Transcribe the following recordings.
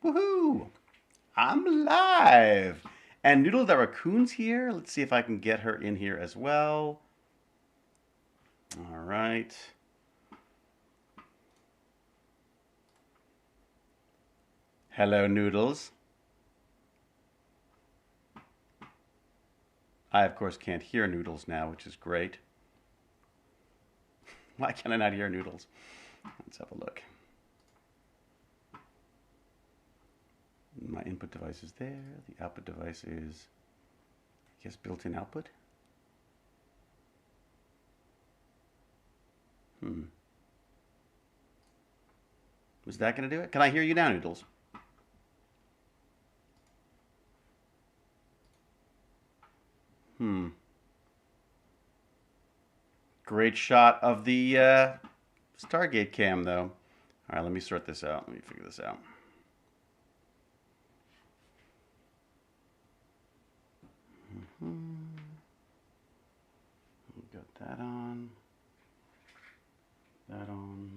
Woohoo! I'm live! And Noodle the Raccoon's here. Let's see if I can get her in here as well. All right. Hello, Noodles. I, of course, can't hear Noodles now, which is great. Why can I not hear Noodles? Let's have a look. My input device is there. The output device is, I guess, built-in output. Was that going to do it? Can I hear you now, Noodles? Great shot of the Stargate cam, though. All right, let me sort this out. Let me figure this out. Got that on. That on.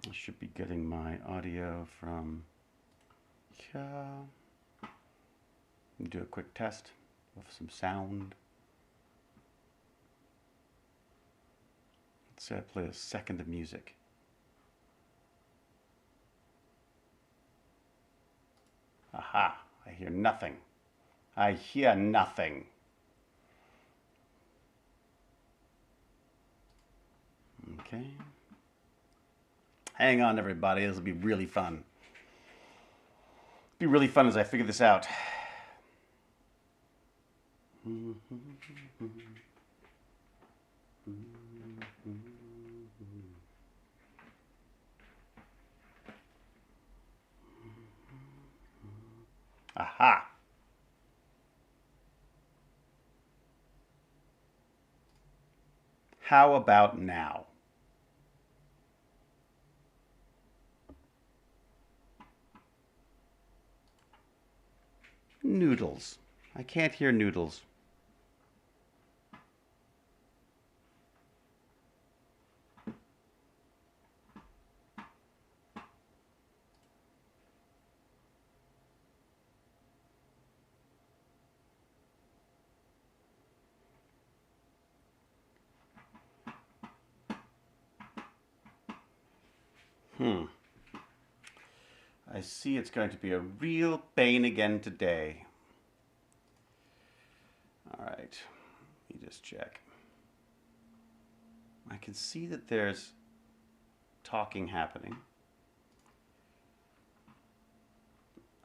I should be getting my audio from here. Do a quick test of some sound. Let's say I play a second of music. Aha, I hear nothing. I hear nothing. Okay. Hang on, everybody. This will be really fun. It'll be really fun as I figure this out. Aha! How about now? Noodles. I can't hear Noodles. I see it's going to be a real pain again today. All right, let me just check. I can see that there's talking happening.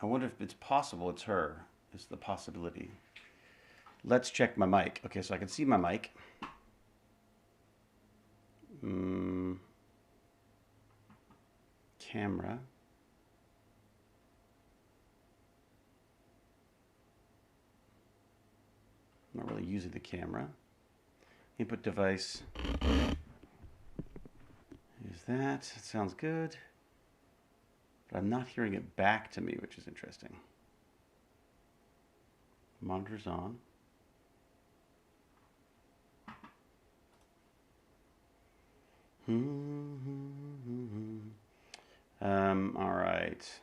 I wonder if it's possible it's her, is the possibility. Let's check my mic. Okay, so I can see my mic. Camera. I'm not really using the camera. Input device is that. It sounds good. But I'm not hearing it back to me, which is interesting. Monitor's on. All right.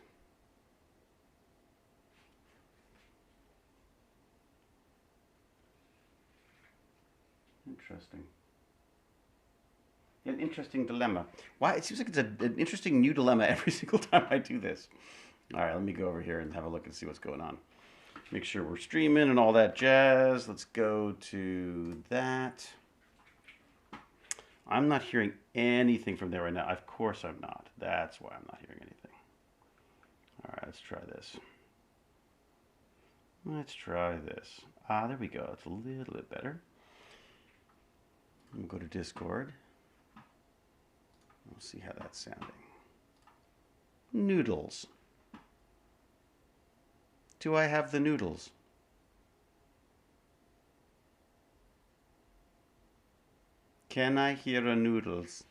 Interesting. An interesting dilemma. Why? It seems like it's an interesting new dilemma every single time I do this. All right, let me go over here and have a look and see what's going on. Make sure we're streaming and all that jazz. Let's go to that. I'm not hearing anything from there right now. Of course I'm not. That's why I'm not hearing anything. All right, let's try this. Let's try this. Ah, there we go. It's a little bit better. We'll go to Discord. We'll see how that's sounding. Noodles. Do I have the noodles? Can I hear a noodles?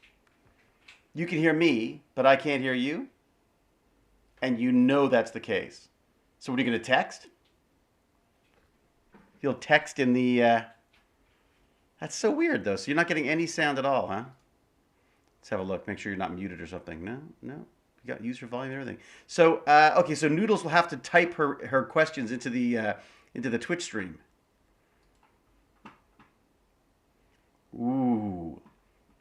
You can hear me, but I can't hear you? And you know that's the case. So what are you going to text? You'll text in the... That's so weird, though. So you're not getting any sound at all, huh? Let's have a look. Make sure you're not muted or something. No, no. You got user volume and everything. So okay, so Noodles will have to type her questions into the Twitch stream. Ooh,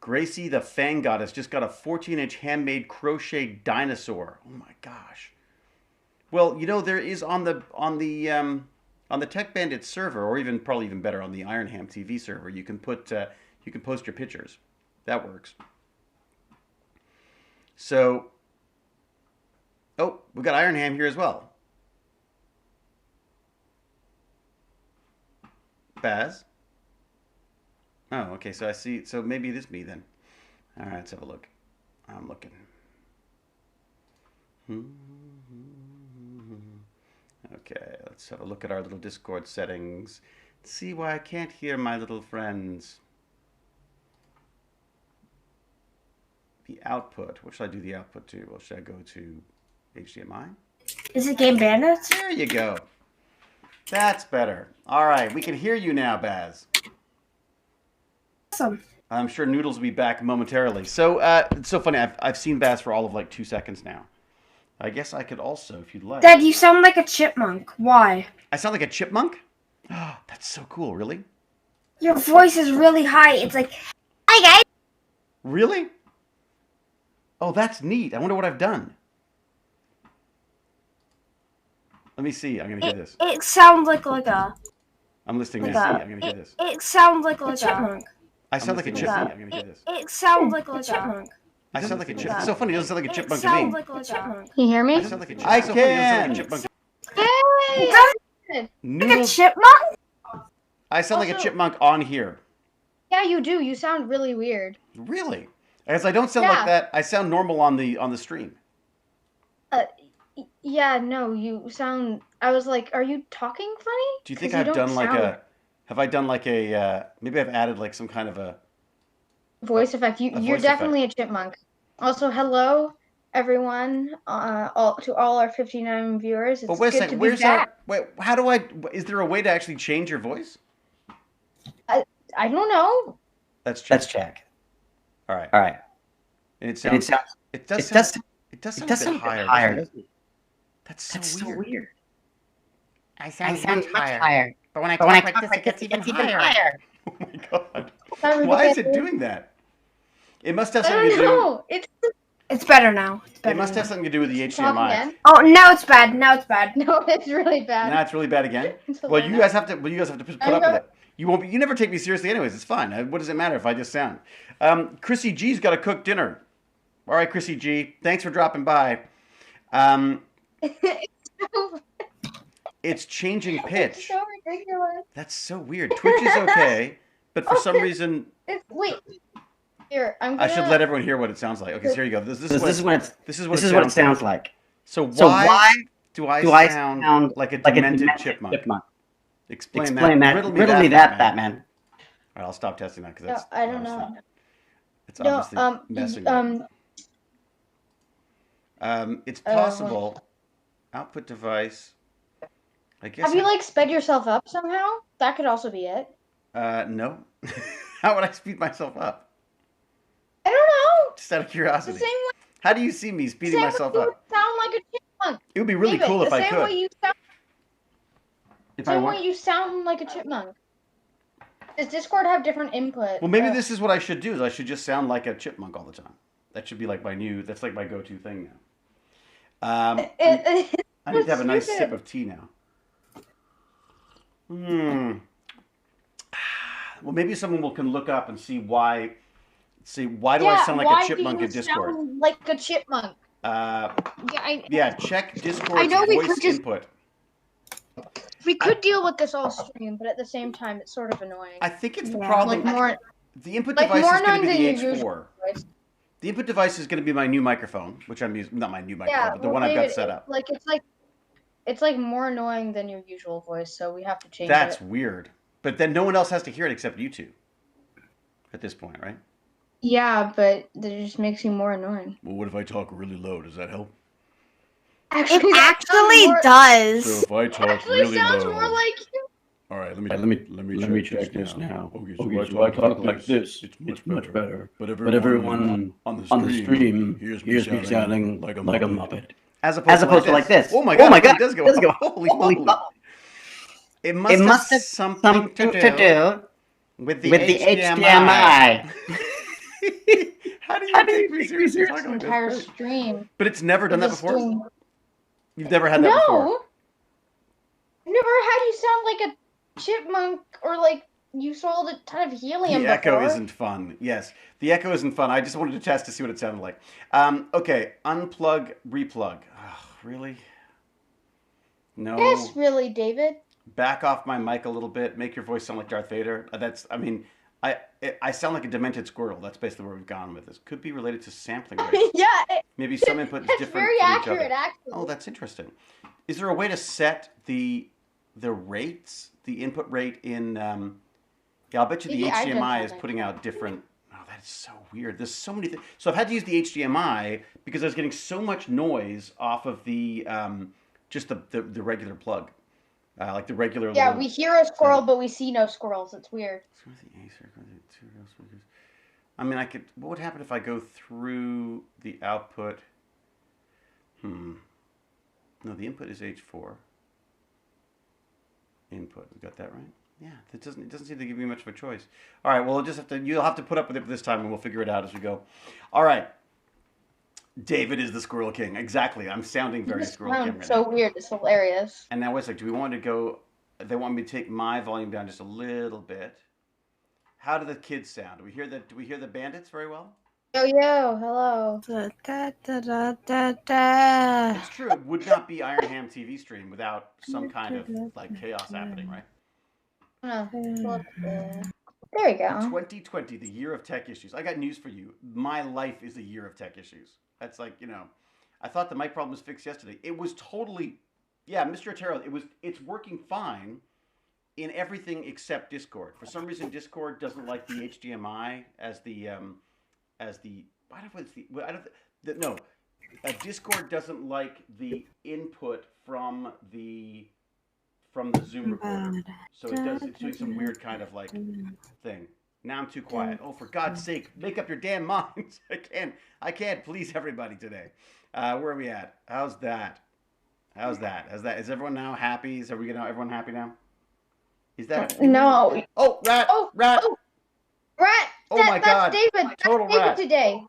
Gracie the Fang Goddess just got a 14-inch handmade crochet dinosaur. Oh my gosh. Well, you know there is on the Tech Bandits server, or even probably even better on the Ironham TV server, you can post your pictures. That works. So, oh, we got Ironham here as well. Baz. Oh, okay. So I see. So maybe it is me then. All right, let's have a look. I'm looking. Okay, let's have a look at our little Discord settings. See why I can't hear my little friends. The output. What should I do the output to? Well, should I go to HDMI? Is it GameBandits? There you go. That's better. All right, we can hear you now, Baz. Awesome. I'm sure Noodles will be back momentarily. So it's so funny. I've seen Baz for all of like 2 seconds now. I guess I could also, if you'd like. Dad, you sound like a chipmunk. Why? I sound like a chipmunk? Oh, that's so cool. Really? Your voice is really high. It's like, hi guys. Really? Oh, that's neat. I wonder what I've done. Let me see. I'm gonna hear this. It sounds like a. I'm listening to see. I'm gonna hear this. It sounds like a chipmunk. I sound like a chipmunk. I'm gonna hear this. It sounds like a chipmunk. I sound like a chipmunk. It's so funny. It doesn't sound like a chipmunk It to me. sounds like a chipmunk. Can you hear me? I sound like a chipmunk. I can. Yay! Like a Noodles. chipmunk? I sound like a Also- chipmunk on here. Yeah, you do. You sound really weird. Really? As I don't sound like that. I sound normal on the stream. Yeah, no, you sound. I was like, are you talking funny? Do you think 'Cause I've don't done like sound- a? Have I done like a? Maybe I've added like some kind of a. voice effect? You're voice definitely a chipmunk. Also, hello everyone. To all our 59 viewers. It's But wait a good second. to be Where's back. our? Wait. How do I? Is there a way to actually change your voice? I don't know. That's check. Let's check. All right. All right. And it And sounds. it It does. does Sound, it does it sound does a sound bit a bit higher. higher, doesn't it? doesn't it? That's That's so so weird. weird. I I sound, sound much higher. But when I But talk when I like talk this, like it gets this, even it gets even higher. higher. Oh my god. Sorry, Why is it Rebecca. doing that? It must have I something to don't do. know. It's better now. It's It better must now. have something to do with the Talk HDMI. again. Oh, now it's bad. Now it's bad. No, it's really bad. Now it's really bad again. It's a Well, little you guys have to. Well, you guys have to put I'm up with go- it. You won't. You never take me seriously, anyways. It's fine. What does it matter if I just sound? Chrissy G's got to cook dinner. All right, Chrissy G. Thanks for dropping by. It's changing It's pitch. so ridiculous. That's so weird. Twitch is okay, but for some reason, Wait. Here, I'm I gonna. should let everyone hear what it sounds like. Okay, so here you go. This is what it sounds like. So So why why do I do I sound sound like a like a demented demented chipmunk? Explain Explain that. Riddle Riddle me that, Batman. All right, I'll stop testing that because No, that's. I don't know. It's No, obviously messing up. It's possible. Output device. I guess. Have you like sped yourself up somehow? That could also be it. No. How would I speed myself up? I don't know. Just out of The curiosity. same way. How do you see me speeding Same myself way you up? sound like a chipmunk. It would be really David, cool if the I same way could. you sound. If I Same want. way you sound like a chipmunk. Does Discord have different input? Well, maybe this is what I should do. Is I should just sound like a chipmunk all the time. That should be like my new. That's like my go-to thing now. I need to have a nice sip of tea now. Well, maybe someone can look up and see why. See why do I sound like a chipmunk in Discord? Sound like a chipmunk. Yeah, check Discord's I know we voice could just- input. We could deal with this all stream, but at the same time, it's sort of annoying. I think it's the Yeah. problem. Like more, The input like device more is going to annoying be than the your H4. usual voice. The input device is going to be my new microphone, which I'm using. Not my new microphone, Yeah, but the well, one I've got David, set up. It's like more annoying than your usual voice, so we have to change That's it. weird. But then no one else has to hear it except you two. At this point, right? Yeah, but that just makes you more annoying. Well, what if I talk really low? Does that help? It actually does. So if I It talk actually really sounds low, more like you. All right, Let me check this now. Okay, so I talk like this. It's much better. But everyone on the stream hears me sounding like a Muppet. As As opposed opposed to to like like this. this. Oh my god, it really does go Does up. go. Holy Holy moly. moly. It It must must have have something to do with the with the HDMI. HDMI. How do How you do take you me take me seriously seriously? talking like Entire this? Great. stream. But it's never done that Just before? doing- You've never had that before? No. I've never had you sound like a chipmunk or like you sold a ton of helium The echo before. isn't fun. Yes, the echo isn't fun. I just wanted to test to see what it sounded like. Okay, unplug, replug. Oh, really? No. Yes, really, David. Back off my mic a little bit. Make your voice sound like Darth Vader. I sound like a demented squirrel. That's basically where we've gone with this. Could be related to sampling rates. Yeah, Maybe some input is that's different very for each accurate, other. actually. Oh, that's interesting. Is there a way to set the rates, the input rate in? Yeah, I'll bet you the Maybe I don't HDMI sound is like putting that. out different. Oh, that's so weird. There's so many things. So I've had to use the HDMI because I was getting so much noise off of the just the regular plug, like the regular. Yeah, little we hear a squirrel, thing. but we see no squirrels. It's weird. I mean, I could. What would happen if I go through the output? No, the input is H4. Input. We got that right? Yeah. It doesn't seem to give me much of a choice. All right. Well, you'll have to put up with it this time, and we'll figure it out as we go. All right. David is the Squirrel King. Exactly. I'm sounding very This Squirrel King sounds right so now. weird. It's hilarious. And now wait a second. Do we want to go? They want me to take my volume down just a little bit. How do the kids sound? Do we hear the bandits very well? Yo, hello. It's true. It would not be Iron Ham TV stream without some kind of like chaos happening, right? There we go. 2020, the year of tech issues. I got news for you. My life is a year of tech issues. That's like, I thought the mic problem was fixed yesterday. It was totally, yeah, Mr. Otero, it's working fine in everything except Discord. For some reason, Discord doesn't like the HDMI Discord doesn't like the input from the Zoom recorder. So it's doing some weird kind of like thing. Now I'm too quiet. Oh, for God's sake, make up your damn minds. I can't please everybody today. Where are we at? How's that? Is everyone now happy? Is everyone happy now? Is that No. Oh, rat! Oh, Rat! oh. Rat! Oh my God. That's David. Total That's David rat. today.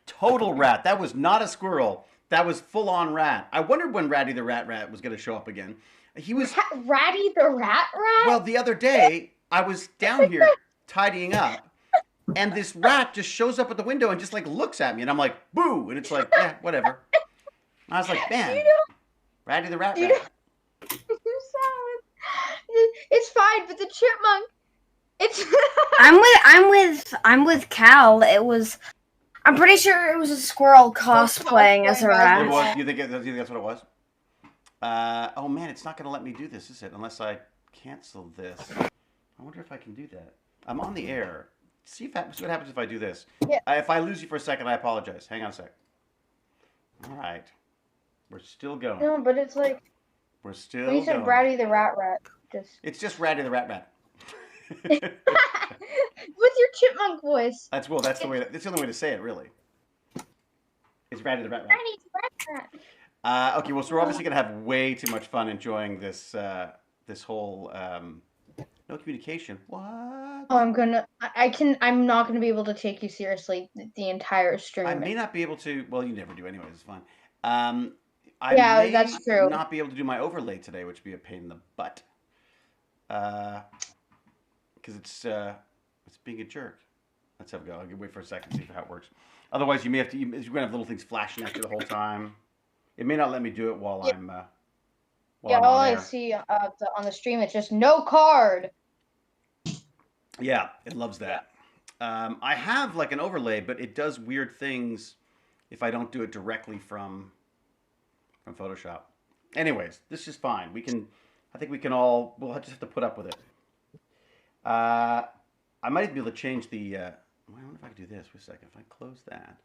Total rat. That was not a squirrel. That was full on rat. I wondered when Ratty the Rat was going to show up again. He was Ratty the Rat? Well, the other day I was down here tidying up, and this rat just shows up at the window and just like looks at me, and I'm like, boo, and it's like, yeah, whatever. And I was like, man, Ratty the Rat. It's fine, but the chipmunk. It's. I'm with Cal. I'm pretty sure it was a squirrel cosplaying as a It rat. was. You think that's what it was? Oh man, it's not going to let me do this, is it? Unless I cancel this. I wonder if I can do that. I'm on the air. See what happens if I do this. Yeah. If I lose you for a second, I apologize. Hang on a sec. All right. We're still going. No, but it's like. We're still When you said going. Ratty the Rat, just. It's just Ratty the Rat. With your chipmunk voice. That's the only way to say it, really. It's Ratty the Rat. Ratty the Rat. Okay, well, so we're obviously gonna have way too much fun enjoying this whole no communication. What? Oh, I'm not gonna be able to take you seriously the entire stream. I may not be able to. Well, you never do, anyways. It's fine. Yeah, may that's true. Not be able to do my overlay today, which would be a pain in the butt. Because it's being a jerk. Let's have a go. I'll wait for a second to see how it works. Otherwise, you're gonna have little things flashing at you the whole time. It may not let me do it while I'm. All I see on the stream is just no card. Yeah, it loves that. I have like an overlay, but it does weird things if I don't do it directly from Photoshop. Anyways, this is fine. I think we'll just have to put up with it. I might be able to change the. I wonder if I can do this. Wait a second. If I close that.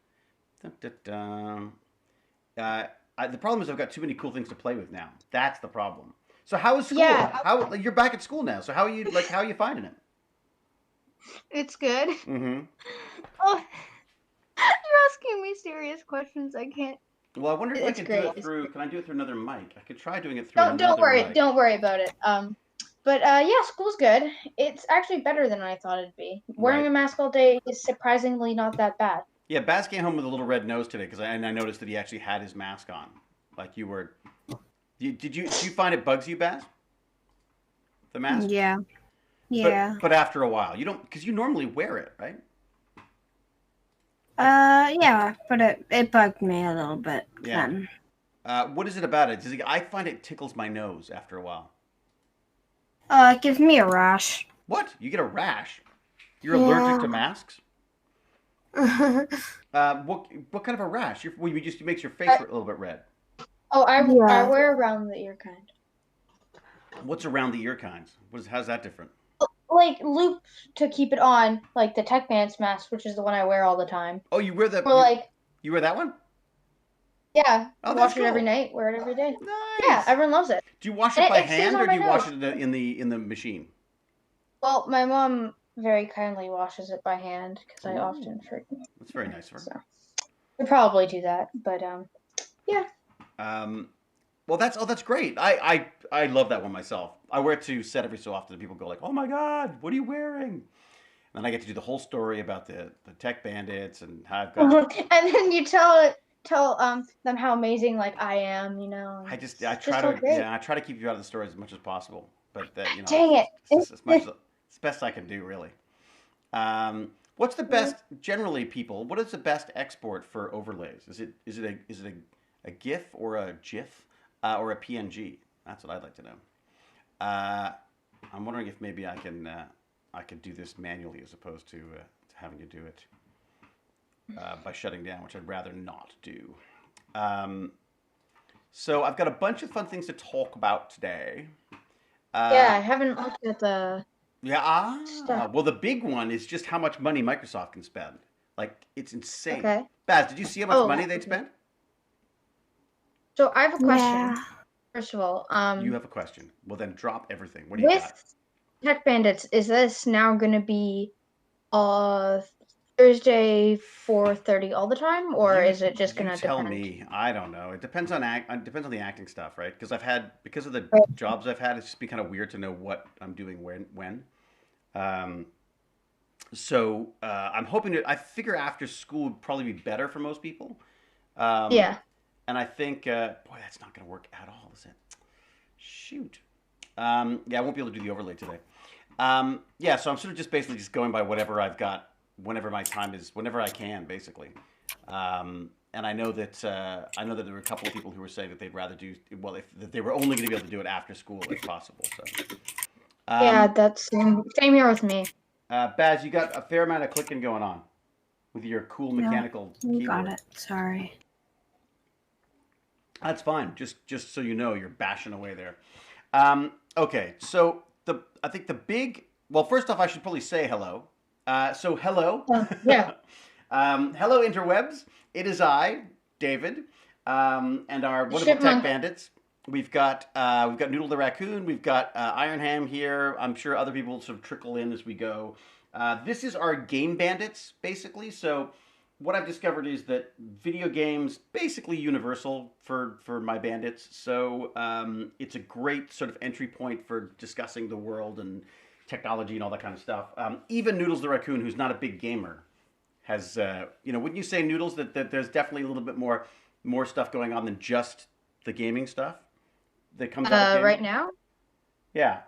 The problem is I've got too many cool things to play with now. That's the problem. So how is school? Yeah. How you're back at school now? So how are you finding it? It's good. Mm-hmm. Oh, you're asking me serious questions. I can't. Well, I wonder if I It's can great. do it through. Can I do it through another mic? I could try doing it through Don't another worry. mic. Don't worry about it. But yeah, school's good. It's actually better than I thought it'd be. Wearing Right. a mask all day is surprisingly not that bad. Yeah, Baz came home with a little red nose today because I noticed that he actually had his mask on. Like you were. Did you find it bugs you, Baz? The mask? Yeah. Yeah. But after a while, you don't, because you normally wear it, right? Yeah, but it bugged me a little bit Yeah. then. What is it about it? I find it tickles my nose after a while. It gives me a rash. What? You get a rash? You're allergic to masks? What kind of a rash? It makes your face a little bit red. Oh, I Yeah. wear around the ear kind. What's around the ear kinds? How's that different? Like loop to keep it on, like the Tech Bandits mask, which is the one I wear all the time. Oh, you wear the. Or like, You wear that one? yeah, Oh, wash that's it every cool. night, wear it every day. Nice. Yeah, everyone loves it. Do you wash And it by it stays hand on or do my you wash nose. it in the machine? Well, my mom very kindly washes it by hand because I Ooh. often forget. That's very nice of her. So I probably do that, but yeah. Well, that's great. I love that one myself. I wear it to set every so often. And people go like, "Oh my God, what are you wearing?" And then I get to do the whole story about the Tech Bandits and how I've got. And then you tell them how amazing like I am, you know. I It's try just so to great. I try to keep you out of the story as much as possible, but Dang it. it's as much it's the best I can do really. What's the best generally, people? What is the best export for overlays? Is it a GIF or a GIF or a PNG? That's what I'd like to know. I'm wondering if maybe I can do this manually as opposed to having to do it by shutting down, which I'd rather not do. So I've got a bunch of fun things to talk about today. Yeah, I haven't looked at the Yeah. stuff. Well, the big one is just how much money Microsoft can spend. Like, it's insane. Okay. Baz, did you see how much Oh. money they'd spent? So I have a question. Yeah. First of all, You have a question. Well, then drop everything. What do you got? with Tech Bandits, is this now going to be Thursday 4:30 all the time, or is it just You going to tell depend? me. I don't know. It depends on the acting stuff, right? Because because of the Right. jobs I've had, it's just been kind of weird to know what I'm doing when. So I'm hoping I figure after school would probably be better for most people. Yeah. And I think, boy, that's not going to work at all, is it? Shoot. Yeah, I won't be able to do the overlay today. Yeah, so I'm sort of just basically just going by whatever I've got, whenever my time is, whenever I can, basically. And I know that there were a couple of people who were saying that they'd rather do, well, that they were only going to be able to do it after school if possible. So. Yeah, that's same here with me. Baz, you got a fair amount of clicking going on with your cool mechanical You keyboard. got it. Sorry. That's fine. Just so you know, you're bashing away there. Okay, so I think the big. Well, first off, I should probably say hello. So hello. Yeah. Hello, interwebs. It is I, David, and our wonderful Tech Chipmunk. Bandits. We've got Noodle the Raccoon. We've got Ironham here. I'm sure other people will sort of trickle in as we go. This is our Game Bandits, basically. So what I've discovered is that video games basically universal for my bandits. So it's a great sort of entry point for discussing the world and technology and all that kind of stuff. Even Noodles the Raccoon, who's not a big gamer, has wouldn't you say, Noodles, that there's definitely a little bit more stuff going on than just the gaming stuff that comes out of gaming? Right now? Yeah.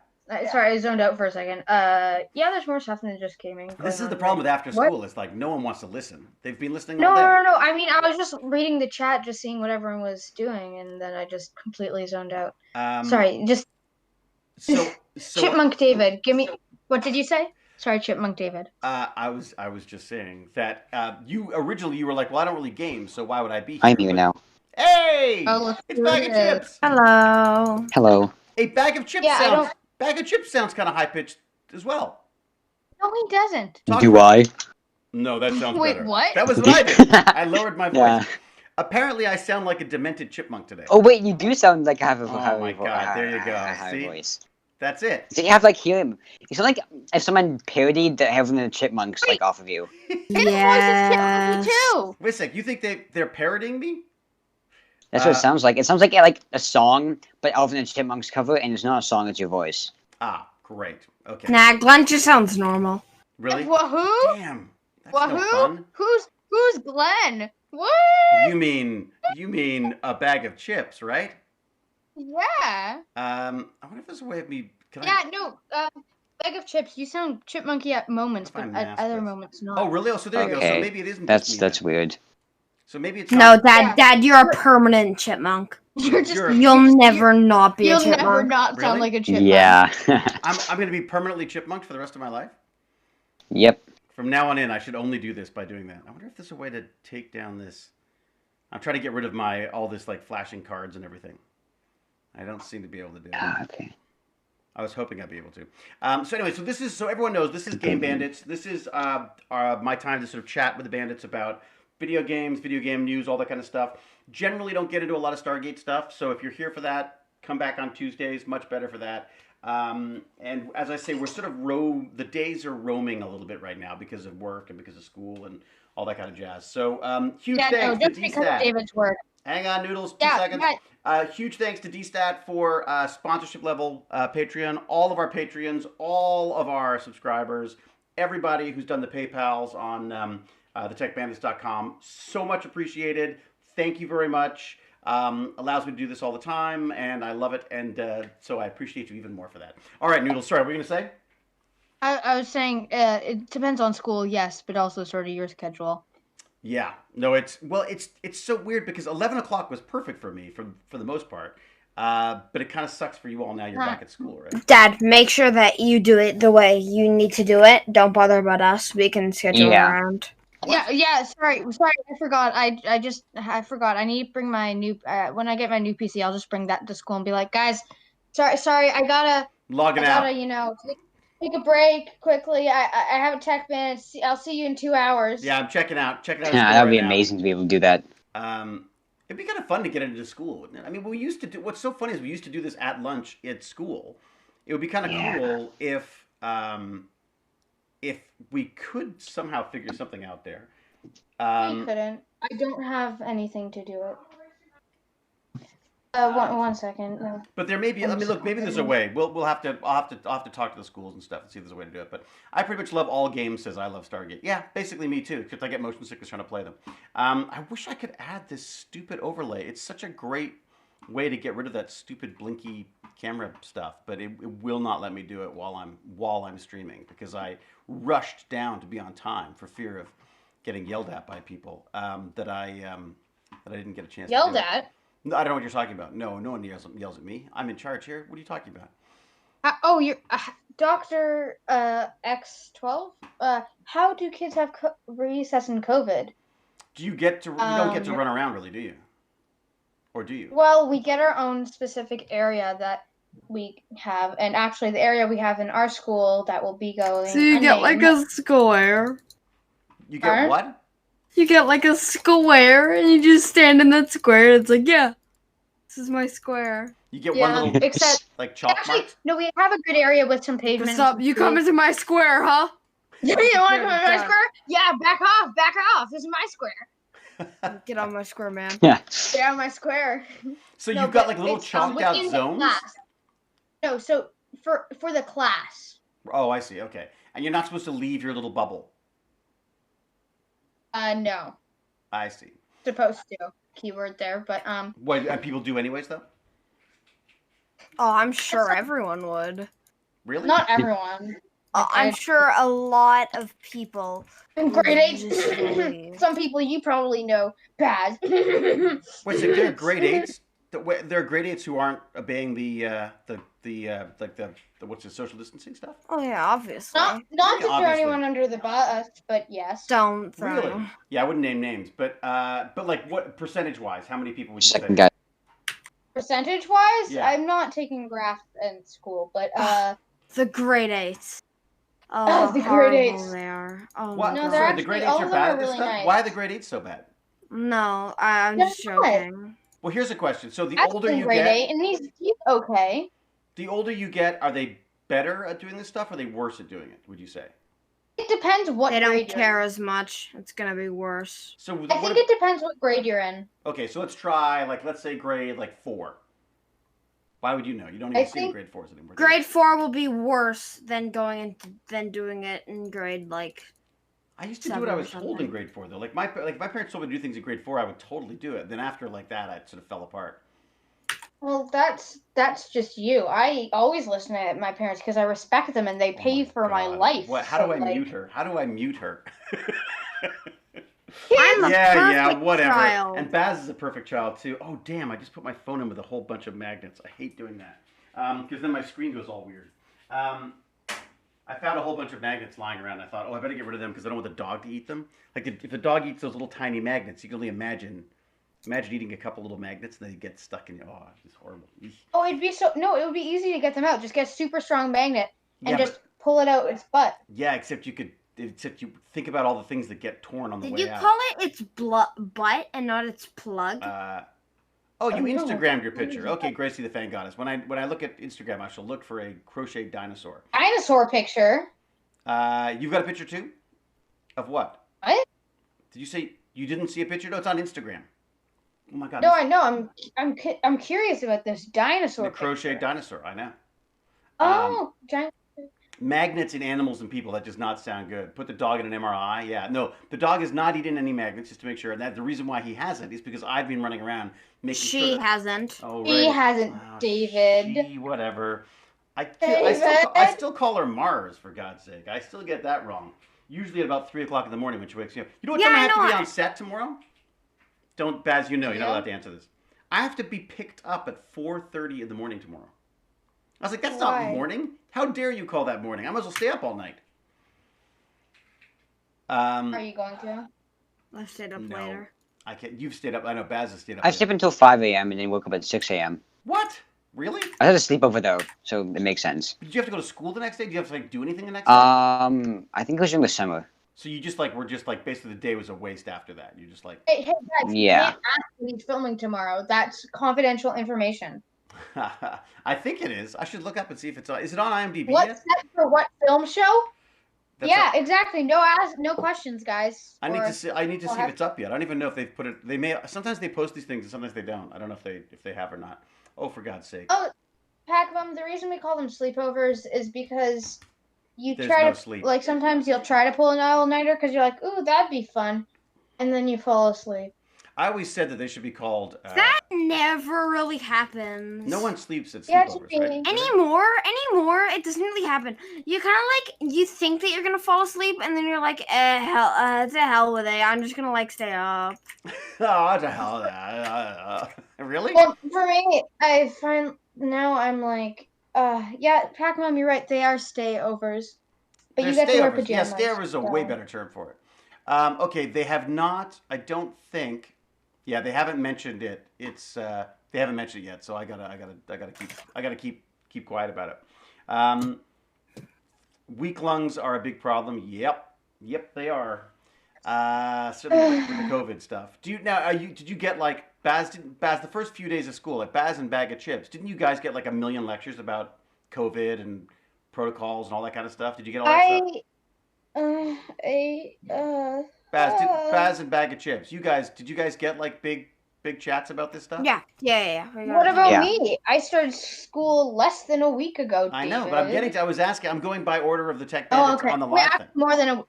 Sorry, I zoned out for a second. Yeah, there's more stuff than just gaming. This going is the on problem with right after What? school. It's like no one wants to listen. They've been listening now. all day. No. I mean, I was just reading the chat, just seeing what everyone was doing, and then I just completely zoned out. Sorry, just So Chipmunk David, give me. What did you say? Sorry, Chipmunk David. I was just saying that you originally were like, well, I don't really game, so why would I be here? I'm here now. Hey, Oh, look it's who Bag it of is. Chips. Hello. Hello. A bag of chips Yeah, I sounds. don't- Bag of chips sounds kind of high pitched as well. No, he doesn't. Talk Do about- I? No, that sounds Wait, better. what? That was what I did. I lowered my voice. Apparently, I sound like a demented chipmunk today. Oh wait, you do sound like I have a Oh my God, there you go. high See? voice. That's it. So you have like hearing. You sound like if someone parodied the Heaven and the Chipmunks like off of you. His voice is chipmunky too. Wait a sec. You think they're parroting me? That's what it sounds like. It sounds like a song, but Alvin and the Chipmunks cover, and it's not a song; it's your voice. Ah, great. Okay. Nah, Glenn just sounds normal. Really? Wahoo? Damn. That's Wahoo? no fun. Who's Glenn? What? You mean a bag of chips, right? Yeah. I wonder if there's a way of me. Can Yeah, I? no. Bag of chips. You sound chipmunky at moments, What if but I at mask other this? moments not. Oh, really? Oh, so there you go. So Okay. maybe it isn't just me. That's then. weird. So maybe it's No, not. Dad, you're a permanent chipmunk. You're just. You'll never not be a You'll chipmunk. never not sound Really? like a chipmunk. Yeah. I'm going to be permanently chipmunked for the rest of my life. Yep. From now on in, I should only do this by doing that. I wonder if there's a way to take down this. I'm trying to get rid of all this like flashing cards and everything. I don't seem to be able to do it. Okay. I was hoping I'd be able to. So anyway, so everyone knows this is Game Bandits. This is my time to sort of chat with the bandits about video games, video game news, all that kind of stuff. Generally don't get into a lot of Stargate stuff, so if you're here for that, come back on Tuesdays, much better for that. And as I say, we're sort of the days are roaming a little bit right now because of work and because of school and all that kind of jazz. So huge thanks to just because of DStat. David's work. Hang on, Noodles, 2 seconds. Huge thanks to DStat for sponsorship level Patreon, all of our Patreons, all of our subscribers, everybody who's done the PayPals on thetechbandits.com. So much appreciated. Thank you very much. Allows me to do this all the time, and I love it, and so I appreciate you even more for that. All right, Noodles, sorry, what were you going to say? I was saying it depends on school, yes, but also sort of your schedule. Yeah, no, it's so weird because 11 o'clock was perfect for me for the most part, but it kind of sucks for you all now. You're back at school, right? Dad, make sure that you do it the way you need to do it. Don't bother about us. We can schedule around. Yeah. Sorry. I forgot. I forgot. I need to bring my new. When I get my new PC, I'll just bring that to school and be like, guys, sorry. I gotta logging out. Take a break quickly. I have a tech band. I'll see you in 2 hours. Yeah, I'm checking out. Yeah, that would be amazing to be able to do that. It'd be kind of fun to get into school, wouldn't it? I mean, we used to do. What's so funny is we used to do this at lunch at school. It would be kind of cool if we could somehow figure something out there. We couldn't. I don't have anything to do it. One second. No. But there may be. I mean, look, maybe there's a way. I'll have to talk to the schools and stuff and see if there's a way to do it. But I pretty much love all games. Says I love Stargate. Yeah, basically me too. Because I get motion sickness trying to play them. I wish I could add this stupid overlay. It's such a great way to get rid of that stupid blinky camera stuff, but it will not let me do it while I'm streaming because I rushed down to be on time for fear of getting yelled at by people that I didn't get a chance. Yelled to do at? No, I don't know what you're talking about. No one yells at me. I'm in charge here. What are you talking about? You're Dr. X12? How do kids have recess and COVID? Do you get to? You don't get to run around, really, do you? Or do you? Well, we get our own specific area that we have, and actually, the area we have in our school that will be going. So you get like a square. You get what? You get like a square, and you just stand in that square. And it's like, yeah, this is my square. You get one little, except like chalk marks? No, we have a good area with some pavement. What's up? You come into my square, huh? You want to come into my square? Yeah, back off. This is my square. Get on my square, man. Yeah. Get on my square. So you've got like little chalked out zones? No, so for the class. Oh, I see. Okay. And you're not supposed to leave your little bubble. No. I see. Supposed to. Keyword there, but What people do anyways, though? Oh, I'm sure everyone would. Really? Not everyone. I'm sure a lot of people. Grade 8. Some people you probably know bad. Wait, so there are grade 8s? There are grade 8s who aren't obeying the what's the social distancing stuff? Oh yeah, obviously. Not to throw anyone under the bus, but yes. Don't throw. Really? Yeah, I wouldn't name names, but like what percentage-wise? How many people would you say? Percentage-wise, Yeah. I'm not taking graph in school, but the grade 8s. Oh, the grade 8s. They are. Oh What? my No, God. they're Sorry, the grade 8s all are of them bad are at this really stuff? nice. Why are the grade 8s so bad? No, I'm They're just not. joking. Well, here's a question. So the That's older in you grade get, 8, and he's okay. are they better at doing this stuff, or are they worse at doing it? Would you say? It depends what They don't grade you're care in. as much. It's gonna be worse. So I think it depends what grade you're in. Okay, so let's try let's say grade 4. Why would you know? You don't even see the grade 4s anymore. do you? Grade 4 will be worse than doing it in grade I used to do what I was told in grade 4 though. Like my parents told me to do things in grade 4, I would totally do it. Then after that, I sort of fell apart. Well, that's just you. I always listen to my parents because I respect them and they pay for my life. What? How do I mute her? How do I mute her? I'm a perfect whatever. child. And Baz is a perfect child too. Oh damn! I just put my phone in with a whole bunch of magnets. I hate doing that because then my screen goes all weird. I found a whole bunch of magnets lying around. I thought, I better get rid of them because I don't want the dog to eat them. Like if the dog eats those little tiny magnets, you can only imagine eating a couple little magnets and they get stuck in you. Oh, it's horrible. Oh, it would be easy to get them out. Just get a super strong magnet and Yeah, just pull it out its butt. Yeah, except you think about all the things that get torn on the way out. Did you call it its butt and not its plug? You Instagrammed your picture. Okay, Gracie the Fan Goddess. When I look at Instagram, I shall look for a crocheted dinosaur. Dinosaur picture. You've got a picture too? Of what? What? Did you say you didn't see a picture? No, it's on Instagram. Oh my god. No, I know. I'm curious about this dinosaur. The crocheted dinosaur. I know. Oh, giant. Magnets in animals and people. That does not sound good. Put the dog in an MRI. Yeah, no, the dog has not eaten any magnets, just to make sure. And that the reason why he hasn't is because I've been running around making sure. She hasn't. Oh, He hasn't, David. Whatever. I David. still call her Mars, for God's sake. I still get that wrong. Usually at about 3 o'clock in the morning when she wakes me up. You know what time I have to be on set tomorrow? Don't, Baz, you're not allowed to answer this. I have to be picked up at 4:30 in the morning tomorrow. I was like, that's not morning. How dare you call that morning? I might as well stay up all night. Are you going to? I've stayed up later. I can't. You've stayed up. I know Baz has stayed up. I slept until 5 a.m. and then woke up at 6 a.m. What? Really? I had a sleepover though, so it makes sense. Did you have to go to school the next day? Did you have to do anything the next day? I think it was during the summer. So you just were basically the day was a waste after that. You just Hey guys, Yeah. You can't ask when he's filming tomorrow. That's confidential information. I think it is. I should look up and see if it's on. Is it on IMDb What's yet? set for what film show? That's Exactly. No questions, guys. I need to see if it's up yet. I don't even know if they've put it. They may. Sometimes they post these things and sometimes they don't. I don't know if they have or not. Oh, for God's sake! Oh, Pac-Bum, the reason we call them sleepovers is because There's no sleep. sometimes you'll try to pull an all-nighter because you're like, ooh, that'd be fun, and then you fall asleep. I always said that they should be called. That never really happens. No one sleeps at Yeah, sleepovers, right? Anymore, it doesn't really happen. You kind of you think that you're gonna fall asleep, and then you're like, to hell with it. I'm just gonna stay up. Oh, what the hell? Really? Well, for me, I find now I'm like, Pac-Mom, you're right. They are stayovers, but you get to wear pajamas. Yeah, stayovers is a way better term for it. Okay, they have not. I don't think. Yeah, they haven't mentioned it. It's they haven't mentioned it yet, so I gotta keep quiet about it. Weak lungs are a big problem. Yep, they are. Certainly with the COVID stuff. Did you get Baz the first few days of school Baz and Bag of Chips? Didn't you guys get a million lectures about COVID and protocols and all that kind of stuff? Did you get all that stuff? Baz and Bag of Chips. Did you guys get big chats about this stuff? Yeah. What about me? I started school less than a week ago. David. I know, but I'm going by order of the tech bandits on the live thing.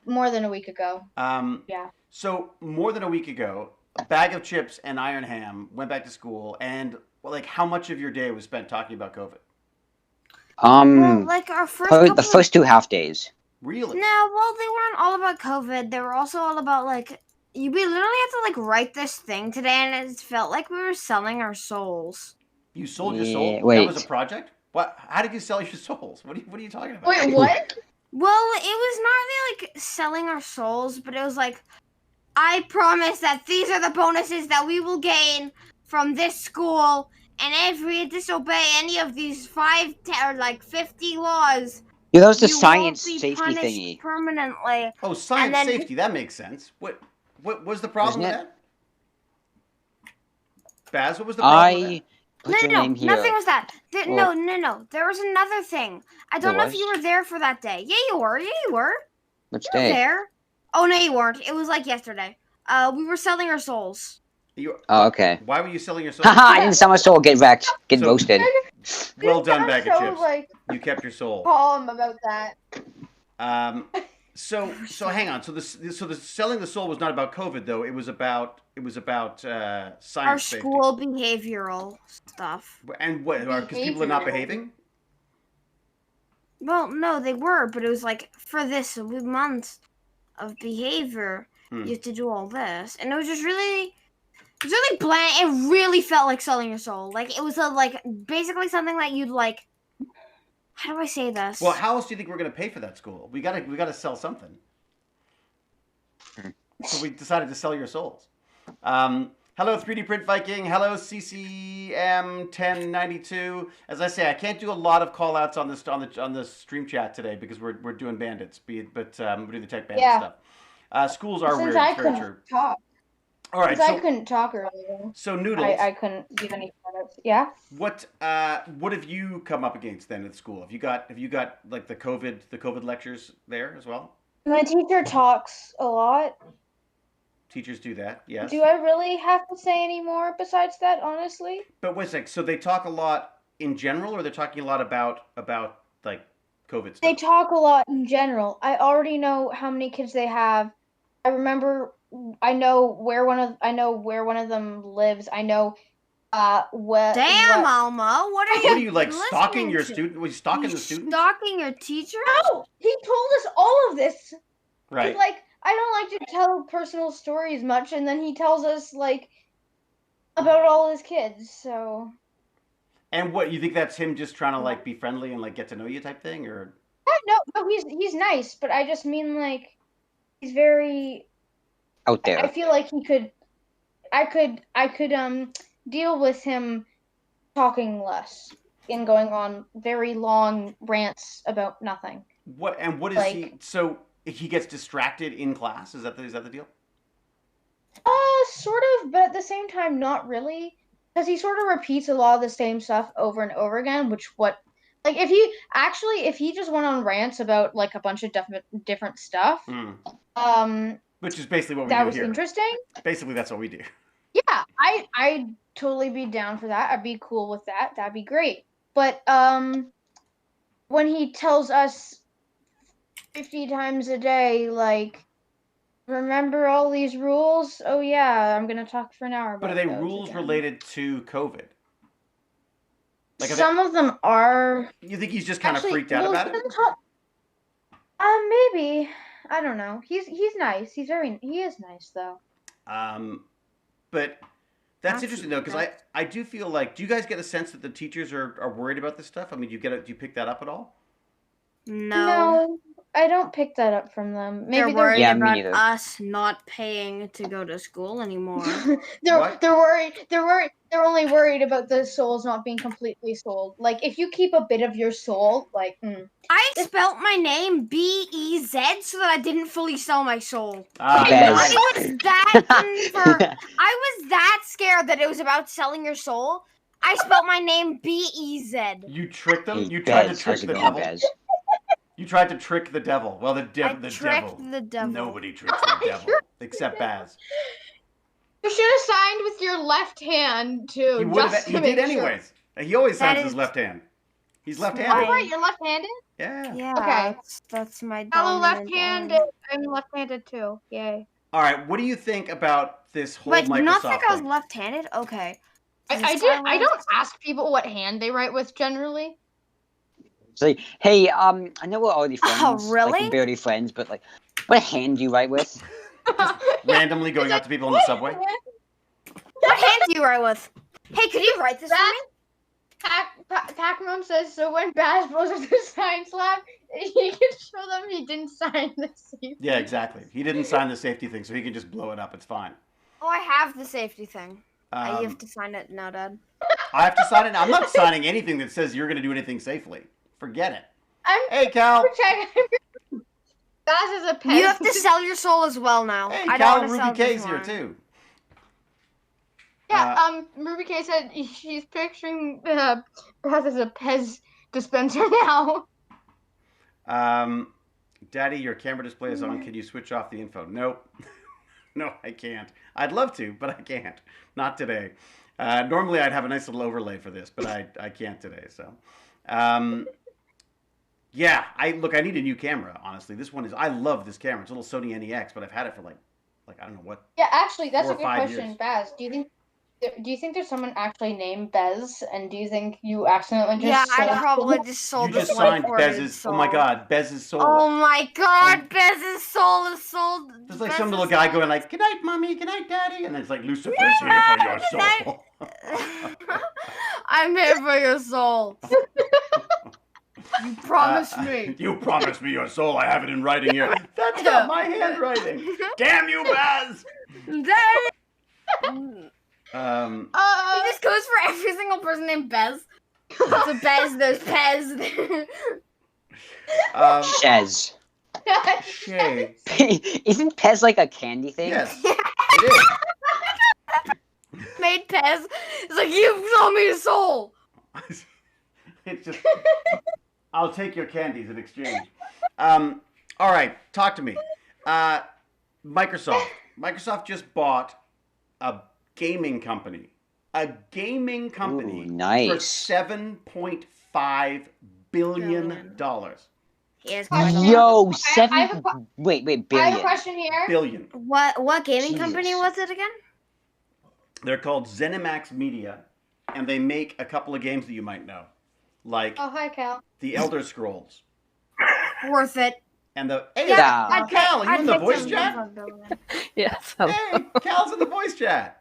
More than a week ago. Yeah. So more than a week ago, a Bag of Chips and Iron Ham went back to school, and how much of your day was spent talking about COVID? Our first the first 2 half days. Really? No, well, they weren't all about COVID. They were also all about we literally had to write this thing today, and it felt like we were selling our souls. You sold your soul? Wait. That was a project? What? How did you sell your souls? What are you talking about? Wait, what? Well, it was not really selling our souls, but it was I promise that these are the bonuses that we will gain from this school, and if we disobey any of these 5 or 50 laws. Yeah, that was the you science won't be safety punished thingy. Permanently. Oh, science safety. That makes sense. What was the problem with that? Baz, what was the problem with I that? put your name here. nothing was that. Well- No. There was another thing. I There don't know if you was? were there for that day. Yeah, you were. Which You were day? there. Oh no, you weren't. It was like yesterday. We were selling our souls. Oh, okay. Why were you selling your soul? Haha, I didn't sell my soul. Get wrecked. Get So- roasted. Well done, I'm bag of so, chips. like, You kept your soul. calm about that. So hang on. So the selling the soul was not about COVID though. It was about science. Our safety. school behavioral stuff. And what? Because people are not behaving. Well, no, they were, but it was like for this month of behavior, you have to do all this, and it was just really bland. It really felt like selling your soul. Like it was basically something that you'd like. How do I say this? Well, how else do you think we're going to pay for that school? We gotta sell something. So we decided to sell your souls. Hello, 3D Print Viking. Hello, CCM1092. As I say, I can't do a lot of call outs on the stream chat today because we're doing bandits, but we're doing the tech bandit stuff. Schools are Since weird. I It's very couldn't true. talk. All right. Since So, I couldn't talk earlier. so Noodles. I couldn't give any products. Yeah. What have you come up against then at school? Have you got like the COVID lectures there as well? My teacher talks a lot. Teachers do that, yes. Do I really have to say any more besides that, honestly? But wait a sec. So they talk a lot in general, or they're talking a lot about like COVID stuff? They talk a lot in general. I already know how many kids they have. I remember. I know where one of them lives. I know. Damn, Alma, what are you? What are you like stalking listening your to? student? Was you stalking You the students? Stalking your teacher? No, he told us all of this. Right. Like, I don't like to tell personal stories much, and then he tells us like about all his kids. So. And what you think that's him just trying to like be friendly and like get to know you type thing, or? No, he's nice, but I just mean like he's very Out there. I feel like I could deal with him talking less and going on very long rants about nothing. What is Like- he? So he gets distracted in class. Is that the deal? Sort of, but at the same time, not really, because he sort of repeats a lot of the same stuff over and over again. If he just went on rants about like a bunch of different stuff, Which is basically what we that do was here. interesting. Basically, that's what we do. Yeah, I'd totally be down for that. I'd be cool with that. That'd be great. But when he tells us 50 times a day, like, remember all these rules? Oh yeah, I'm gonna talk for an hour. But are about they those rules again. related to COVID? Like, Some of them are. you think he's just kind of Actually, freaked out well, about he it? doesn't talk- maybe. I don't know. He's nice. He is nice though. But that's interesting though, because I do feel like, do you guys get a sense that the teachers are worried about this stuff? I mean, do you pick that up at all? No. I don't pick that up from them. They're Maybe worried Yeah, me about neither. us not paying to go to school anymore. What? they're worried. They're only worried about the souls not being completely sold. Like if you keep a bit of your soul, like. I spelt my name B-E-Z so that I didn't fully sell my soul. Ah, Bez. nice. I was that scared that it was about selling your soul. I spelt my name B-E-Z. You tricked them. Hey, You tried to Bez, trick how's it the going, devil. Bez? You tried to trick the devil. Well, the I devil. tricked the devil. Nobody tricks the devil except Baz. You should have signed with your left hand too. He would have. He did anyways. He always That signs his is- left hand. He's Oh, left-handed. right, you're left-handed. Yeah. Yeah, Okay. that's my Fellow dominant left-handed. arm. I'm left-handed too. Yay. All right. What do you think about this whole Wait, Microsoft not think I was thing? left-handed? Okay. I don't ask people what hand they write with generally. It's like, hey, I know we're already friends. Oh, Like, really? we're barely friends, but like, what hand do you write with? Randomly going up to people in the subway. What hand do you write with? Hey, could you write this for me? Pac-Man says, so when Baz blows up the science lab, he can show them he didn't sign the safety. Yeah, exactly. He didn't sign the safety thing, so he can just blow it up. It's fine. Oh, I have the safety thing. I Um, have to sign it now, Dad. I have to sign it. I'm not signing anything that says you're going to do anything safely. Forget it. I'm Hey, Cal. protecting Baz is a pet. You have to sell your soul as well now. Hey, I Cal. don't want to Ruby sell K's this here one. too. Yeah, Ruby K said she's picturing Beth as a Pez dispenser now. Daddy, your camera display is on. Can you switch off the info? Nope. No, I can't. I'd love to, but I can't. Not today. Normally, I'd have a nice little overlay for this, but I can't today. So, yeah. I need a new camera. Honestly, this one is. I love this camera. It's a little Sony NEX, but I've had it for like I don't know what. Yeah, actually, that's a 4 or good 5 question, years. Baz. Do you think there's someone actually named Bez, and do you think you accidentally just Yeah, I sold probably them? just sold You this just one signed for Bez's. soul. Oh my God, Bez's soul. Oh my God, Bez's soul is sold. There's like some little guy going like, "Good night, mommy. Good night, daddy," and it's like Lucifer's here for your soul. I'm here for your soul. You promised me. You promised me your soul. I have it in writing here. That's not my handwriting. Damn you, Baz. He just goes for every single person named Bez. There's a Bez, there's Pez. Shez. Shay. Isn't Pez like a candy thing? Yes, it is. Made Pez. It's like, you sold me your soul. It's just, I'll take your candies in exchange. All right, talk to me. Microsoft. Microsoft just bought a gaming company. A gaming company Ooh, nice. for $7.5 billion. Yes, Yo, I have a wait, I have a billion. question here. Billion. What gaming Jesus. company was it again? They're called ZeniMax Media, and they make a couple of games that you might know, like Oh, hi, Cal. The Elder Scrolls Worth it. and the. Hey, Yeah. Hey, Cal, are you in the I'd voice take chat? $7.5 Yes. Hello. Hey, Cal's in the voice chat.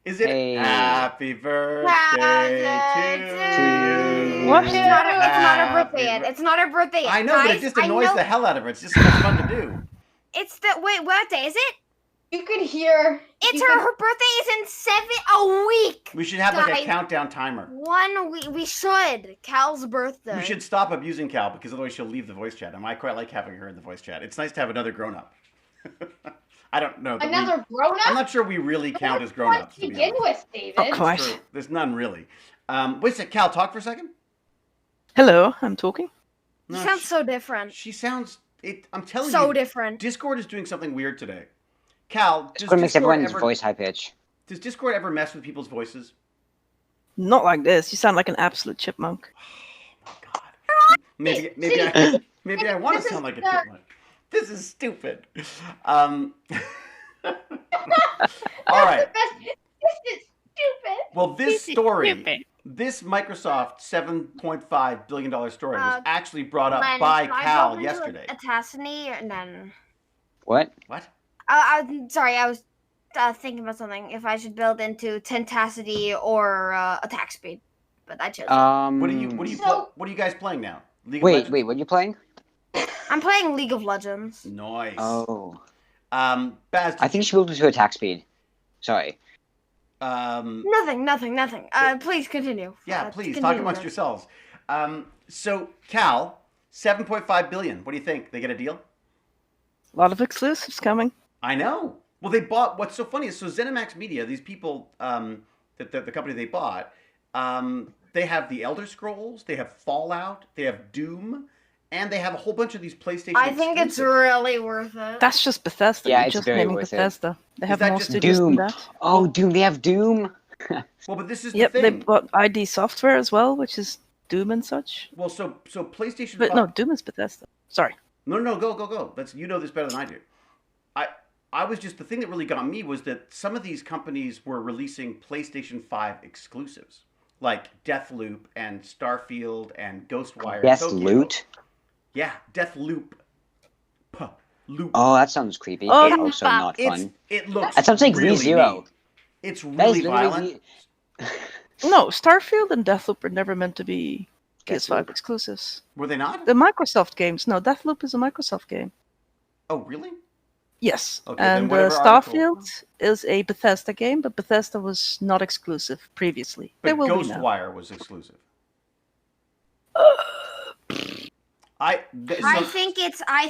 Is it Hey. Happy Birthday Happy to What? It's not her Happy birthday yet. It's not her birthday yet. I know, but Guys, it just I annoys know- the hell out of her. It's just so much fun to do. It's the what day is it? You could hear. It's you her birthday is in a week. We should have like a Guys. countdown timer. 1 week. We should. Cal's birthday. We should stop abusing Cal because otherwise she'll leave the voice chat. And I quite like having her in the voice chat. It's nice to have another grown up. I don't know. that we- Another grown I'm up? not sure we really count as grown ups. To begin with, David. Oh, Christ. True. There's none really. Wait a sec, Cal, talk for a second. Hello, I'm talking. You No, sound she- so different. She sounds. I'm telling So you, different. Discord is doing something weird today. Cal, does Discord makes Discord everyone's ever, voice high pitch. does Discord ever mess with people's voices? Not like this. You sound like an absolute chipmunk. Oh God. Maybe I want to This is sound like a the- chipmunk. This is stupid. All right. This is stupid. Well, this story, this Microsoft $7.5 billion story was actually brought up Len, by should I Cal go into yesterday. A Tacity or none? What? What? I'm sorry. I was thinking about something. If I should build into Tentacity or attack speed, but I chose. What are you guys playing now? League of Legends? Wait, what are you playing? I'm playing League of Legends. Nice. Oh. Baz, I think you should be able to attack speed. Sorry. Nothing. Please continue. Yeah, please continue talk with amongst it. yourselves. So Cal, 7.5 billion. What do you think? They get a deal? A lot of exclusives coming. I know. Well, they bought. What's so funny is ZeniMax Media. These people, the company they bought, they have the Elder Scrolls, they have Fallout, they have Doom, and they have a whole bunch of these PlayStation. I think it's exclusives. really worth it. That's just Bethesda. Yeah, You're it's just very naming worth it. Bethesda. They have that more just studios Doom? than that. Oh, Doom. They have Doom. Well, but this is Yep, the they thing. bought ID Software as well, which is Doom and such. Well, so PlayStation. But no, Doom is Bethesda. Sorry. No, go. That's you know this better than I do. I was just the thing that really got me was that some of these companies were releasing PlayStation 5 exclusives, like Deathloop and Starfield and Ghostwire. Deathloop. Yeah, Deathloop. Loop. Oh, that sounds creepy. Oh, and also not fun. It looks. That sounds like really ReZero. neat. It's That is really literally violent. No, Starfield and Deathloop are never meant to be PS5 Deathloop. exclusives. Were they not? The Microsoft games. No, Deathloop is a Microsoft game. Oh, really? Yes. Okay, then and whatever article- Starfield is a Bethesda game, but Bethesda was not exclusive previously. But They will be now. Ghostwire was exclusive. I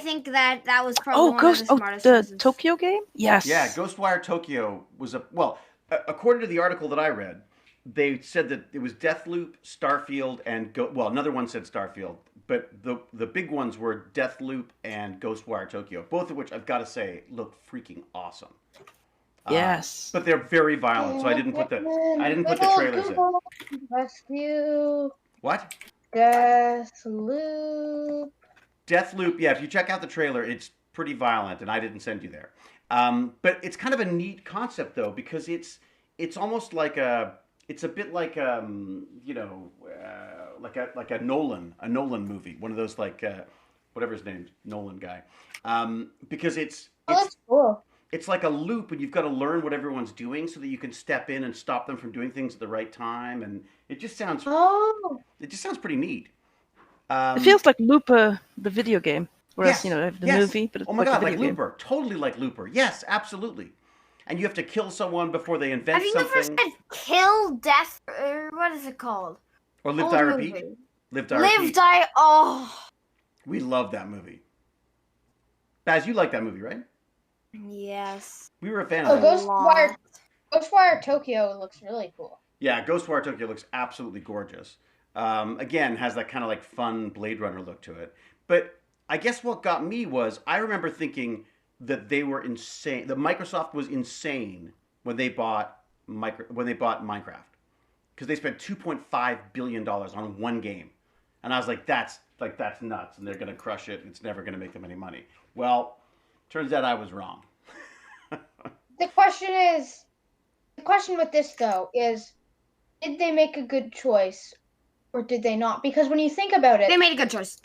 think that was probably Oh, one of Ghost! the Oh, smartest the choices. Tokyo game? Yes. Yeah, Ghostwire Tokyo was a well. according to the article that I read, they said that it was Deathloop, Starfield, and another one said Starfield, but the big ones were Deathloop and Ghostwire Tokyo, both of which I've got to say look freaking awesome. Yes. But they're very violent, so I didn't put the trailers in. Rescue. What? Deathloop. Deathloop, yeah, if you check out the trailer, it's pretty violent, and I didn't send you there. But it's kind of a neat concept, though, because it's almost like it's a bit like like a Nolan movie, one of those whatever his name, Nolan guy, because it's That's cool. it's like a loop, and you've got to learn what everyone's doing so that you can step in and stop them from doing things at the right time, and it just sounds pretty neat. It feels like Looper, the video game, whereas Yes, the movie, but it's oh my like god, a like video game. Looper, totally like Looper. Yes, absolutely. And you have to kill someone before they invent Have you something. ever said Kill Death, or what is it called? Or Live, Old Die, movie. Repeat. Live, Die, Live, Repeat. Die. Oh, We love that movie. Baz, you like that movie, right? yes. We were a fan Oh, of that. Ghostwire Tokyo looks really cool. Yeah, Ghostwire Tokyo looks absolutely gorgeous. Again, has that kind of like fun Blade Runner look to it. But I guess what got me was I remember thinking that they were insane. That Microsoft was insane when they bought Minecraft, because they spent $2.5 billion on one game, and I was like, that's nuts, and they're gonna crush it. It's never gonna make them any money. Well, turns out I was wrong. The question with this though is, did they make a good choice, or did they not? Because when you think about it, They made a good choice.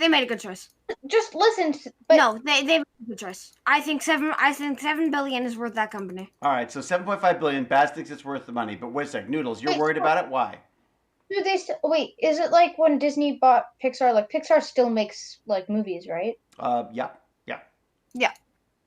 just listen. But No, they made a good choice. I think 7 billion is worth that company. All right, so 7.5 billion. Baz thinks it's worth the money, but wait a sec, Noodles, you're Wait, worried so- about it? Why? do they wait? Is it like when Disney bought Pixar? Like Pixar still makes like movies, right? Yeah.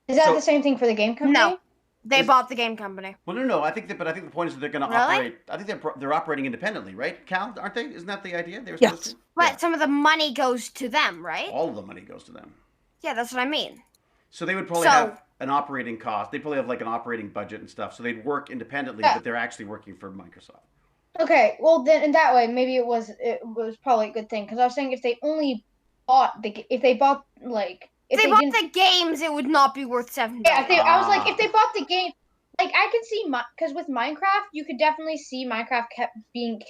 Is that So- the same thing for the game company? No. They Is- bought the game company. Well, no. I think the point is that they're going to Really? operate. I think they're operating independently, right? Cal, aren't they? Isn't that the idea? They were Yes. supposed to. But Yeah. some of the money goes to them, right? All of the money goes to them. Yeah, that's what I mean. So they would probably So- have an operating cost. They probably have like an operating budget and stuff. So they'd work independently, Yeah. but they're actually working for Microsoft. Okay, well then in that way maybe it was probably a good thing, because I was saying if they only bought if they bought like If they bought the games, it would not be worth 7 yeah, billion. I was like if they bought the game, like I could see because with Minecraft you could definitely see Minecraft kept being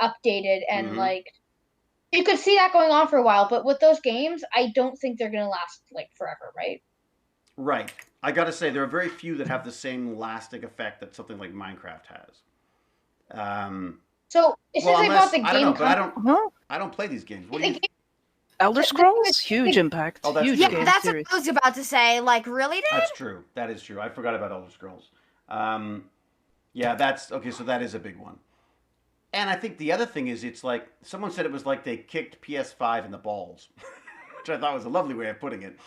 updated, and Mhm. like you could see that going on for a while, but with those games I don't think they're gonna last like forever, right? Right. I got to say there are very few that have the same lasting effect that something like Minecraft has. So as soon as they bought the I don't know, game but Huh? I don't play these games. What do the you? game- Elder Scrolls, huge impact. Oh, that's huge true. Yeah, game that's series. what I was about to say. Like, really, dude? That's true. That is true. I forgot about Elder Scrolls. Yeah, that's okay. So that is a big one. And I think the other thing is, it's like someone said it was like they kicked PS5 in the balls, which I thought was a lovely way of putting it.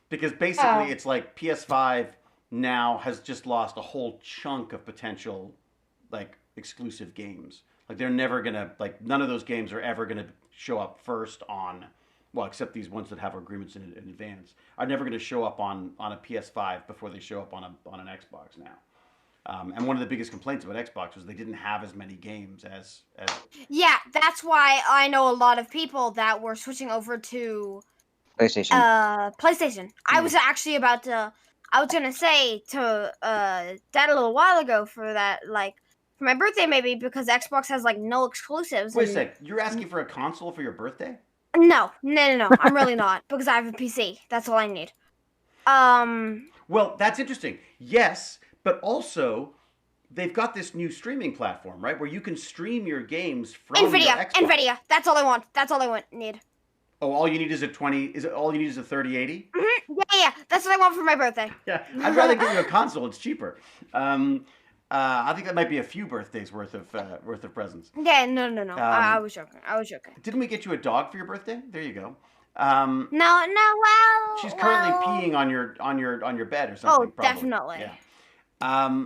Because basically, it's like PS5 now has just lost a whole chunk of potential, like exclusive games. Like they're never gonna none of those games are ever gonna show up first on, well, except these ones that have agreements in advance, are never going to show up on a PS5 before they show up on an Xbox now. And one of the biggest complaints about Xbox was they didn't have as many games as. Yeah, that's why I know a lot of people that were switching over to PlayStation. PlayStation. I was actually about to. I was gonna say to Dad a little while ago for that, like for my birthday maybe, because Xbox has like no exclusives. Wait a and- sec, you're asking for a console for your birthday? No. I'm really not, because I have a PC. That's all I need. Well, that's interesting. Yes, but also they've got this new streaming platform, right, where you can stream your games from your Xbox. Nvidia. That's all I want. That's all I need. Oh, all you need is a 20. All you need is a 3080? Yeah. That's what I want for my birthday. Yeah, I'd rather get you a console. It's cheaper. I think that might be a few birthdays worth of presents. Yeah, no. I was joking. Didn't we get you a dog for your birthday? There you go. No, well. She's currently well, peeing on your bed or Oh, something. probably. definitely. Yeah.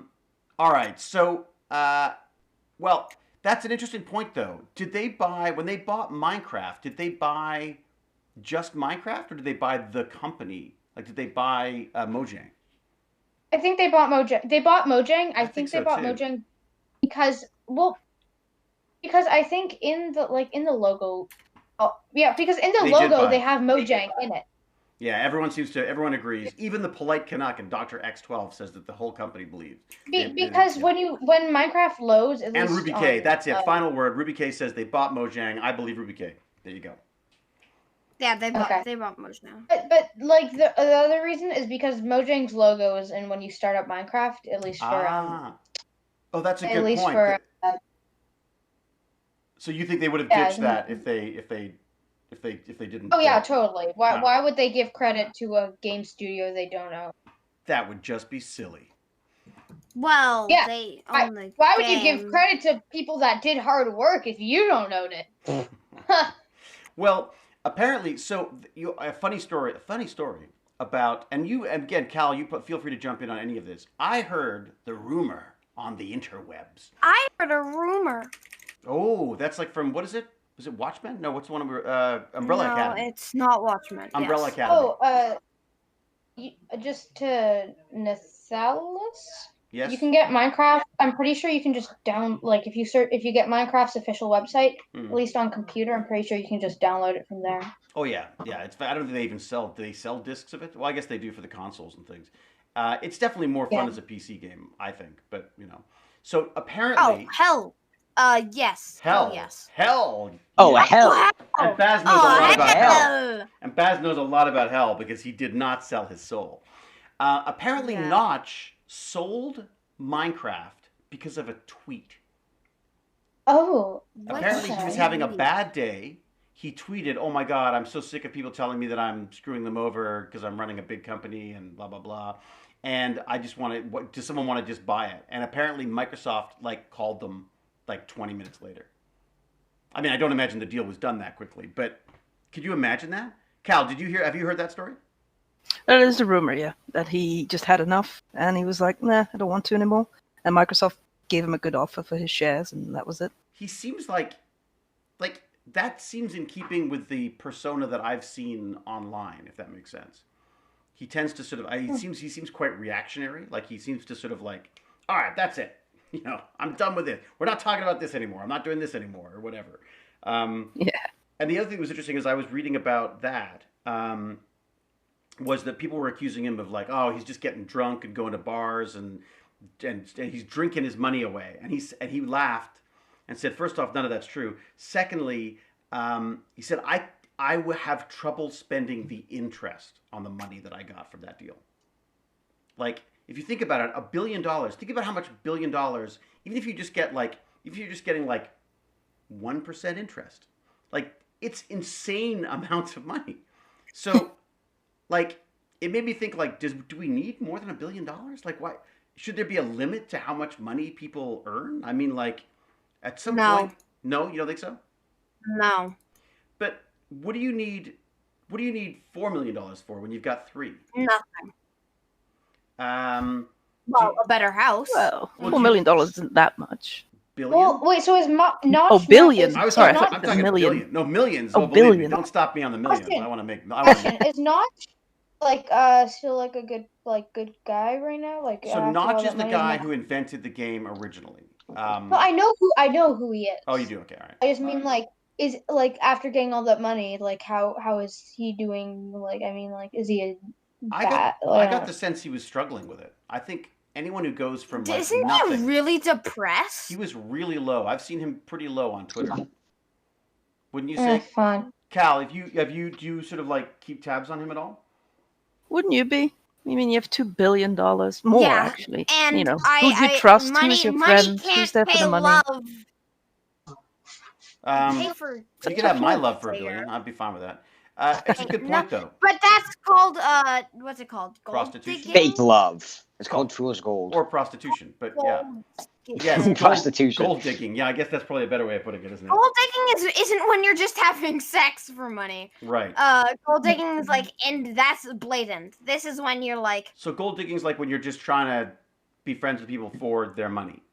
All right. So, well, that's an interesting point, though. When they bought Minecraft, did they buy just Minecraft, or did they buy the company? Like, did they buy Mojang? I think they bought Mojang. They bought Mojang. I think so, they bought too. Mojang because I think in the logo, because in the They did logo buy they it. have Mojang in it. Yeah, everyone agrees. Even the polite Canuck and Dr. X12 says that the whole company believes. Because when Minecraft loads, at and least Ruby K, on, that's it. Final word. Ruby K says they bought Mojang. I believe Ruby K. There you go. Yeah, they bought Okay. they bought Mojang. But like the other reason is because Mojang's logo is in when you start up Minecraft, at least for Oh, that's a at good least point. for So you think they would have yeah, ditched that if they didn't? Oh yeah, totally. Why would they give credit to a game studio they don't own? That would just be silly. Well, Yeah, they own the Why would game. you give credit to people that did hard work if you don't own it? Well, apparently, so a funny story about, and you again, Cal, feel free to jump in on any of this. I heard the rumor on the interwebs. I heard a rumor. Oh, that's like from, what is it? Was it Watchmen? No, what's the one Umbrella No, Academy? it's not Watchmen. Umbrella yes. Academy. Oh, just to Nathalis? Yes. You can get Minecraft. I'm pretty sure you can just if you get Minecraft's official website, at least on computer, I'm pretty sure you can just download it from there. Oh yeah. I don't think they even sell. Do they sell discs of it? Well, I guess they do for the consoles and things. It's definitely more fun as a PC game, I think. But so apparently. Oh hell. Yes. Hell. Yes. Hell. Oh, yes. hell. And Baz knows a lot about hell. And Baz knows a lot about hell because he did not sell his soul. Apparently, Notch sold Minecraft because of a tweet. Oh. Apparently, he was having a bad day. He tweeted, "Oh my God, I'm so sick of people telling me that I'm screwing them over because I'm running a big company and blah blah blah." And I just does someone want to just buy it? And apparently, Microsoft called them 20 minutes later. I mean, I don't imagine the deal was done that quickly, but could you imagine that? Cal, have you heard that story? That is the rumor, yeah, that he just had enough and he was like, nah, I don't want to anymore. And Microsoft gave him a good offer for his shares and that was it. He seems like that seems in keeping with the persona that I've seen online, if that makes sense. He tends to sort of, he seems quite reactionary. Like he seems to sort of all right, that's it. I'm done with it. We're not talking about this anymore. I'm not doing this anymore or whatever. Yeah. And the other thing that was interesting is I was reading about that, was that people were accusing him of he's just getting drunk and going to bars and he's drinking his money away. And he laughed and said, first off, none of that's true. Secondly, he said, I would have trouble spending the interest on the money that I got from that deal. If you think about it, $1 billion, think about how much $1 billion, even if you just get if you're just getting 1% interest, it's insane amounts of money. So, it made me think, do we need more than $1 billion? Why should there be a limit to how much money people earn? I mean, at some point, no, you don't think so? No. But what do you need $4 million for when you've got 3? Nothing. Well, a better house. Well, $4 million isn't that much. Billion? Well, wait. So is Notch? Oh, billion. I'm Sorry, talking million. billion. No, millions. Oh, believe me, billion. don't stop me on the millions. Question. I want to make. Question: Is Notch still a good guy right now? So Notch is the guy who invented the game originally. Well, I know who he is. Oh, you do? Okay, all right. I just mean is after getting all that money, how is he doing? Is he a I got the sense he was struggling with it. I think anyone who goes from Isn't nothing. he really depressed? He was really low. I've seen him pretty low on Twitter. Wouldn't you say? Fun. Cal, do you sort of keep tabs on him at all? Wouldn't you be? I mean, you have $2 billion more, actually. And who do you trust? Who's your friend? Who's there for the money? Love. You could have my love for $1 billion. I'd be fine with that. It's a good point, though. But that's called what's it called? Gold Prostitution. digging? Fake love. It's called fool's gold. Or prostitution, but yeah. Gold Yes, prostitution. Gold digging. Yeah, I guess that's probably a better way of putting it, isn't it? Gold digging isn't when you're just having sex for money. Right. Gold digging is and that's blatant. This is when you're So gold digging is when you're just trying to be friends with people for their money.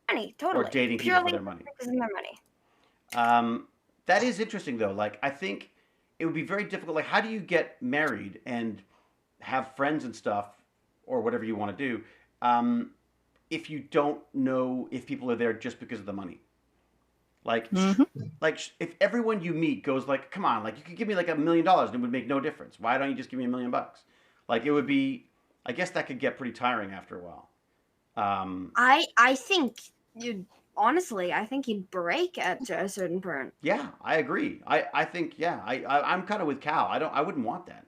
Money, totally. Or dating people for their money. Because of their money. That is interesting, though. I think it would be very difficult. How do you get married and have friends and stuff or whatever you want to do, if you don't know if people are there just because of the money. Like, if everyone you meet goes like, come on, like you could give me like $1 million and it would make no difference. Why don't you just give me $1 million? Like it would be, I guess that could get pretty tiring after a while. I think honestly, I think you'd break at a certain point. Yeah, I agree. I think, yeah, I'm kind of with Cal. I wouldn't want that.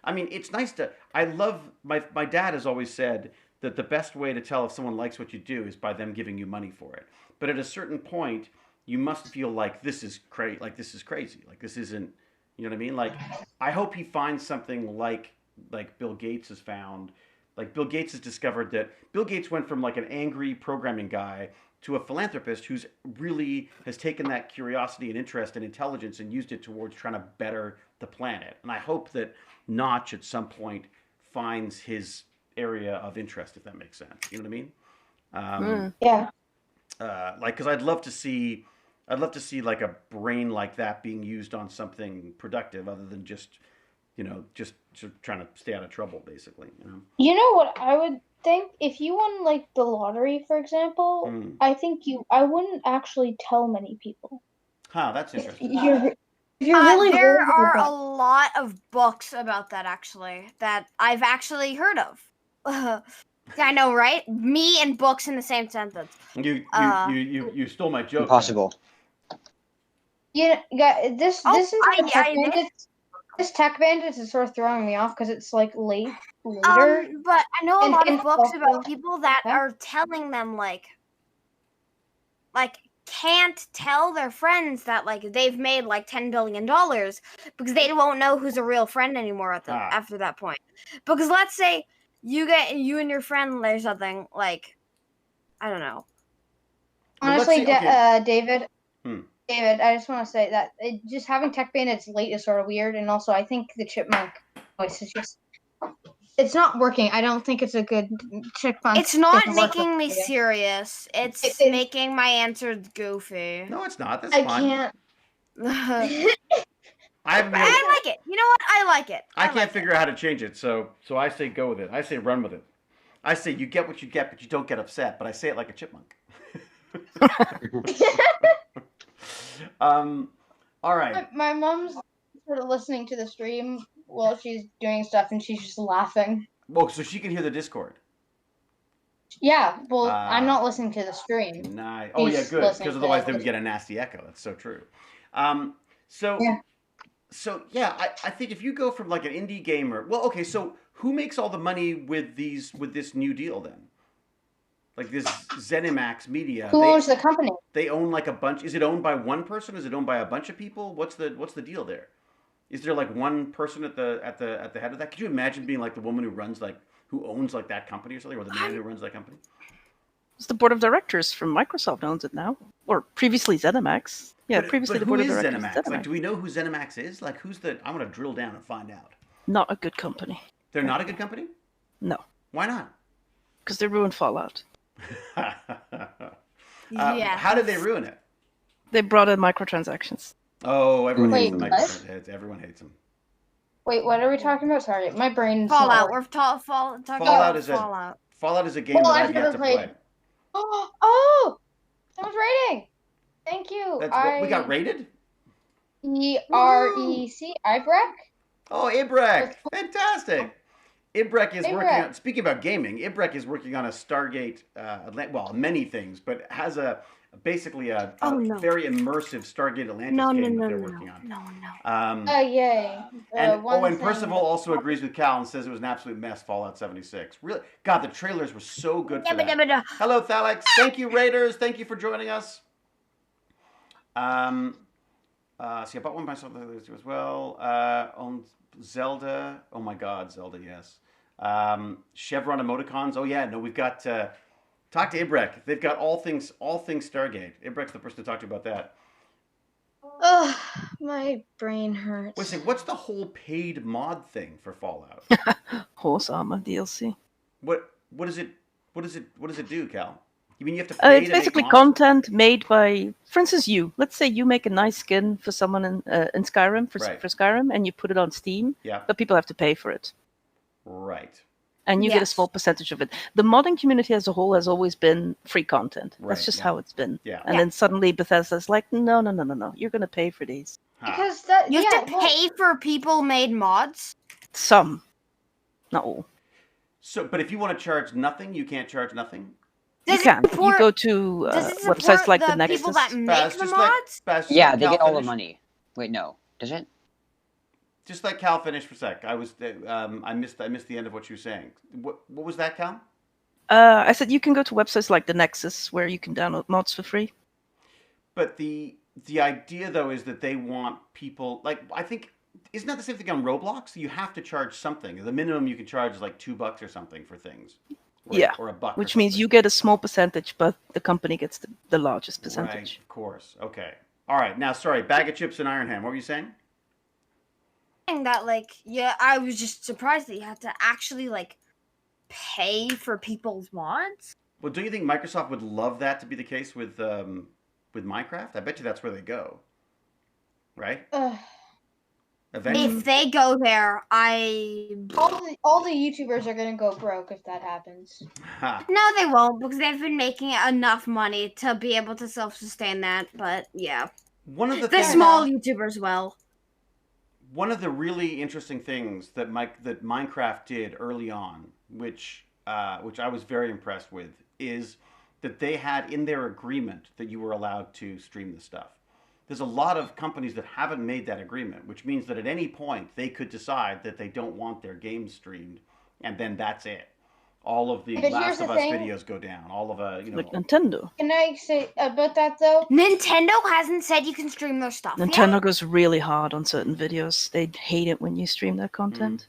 I mean, it's nice to, I love, my dad has always said that the best way to tell if someone likes what you do is by them giving you money for it. But at a certain point, you must feel like this is crazy, like this isn't, you know what I mean? Like, I hope he finds something like Bill Gates has found. Like Bill Gates has discovered that Bill Gates went from like an angry programming guy to a philanthropist who's really has taken that curiosity and interest and intelligence and used it towards trying to better the planet. And I hope that Notch at some point finds his area of interest, if that makes sense. You know what I mean? Yeah. Like, because I'd love to see like a brain like that being used on something productive other than just trying to stay out of trouble, basically. You know what I would think? If you won like the lottery, for example, I think I wouldn't actually tell many people. Huh, that's interesting. You're really there worried are a about- lot of books about that actually that I've actually heard of. I know, right? Me and books in the same sentence. You stole my joke. Impossible. Yeah, this is I Tech did. Bandits. This Tech Bandits is sort of throwing me off because it's like later. But I know a lot of and books also- about people that Huh? are telling them like can't tell their friends that like they've made like $10 billion because they won't know who's a real friend anymore after that point. Because let's say you and your friend or something like, I don't know. Honestly, okay. David, I just want to say that just having Tech Bandits late is sort of weird, and also I think the chipmunk voice is it's not working. I don't think it's a good chipmunk. It's not doesn't work making with me you. serious. It's making my answers goofy. No, it's not. That's I fine. can't. I like it. You know what? I like it. I can't figure out how to change it, so I say go with it. I say run with it. I say you get what you get, but you don't get upset. But I say it like a chipmunk. All right. My mom's sort of listening to the stream while she's doing stuff, and she's just laughing. Well, so she can hear the Discord. Yeah, well, I'm not listening to the stream. Nice. Oh, yeah, good. Because otherwise they would get a nasty echo. That's so true. So I think if you go from like an indie gamer, well, okay, so who makes all the money with this new deal then? Like this ZeniMax Media. Who owns the company? They own like a bunch. Is it owned by one person? Is it owned by a bunch of people? What's the deal there? Is there like one person at the head of that? Could you imagine being like the woman who owns like that company or something, or the man who runs that company? It's the board of directors from Microsoft owns it now, or previously ZeniMax. Yeah, previously the board of directors. ZeniMax? Like, do we know who ZeniMax is? Like, who's the? I want to drill down and find out. Not a good company. They're not a good company? No. Why not? Because they ruined Fallout. Yeah. How did they ruin it? They brought in microtransactions. Oh, everyone hates the Wait, microtransactions. Everyone hates them. Wait, what are we talking about? Sorry, my brain's Fallout. We're talking Fallout about is Fallout. Fallout is a game Well, that I've I've yet never to played. play. Oh, someone's rating. Thank you. We got rated? EREC Ibrek. Oh, Ibrek! Fantastic! Ibrek is Ibrek. working on, speaking about gaming, Ibrek is working on a Stargate, many things, but has basically a very immersive Stargate Atlantis game that they're working on. No. Yay. And Percival also agrees with Cal and says it was an absolute mess, Fallout 76. Really, God, the trailers were so good for that. Hello, Thalex. Thank you, Raiders. Thank you for joining us. See, I bought one myself as well. On Zelda. Oh my God, Zelda, yes. Chevron emoticons. Oh yeah, no, we've got talk to Ibrek. They've got all things Stargate. Ibrek's the person to talk to about that. Ugh, my brain hurts. Listen, what's the whole paid mod thing for Fallout? Horse armor DLC. What does it do, Cal? You mean you have to pay It's to make basically mods? content made by, for instance, you. Let's say you make a nice skin for someone in Skyrim, for Right. Skyrim, and you put it on Steam, Yeah. but people have to pay for it. Right. and you get a Yes. small percentage of it. The modding community as a whole has always been free content. Right, That's just yeah. how it's been. Yeah. And then suddenly Bethesda's like, no, you're going to pay for these. Ha. Because that You yeah, have to well, pay for people-made mods. Some, not all. So, but if you want to charge nothing, you can't charge nothing. You Does it can. You support- go to Does it websites support like the the Nexus. people that make Spaz, the just like mods? Spaz, just Yeah, like they Cal get all the Finish. money. Wait, no, does it? Just like Cal finished for a sec. I was I missed the end of what you were saying. What was that, Cal? I said you can go to websites like the Nexus where you can download mods for free. But the idea though is that they want people like I think isn't that the same thing on Roblox? You have to charge something. The minimum you can charge is like $2 or something for things. Or, Yeah, or $1. Which or means something. you get a small percentage, but the company gets the largest Right, percentage. of course. Okay. All right. Now, sorry. Bag of chips and Iron Hand. What were you saying? That I was just surprised that you had to actually pay for people's mods. Well, do you think Microsoft would love that to be the case with Minecraft? I bet you that's where they go. Right? Eventually. If they go there, all the YouTubers are gonna go broke if that happens. Ha. no, they won't because they've been making enough money to be able to self-sustain that. But yeah, One of the the things, small YouTubers will. one of the really interesting things that Minecraft did early on, which I was very impressed with, is that they had in their agreement that you were allowed to stream the stuff. There's a lot of companies that haven't made that agreement, which means that at any point they could decide that they don't want their games streamed, and then that's it. All of the But here's Last of the Us thing. videos go down. All of Like Nintendo. Can I say about that though? Nintendo hasn't said you can stream their stuff Nintendo yet. goes really hard on certain videos. They hate it when you stream their content.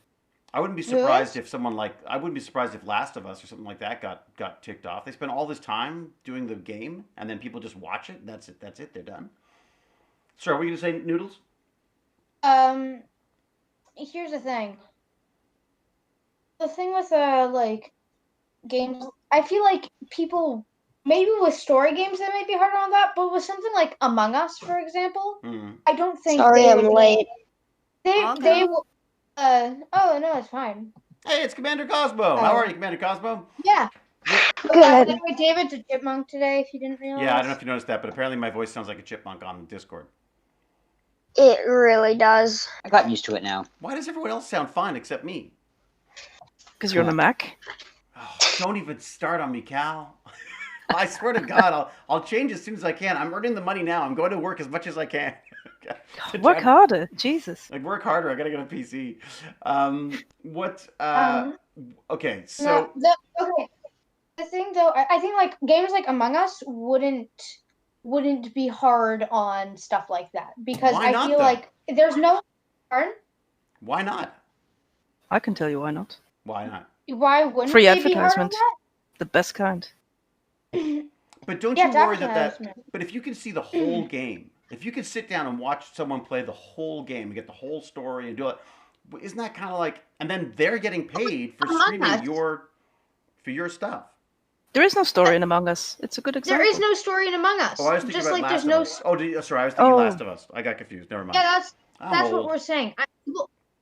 I wouldn't be surprised if I wouldn't be surprised if Last of Us or something like that got ticked off. They spend all this time doing the game, and then people just watch it. That's it. That's it. They're done. Sorry, what were you gonna say, Noodles? Here's the thing. The thing with games, I feel like people maybe with story games they might be harder on that, but with something like Among Us, for example, I don't think. Sorry, they I'm would- late. They will. Oh no, it's fine. Hey, it's Commander Cosmo. How are you, Commander Cosmo? Yeah. Good. Anyway, David's a chipmunk today. If you didn't realize. Yeah, I don't know if you noticed that, but apparently my voice sounds like a chipmunk on Discord. It really does. I got used to it now. Why does everyone else sound fine except me? Because you're on a Mac. Oh, don't even start on me, Cal. I swear to God, I'll change as soon as I can. I'm earning the money now. I'm going to work as much as I can. Work harder. Jesus. Like, work harder. I gotta get a PC. Okay, so Okay. The thing though, I think games like Among Us wouldn't be hard on stuff like that because Why not, I feel though? like there's no harm. why not? I can tell you why not. Why not? Why wouldn't Free they be hard on advertisement. The best kind. that? But don't Yeah, you worry that advertisement. But if you can see the whole game, if you can sit down and watch someone play the whole game and get the whole story and do it, isn't that kind of like? And then they're getting paid for Among streaming Us. your stuff. There is no story in Among Us. It's a good example. There is no story in Among Us. Oh, I was thinking Just about like Last there's of no. Us. Oh, sorry, I was thinking Oh. Last of Us. I got confused. Never mind. Yeah, that's I'm what old. we're saying.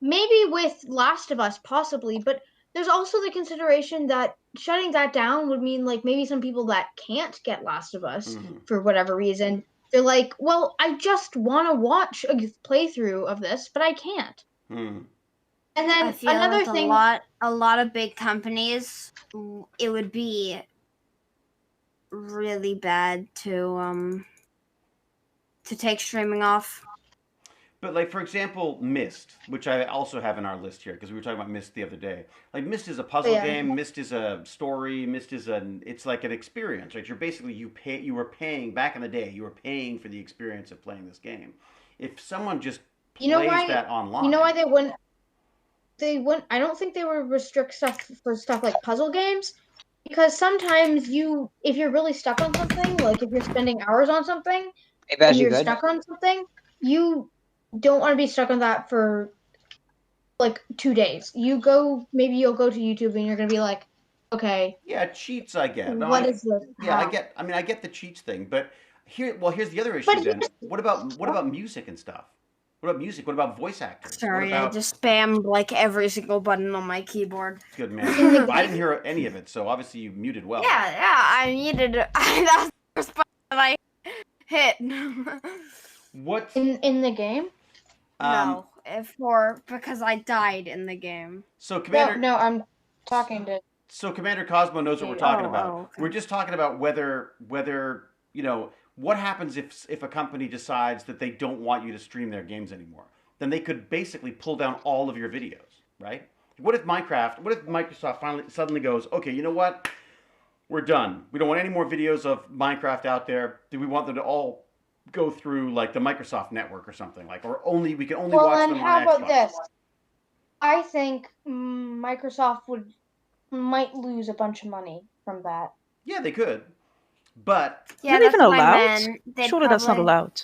Maybe with Last of Us, possibly, but there's also the consideration that shutting that down would mean maybe some people that can't get Last of Us Mhm. for whatever reason, they're like, well, I just want to watch a playthrough of this, but I can't. Hmm. And I then feel another like thing, a lot of big companies, it would be really bad to take streaming off. But like for example, Myst, which I also have in our list here because we were talking about Myst the other day. Like Myst is a puzzle Yeah. game. Myst is a story. Myst is it's like an experience, right? You're basically you were paying back in the day. You were paying for the experience of playing this game. If someone just plays You know why- that online, you know why they wouldn't? I don't think they would restrict stuff for stuff like puzzle games, because sometimes if you're really stuck on something, like if you're spending hours on something, Maybe and as you you're good. stuck on something, you don't want to be stuck on that for 2 days. Maybe you'll go to YouTube and you're gonna be like, okay, yeah, cheats I get. No, what is this? Yeah, How? I get the cheats thing, but here's the other issue But then. What about music and stuff? What about music? What about voice actors? Sorry, what about... I just spammed like every single button on my keyboard. Good man. I didn't hear any of it, so obviously you muted well. Yeah, I needed. That's the first button that I hit. What? In the game? No, because I died in the game. So Commander. No, I'm talking to. So Commander Cosmo knows what we're talking about. Okay. We're just talking about whether what happens if a company decides that they don't want you to stream their games anymore. Then they could basically pull down all of your videos, right? What if Microsoft suddenly goes, okay, you know what? We're done. We don't want any more videos of Minecraft out there. Do we want them to all go through like the Microsoft network or something we can only watch them on Xbox? Well, and how about this? I think Microsoft might lose a bunch of money from that. Yeah, they could. But yeah, is that even allowed? Surely probably... that's not allowed.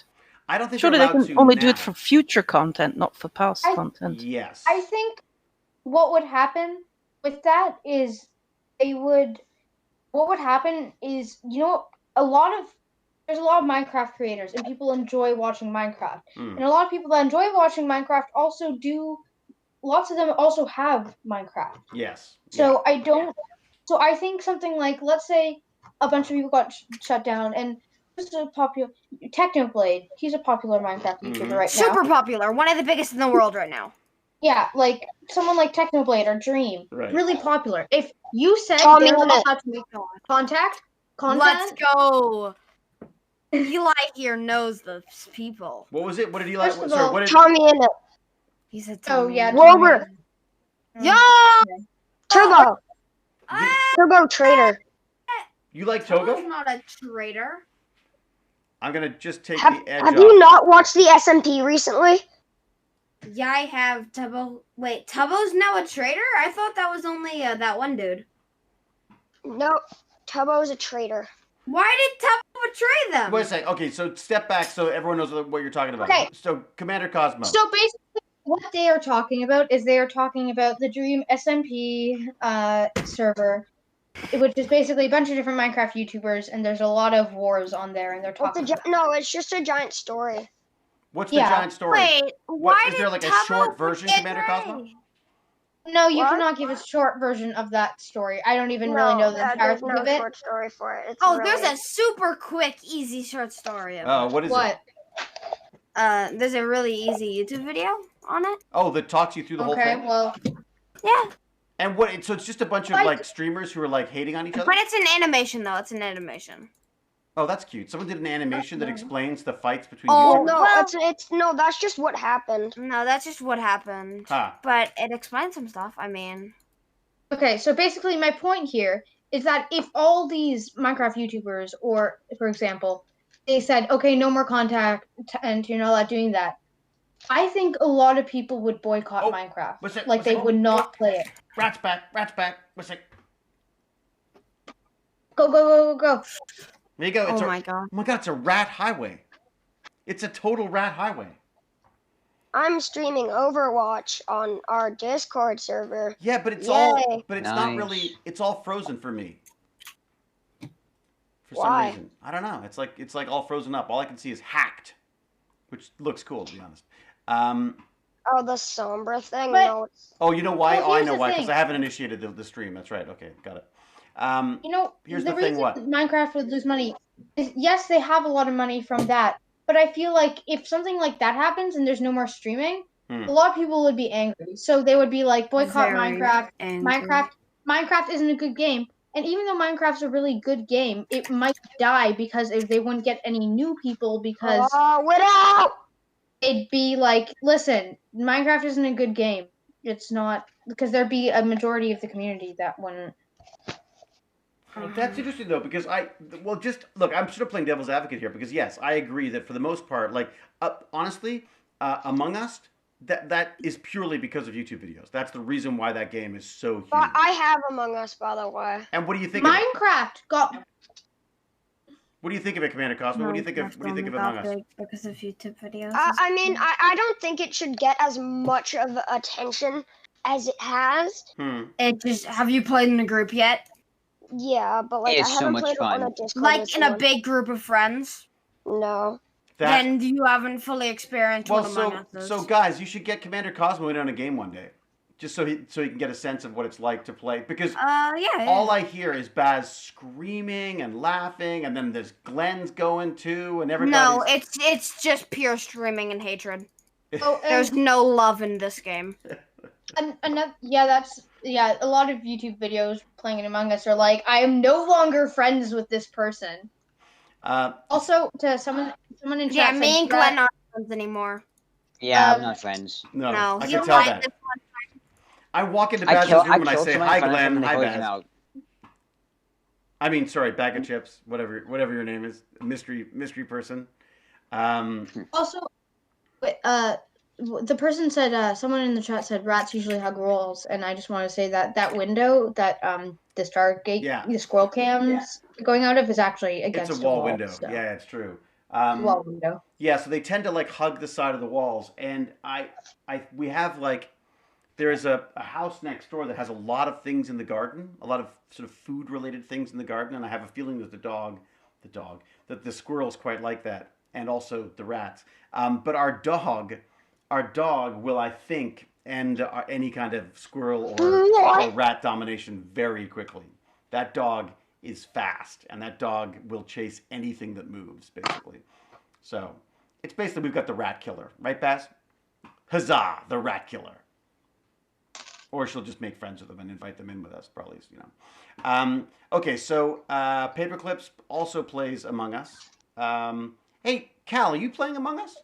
I don't think surely they're they allowed can to only now. do it for future content, not for past content. Yes. I think what would happen with that is what would happen is, there's a lot of Minecraft creators and people enjoy watching Minecraft. And a lot of people that enjoy watching Minecraft lots of them also have Minecraft. Yes. So I think something like, let's say a bunch of people got shut down, and this is a popular Technoblade. He's a popular Minecraft YouTuber right now. Super popular, one of the biggest in the world right now. Yeah, like someone like Technoblade or Dream, right. Really popular. If you said Tommy they were on not it. allowed to make content, Let's go. Eli here knows the people. What was it? What did Eli? First of Sorry, all, what did? Tommy in it. He said, Oh yeah, Rover. Yo! Turbo. Ah! Turbo Trader. You like Togo's Togo? not a traitor. I'm gonna just take Have the edge off. you not watched the SMP recently? Yeah, I have Tubbo. Wait, Tubbo's now a traitor? I thought that was only that one dude. No, Turbo's a traitor. Why did Tubbo betray them? Wait a second. Okay, so step back so everyone knows what you're talking about. Okay. So Commander Cosmo. So basically, what they are talking about is they are talking about the Dream SMP server, which is basically a bunch of different Minecraft YouTubers, and there's a lot of wars on there, and they're talking. No, it's just a giant story. What's the giant story? Wait, why is there like a Tubbo short version, betray? Commander Cosmo? No, you What? cannot give a short version of that story. I don't even really know the there's entirety no of it. short story for it. It's There's really... a super quick, easy short story. Oh, what is it? There's a really easy YouTube video on it. Oh, that talks you through the whole Okay, thing? well, Yeah, And what? So it's just a bunch of like streamers who are like hating on each other? but it's an animation though. It's an animation. Oh, that's cute. Someone did an animation that explains the fights between Oh, YouTubers? No, well- that's just what happened. No, that's just what happened. Huh. But it explains some stuff. I mean, okay, so basically my point here is that if all these Minecraft YouTubers, or for example, they said, okay, no more contact, and you're not allowed doing that, I think a lot of people would boycott Minecraft. what's it- Like, what's they it- would not play it. Rat's back. What's it? Go, go, go, go, go. There you go. It's oh a, my god. oh my god, it's a rat highway. It's a total rat highway. I'm streaming Overwatch on our Discord server. Yeah, but it's Yay. not really, it's all frozen for me. For Why? some reason. I don't know. It's like all frozen up. All I can see is hacked, which looks cool, to be honest. Oh, the Sombra thing? But- No, it's... Oh, you know why? Well, I here's know the why, because thing. I haven't initiated the stream. That's right. Okay, got it. You know, Here's the the thing, reason what? Minecraft would lose money is, yes, they have a lot of money from that, but I feel like if something like that happens and there's no more streaming, a lot of people would be angry. So they would be like, boycott Very Minecraft. angry. Minecraft isn't a good game. And even though Minecraft's a really good game, it might die because if they wouldn't get any new people, because Widow! it'd be like, listen, Minecraft isn't a good game. It's not, because there'd be a majority of the community that wouldn't. That's interesting though, because just look, I'm sort of playing devil's advocate here, because yes, I agree that for the most part, like honestly, Among Us, that is purely because of YouTube videos. That's the reason why that game is so huge. I have Among Us, by the way. And what do you think? Of it? Minecraft got. What do you think of it, Commander Cosmo? What do you think of Among Us? Because of YouTube videos. I mean, I don't think it should get as much of attention as it has. It just. Have you played in a group yet? Yeah, but like It's I so haven't much played fun. it on a Discord. Like with in a someone. big group of friends? No. then you haven't fully experienced Well, what Among Us is. so guys, you should get Commander Cosmo in on a game one day, just so he can get a sense of what it's like to play. Because yeah. all I hear is Baz screaming and laughing, and then there's Glenn's going too, and everybody's. No, it's just pure streaming and hatred. Oh, There's no love in this game. a lot of YouTube videos playing in Among Us are like, I am no longer friends with this person. Also, to someone in chat. Yeah, said me and Glenn aren't friends anymore. Yeah, we're not friends. No, I you can tell might that. I walk into Baz's room and I say, "Hi, Glenn. Hi, Baz." I mean, sorry, bag of chips, whatever your name is, mystery person. Also, the person said, someone in the chat said rats usually hug walls, and I just want to say that window that the Stargate, the squirrel cams going out of is actually against it's a wall wall, window. So. Yeah, it's true. Wall window. Yeah, so they tend to like hug the side of the walls, and we have like there's a house next door that has a lot of things in the garden, a lot of sort of food related things in the garden, and I have a feeling that that the squirrels quite like that, and also the rats. But our dog will, I think, end any kind of squirrel or rat domination very quickly. That dog is fast, and that dog will chase anything that moves, basically. So it's basically we've got the rat killer, right, Baz? Huzzah, the rat killer. Or she'll just make friends with them and invite them in with us, probably, Okay, so Paperclips also plays Among Us. Hey, Cal, are you playing Among Us?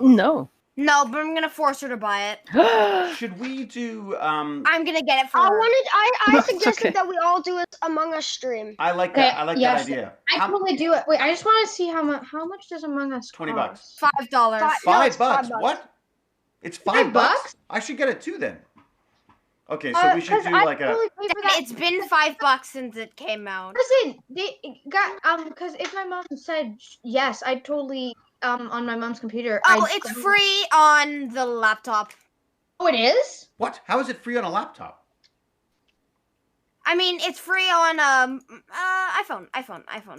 No. No, but I'm gonna force her to buy it. Should we do? I'm gonna get it for her. I suggested okay. that we all do an Among Us stream. I like that. I like that idea. I totally do it. Wait, I just want to see how much does Among Us cost? $20. $5. $5? What? It's $5? I should get it too then. Okay, so we should do like a. It's been $5 since it came out. Listen, they got because if my mom said yes, I totally on my mom's computer. It's free on the laptop. Oh, it is? What? How is it free on a laptop? I mean, it's free on iPhone,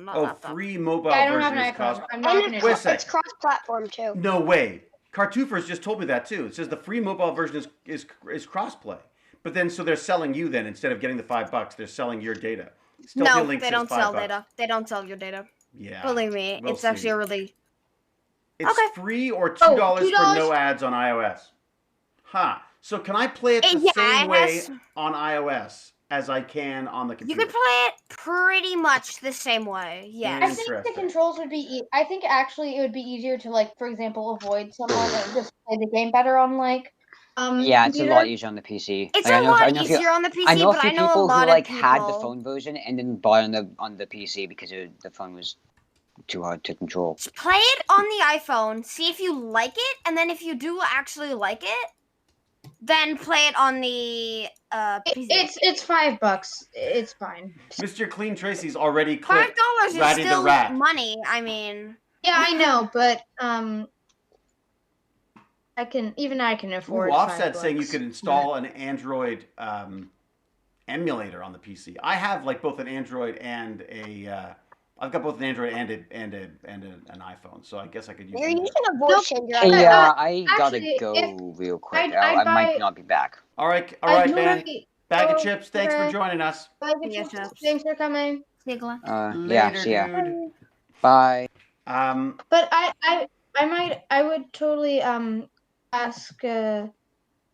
not laptop. Free mobile I don't version have an is iPhone. cost. I'm not gonna. Wait a sec. It's cross-platform too. No way. Cartoofers just told me that too. It says the free mobile version is crossplay. But then, so they're selling you then instead of getting the $5, they're selling your data. Still No, the link they says don't sell $5. data. They don't sell your data. Yeah. Believe me, we'll it's see. actually really. It's Okay. free or $2 $2 for no ads on iOS. Huh. So can I play it the same way on iOS as I can on the You computer? could play it pretty much the same way. Yes. I think the controls would be. I think actually it would be easier to like, for example, avoid someone and just play the game better on like. Yeah, it's computer. a lot easier on the PC. It's Like, a lot easier on the PC, I know a but few I know people a lot who like of people had the phone version and then bought on the PC because the phone was too hard to control. Just play it on the iPhone, see if you like it, and then if you do actually like it, then play it on the PC. It's $5. It's fine. Mr. Clean Tracy's already clipped $5 is Ratty the still Rat. money. I mean. Yeah, I know, but I can afford. Offset saying you $5. could install an Android emulator on the PC. I have like both an Android and I've got both an Android and an iPhone, so I guess I could use. You're either. using a voice changer. Hey, I gotta actually, go real quick. I'd I might buy- not be back. All right, man. Bag of chips. Thanks for joining us. Thanks for coming. Yeah, see ya. Dude. Bye. But I would totally ask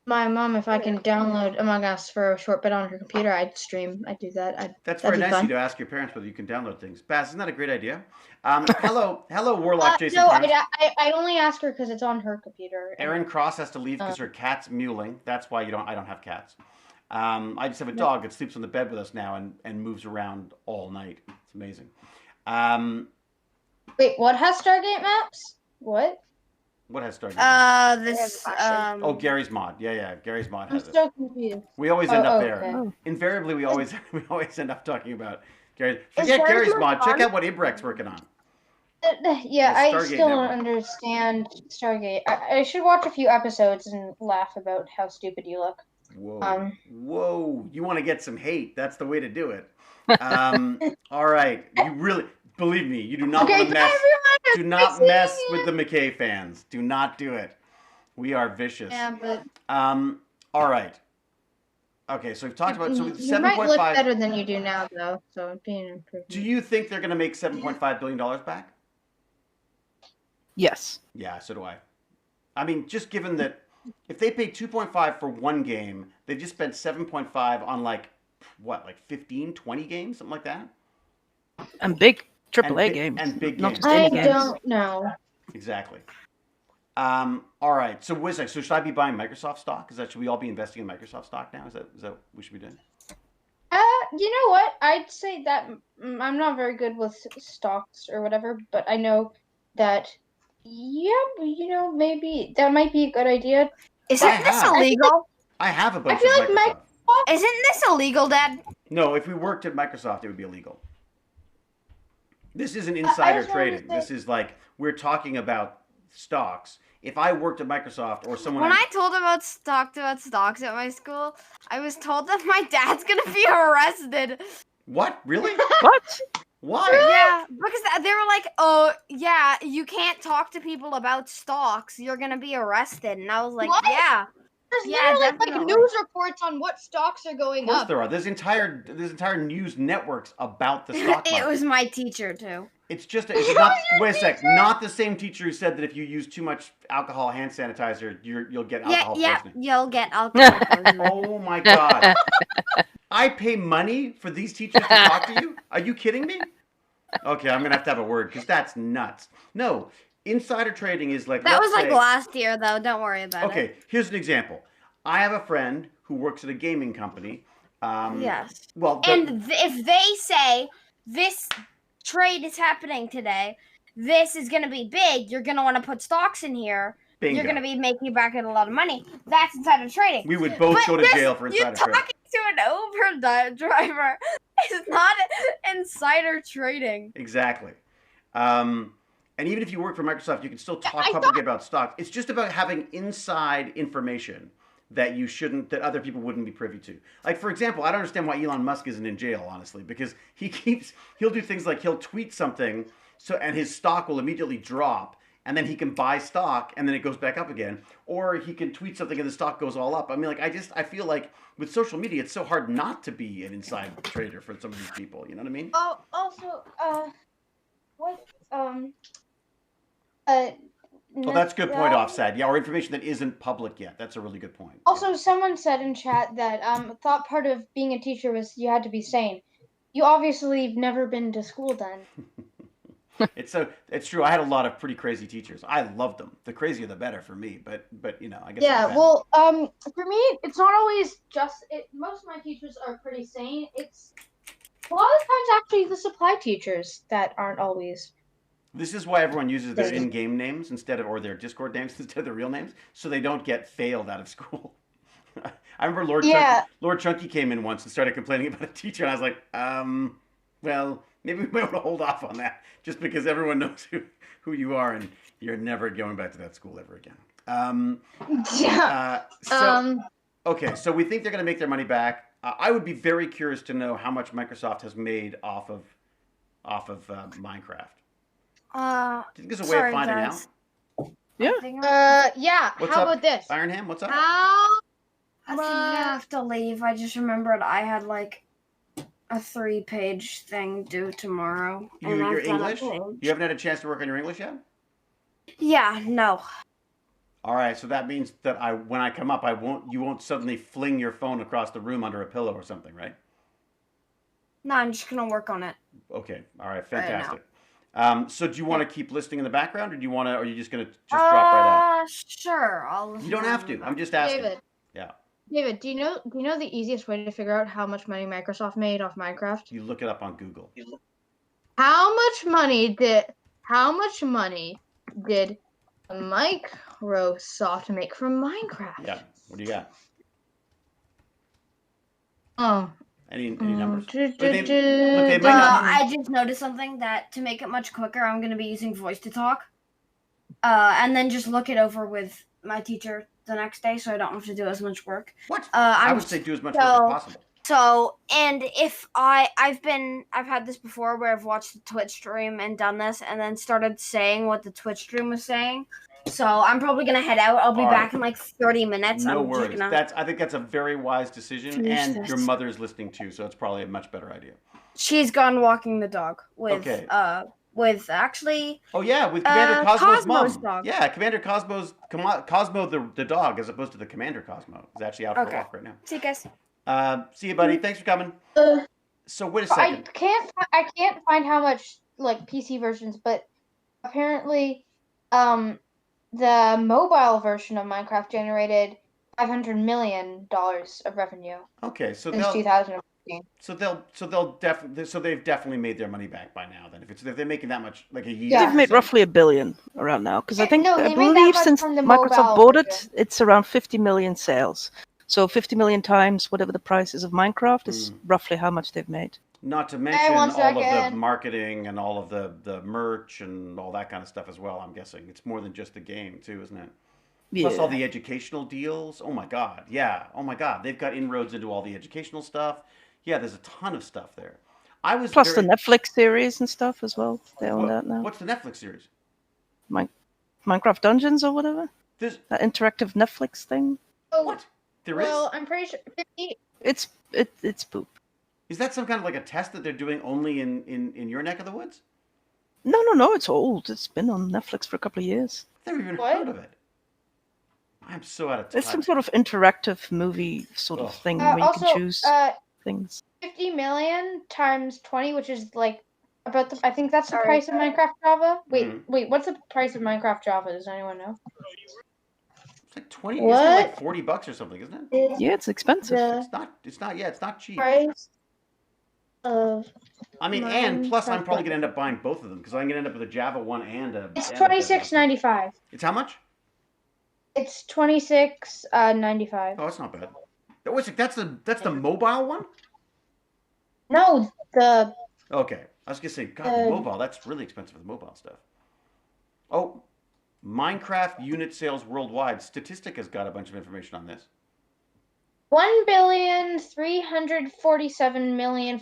my mom if I can download Among Us for a short bit on her computer. I'd stream. I'd do that. That's that'd very be nice of fun. you to ask your parents whether you can download things. Baz, isn't that a great idea? Hello, Warlock Jason. No, Parents. I only ask her because it's on her computer. Erin Cross has to leave because her cat's mewling. That's why I don't have cats. I just have a dog that sleeps on the bed with us now and moves around all night. It's amazing. Wait, what has Stargate maps? What? What has Stargate? This Gary's mod. Yeah, Gary's mod I'm has it. so confused. We always end up there. okay. Invariably, we always end up talking about Gary. Is Forget Gary's Gary's mod mod. Check fun? out what Ibrek's working on. Yeah, The I Stargate still don't Network. understand Stargate. I should watch a few episodes and laugh about how stupid you look. Whoa. Whoa. You want to get some hate. That's the way to do it. All right. You really, believe me, you do not Okay, want to bye mess. everyone. Do not mess with the McKay fans. Do not do it. We are vicious. Yeah, but All right. Okay, so we've talked about you 7.5. might look better than you do now, though. So it'd be an improvement. Do you think they're going to make $7.5 billion back? Yes. Yeah, so do I. I mean, just given that if they pay 2.5 for one game, they've just spent 7.5 on like 15, 20 games, something like that. And big And AAA big- games. and big not games. just indie I games. don't know. Exactly. All right. So so should I be buying Microsoft stock? Should we all be investing in Microsoft stock now? Is that what we should be doing? You know what? I'd say that I'm not very good with stocks or whatever, but I know that maybe that might be a good idea. Isn't this illegal? I have a bunch feel of like Microsoft. Isn't this illegal, Dad? No, if we worked at Microsoft, it would be illegal. This isn't insider just wanted to trading. say- This is like we're talking about stocks. If I worked at Microsoft or someone, When I told about stocks at my school, I was told that my dad's gonna be arrested. what really? What? Why? Yeah, because they were like, "Oh, yeah, you can't talk to people about stocks. You're gonna be arrested." And I was like, What? "Yeah." There's Yeah, literally definitely. news reports on what stocks are going Of course up. there are. There's entire news networks about the stock market. It was my teacher too. It's just it's not. Wait a sec. Not the same teacher who said that if you use too much alcohol hand sanitizer, you'll get alcohol poisoning. You'll get alcohol poisoning. Oh my god! I pay money for these teachers to talk to you? Are you kidding me? Okay, I'm gonna have a word because that's nuts. No, insider trading is like That let's was like say- last year, though. Don't worry about it. Okay, here's an example. I have a friend who works at a gaming company. Yes. Well, And if they say this trade is happening today, this is going to be big, you're going to want to put stocks in here. bingo. You're going to be making back a lot of money. That's insider trading. We would both But go to this- jail for You're insider trading. talking to an Uber driver. It's not insider trading. Exactly. And even if you work for Microsoft, you can still talk I publicly about stocks. It's just about having inside information that that other people wouldn't be privy to. Like, for example, I don't understand why Elon Musk isn't in jail, honestly, because he'll do things like he'll tweet something and his stock will immediately drop, and then he can buy stock and then it goes back up again. Or he can tweet something and the stock goes all up. I mean, like, I feel like with social media, it's so hard not to be an inside trader for some of these people. You know what I mean? Oh, also, what, Well, that's a good point, Offside. Yeah, or information that isn't public yet. That's a really good point. Also, someone said in chat that thought part of being a teacher was you had to be sane. You obviously have never been to school then. It's true. I had a lot of pretty crazy teachers. I loved them. The crazier the better for me. But I guess. Yeah, it's bad. well, for me, it's not always just it. Most of my teachers are pretty sane. It's a lot of times actually the supply teachers that aren't always. This is why everyone uses their in-game names or their Discord names instead of their real names, so they don't get failed out of school. I remember Lord Chunky came in once and started complaining about a teacher, and I was like, well, maybe we might want to hold off on that, just because everyone knows who you are, and you're never going back to that school ever again. Okay, so we think they're going to make their money back. I would be very curious to know how much Microsoft has made off of Minecraft. Do you think there's a way of finding out? Yeah. What's How up? about this? Ironham, what's up? I think I have to leave. I just remembered I had like a 3-page thing due tomorrow. and Your I've done a English? page. You haven't had a chance to work on your English yet? Yeah, no. All right, so that means that when I come up, you won't suddenly fling your phone across the room under a pillow or something, right? No, I'm just gonna work on it. Okay, all right, Right fantastic. So do you want to keep listening in the background, or or are you just gonna drop right out? Sure. I'll. You don't have to. I'm just asking. David. Yeah. David, do you know the easiest way to figure out how much money Microsoft made off Minecraft? You look it up on Google. How much money did Microsoft make from Minecraft? Yeah. What do you got? Oh. Any numbers? Look, they might not- I just noticed something that to make it much quicker, I'm gonna be using voice to talk, and then just look it over with my teacher the next day, so I don't have to do as much work. What? I I was would say do as much work as possible. So, and if I've had this before where I've watched the Twitch stream and done this and then started saying what the Twitch stream was saying. So I'm probably gonna head out. I'll be All back right. in like 30 minutes. No I'm just worries. gonna I think that's a very wise decision, finish and this. your mother's listening too, so it's probably a much better idea. She's gone walking the dog with Okay. with actually Oh yeah, with Commander Cosmo's Cosmo's mom. dog. Yeah, Commander Cosmo the dog, as opposed to the Commander Cosmo, is actually out for Okay. a walk right now. See you guys. See you, buddy. Thanks for coming. So wait a I second. can't find how much like PC versions, but apparently, the mobile version of Minecraft generated $500 million of revenue Okay, so since 2015. they've definitely made their money back by now. Then if they're making that much, like a year, Yeah. They've made roughly $1 billion around now because I think No, I they made that believe much since from the Microsoft mobile bought it, version. it's around 50 million sales. So 50 million times whatever the price is of Minecraft is roughly how much they've made. Not to mention one all of the second. marketing and all of the merch and all that kind of stuff as well. I'm guessing it's more than just the game too, isn't it? Yeah. Plus all the educational deals. Oh my god, yeah. Oh my god, they've got inroads into all the educational stuff. Yeah, there's a ton of stuff there. I was Plus very... the Netflix series and stuff as well. They own that now. What's the Netflix series? Minecraft Dungeons or whatever. There's That interactive Netflix thing. what? There is? Well, I'm pretty sure 50. It's poop. Is that some kind of like a test that they're doing only in your neck of the woods? No. It's old. It's been on Netflix for a couple of years. I've never even What? heard of it. I'm so out of touch. It's some sort of interactive movie sort of thing where you Also, can choose things. 50 million times 20, which is like about the. I think that's the Sorry. price of Minecraft Java. Mhm. Wait, what's the price of Minecraft Java? Does anyone know? It's like 20. What? Isn't it like $40 or something? Isn't it? Yeah, it's expensive. It's not. Yeah, it's not cheap. Price of. I mean, and plus, I'm Minecraft probably gonna end up buying both of them because I'm gonna end up with a Java one and a. It's and a $26.95. It's how much? It's $26.95. Oh, it's not bad. Wait, that's the mobile one. No, the Okay, I was gonna say, God, the mobile. That's really expensive, the mobile stuff. Oh, Minecraft unit sales worldwide. Statistica's got a bunch of information on this.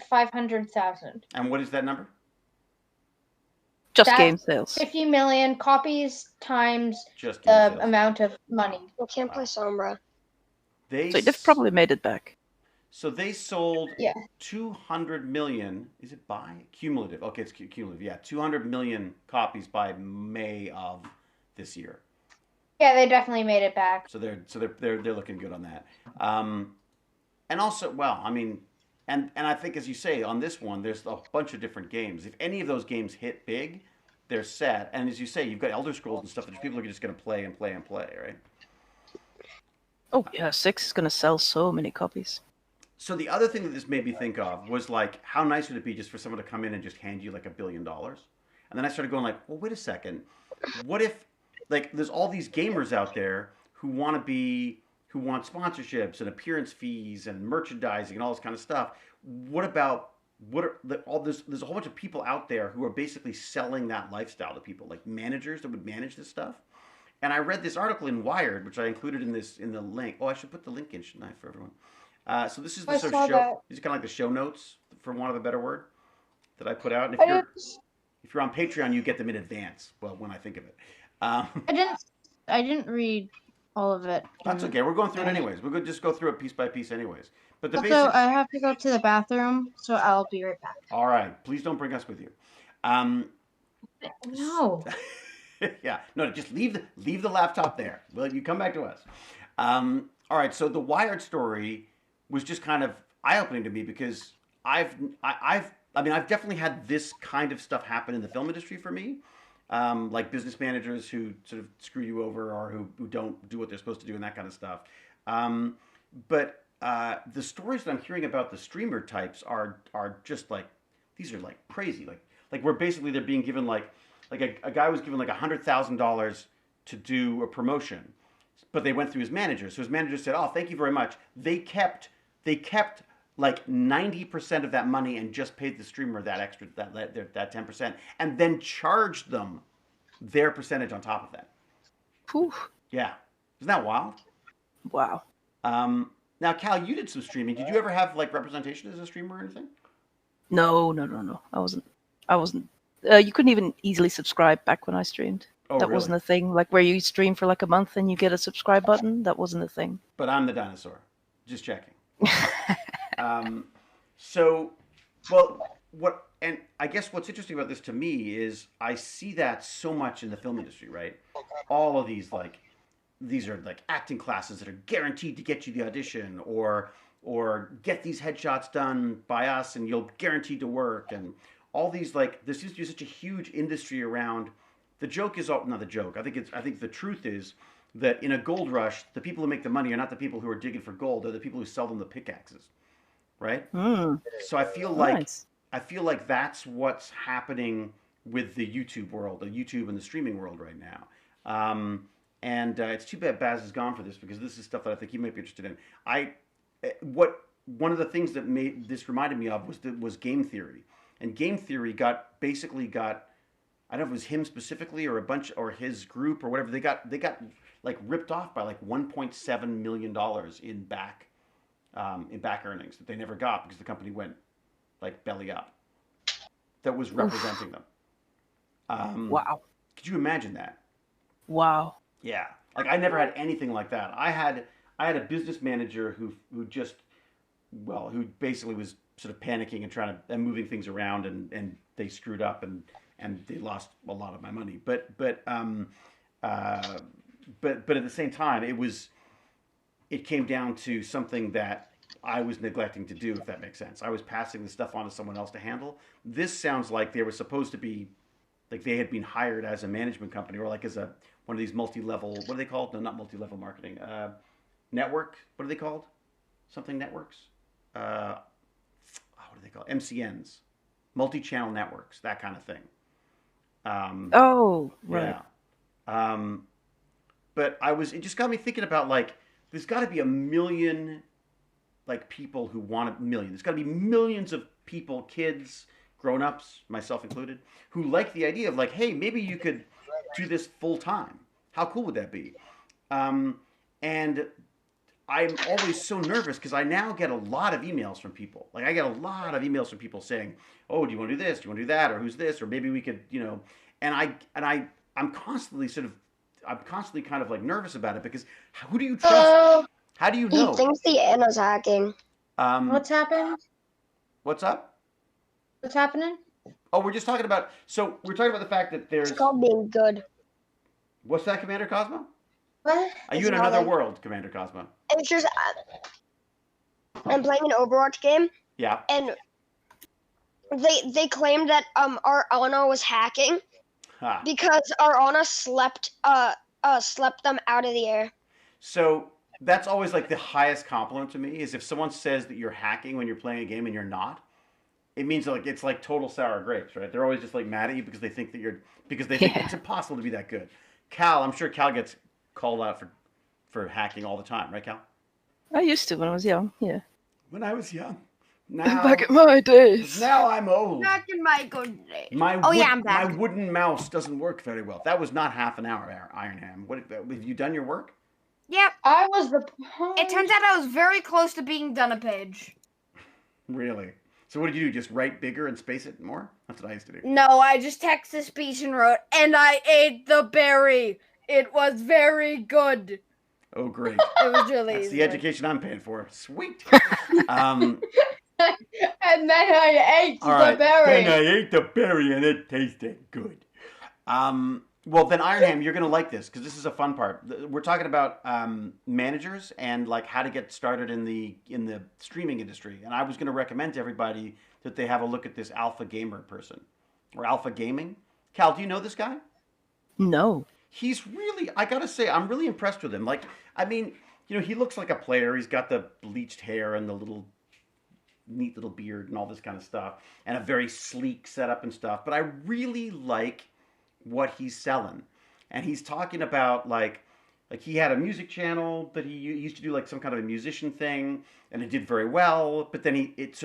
1,347,500,000. And what is that number? Just That- game sales. 50 million copies times Just the game sales. amount of money. I can't play Sombra. They So they've probably made it back. So they sold Yeah. 200 million. Is it by cumulative? Okay, it's cumulative. Yeah, 200 million copies by May of this year. Yeah, they definitely made it back. So they're looking good on that. And also, well, I mean, and I think as you say on this one, there's a bunch of different games. If any of those games hit big, they're set. And as you say, you've got Elder Scrolls and stuff that people are just going to play and play and play, right? Oh yeah, 6 is gonna sell so many copies. So the other thing that this made me think of was like, how nice would it be just for someone to come in and just hand you like $1 billion? And then I started going like, well, wait a second. What if like there's all these gamers out there who want sponsorships and appearance fees and merchandising and all this kind of stuff? There's a whole bunch of people out there who are basically selling that lifestyle to people, like managers that would manage this stuff. And I read this article in Wired, which I included in the link. Oh, I should put the link in, shouldn't I, for everyone? So this is the I sort saw of show. that. These are kind of like the show notes, for want of a better word, that I put out. And I if you're on Patreon, you get them in advance. Well, when I think of it, didn't read all of it. that's okay. We're going through it anyways. We're going to just go through it piece by piece, anyways. But the Also, basic. I have to go to the bathroom, so I'll be right back. All right. Please don't bring us with you. No. Yeah. No, just leave the laptop there. Well, you come back to us. All right. So the Wired story was just kind of eye-opening to me because I've definitely had this kind of stuff happen in the film industry for me. Like business managers who sort of screw you over or who don't do what they're supposed to do and that kind of stuff. But the stories that I'm hearing about the streamer types are just like, these are like crazy. Like where basically they're being given like a guy was given like $100,000 to do a promotion, but they went through his manager. So his manager said, "Oh, thank you very much." They kept like 90% of that money and just paid the streamer that extra that 10%, and then charged them their percentage on top of that. Whew. Yeah, isn't that wild? Wow. Now, Cal, you did some streaming. Did you ever have like representation as a streamer or anything? No. I wasn't. You couldn't even easily subscribe back when I streamed. Oh, That really? wasn't a thing. Like where you stream for like a month and you get a subscribe button. That wasn't a thing. But I'm the dinosaur. Just checking. So, well, and I guess what's interesting about this to me is I see that so much in the film industry, right? All of these are like acting classes that are guaranteed to get you the audition, or get these headshots done by us and you'll guaranteed to work, and all these like there seems to be such a huge industry around. The joke is not the joke. I think the truth is that in a gold rush, the people who make the money are not the people who are digging for gold; they're the people who sell them the pickaxes, right? So Nice. I feel like that's what's happening with the YouTube world, the YouTube and the streaming world right now. And it's too bad Baz is gone for this because this is stuff that I think he might be interested in. One of the things that made this reminded me of was game theory, and game theory got I don't know if it was him specifically or a bunch or his group or whatever. They got like ripped off by like $1.7 million in back earnings that they never got because the company went like belly up. That was representing them. Wow. Could you imagine that? Wow. Yeah, like I never had anything like that. I had a business manager who basically was sort of panicking and trying to and moving things around, and they screwed up and they lost a lot of my money. But at the same time, it came down to something that I was neglecting to do, if that makes sense. I was passing the stuff on to someone else to handle. This sounds like they were supposed to be, like they had been hired as a management company or like as one of these multi-level, what are they called? No, not multi-level marketing. Network, what are they called? Something networks? What are they called? MCNs. Multi-channel networks, that kind of thing. Right. Yeah. But it just got me thinking about like, there's got to be a million like people who want a million. There's got to be millions of people, kids, grown-ups, myself included, who like the idea of like, hey, maybe you could do this full time. How cool would that be? And I'm always so nervous because I now get a lot of emails from people. Like I get a lot of emails from people saying, "Oh, do you want to do this? Do you want to do that? Or who's this? Or maybe we could, And I'm constantly kind of like nervous about it because who do you trust? How do you He know? thinks the Anna's hacking. What's happened? What's up? What's happening? Oh, we're talking about the fact that there's. It's called being good. What's that, Commander Cosmo? What? Are you It's in another nothing. world, Commander Cosmo? It's just I'm playing an Overwatch game, Yeah. and they claimed that our Ana was hacking Ha. because our Ana slept them out of the air. So that's always like the highest compliment to me is if someone says that you're hacking when you're playing a game and you're not. It means like it's like total sour grapes, right? They're always just like mad at you because they think it's impossible to be that good. Cal, I'm sure Cal gets called out for hacking all the time, right, Cal? I used to when I was young. Yeah. When I was young. Now, Back in my days. now I'm old. Back in my good days. My I'm back. My wooden mouse doesn't work very well. That was not half an hour, Ironham. What have you done your work? Yep. I was the. It turns out I was very close to being done a page. Really? So what did you do? Just write bigger and space it more? That's what I used to do. No, I just texted the speech and wrote, and I ate the berry. It was very good. Oh, great. It was really That's easy. the education I'm paying for. Sweet. And then I ate All right. the berry. Then I ate the berry and it tasted good. Well, then Ironham, you're going to like this because this is a fun part. We're talking about managers and like how to get started in the streaming industry. And I was going to recommend to everybody that they have a look at this Alpha Gamer person or Alpha Gaming. Cal, do you know this guy? No. He's really, I got to say, I'm really impressed with him. Like, I mean, he looks like a player. He's got the bleached hair and the neat little beard and all this kind of stuff and a very sleek setup and stuff. But I really like what he's selling. And he's talking about like he had a music channel that he used to do like some kind of a musician thing and it did very well, but then it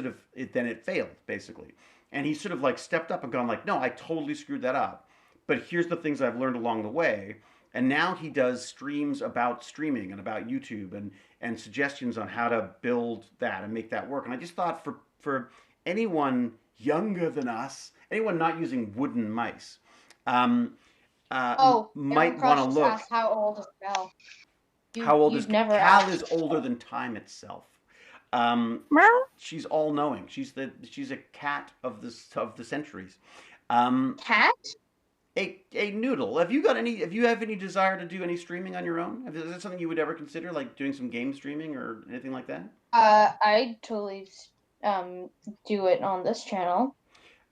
failed basically. And he sort of like stepped up and gone like, no, I totally screwed that up. But here's the things I've learned along the way. And now he does streams about streaming and about YouTube and suggestions on how to build that and make that work. And I just thought for anyone younger than us, anyone not using wooden mice, might want to look. Asked how old is Cal? How old is Cal? Cal? Is older than time itself. Meow. She's all knowing. She's a cat of the centuries. Cat? A noodle. Have you have any desire to do any streaming on your own? Is that something you would ever consider, like doing some game streaming or anything like that? I totally do it on this channel.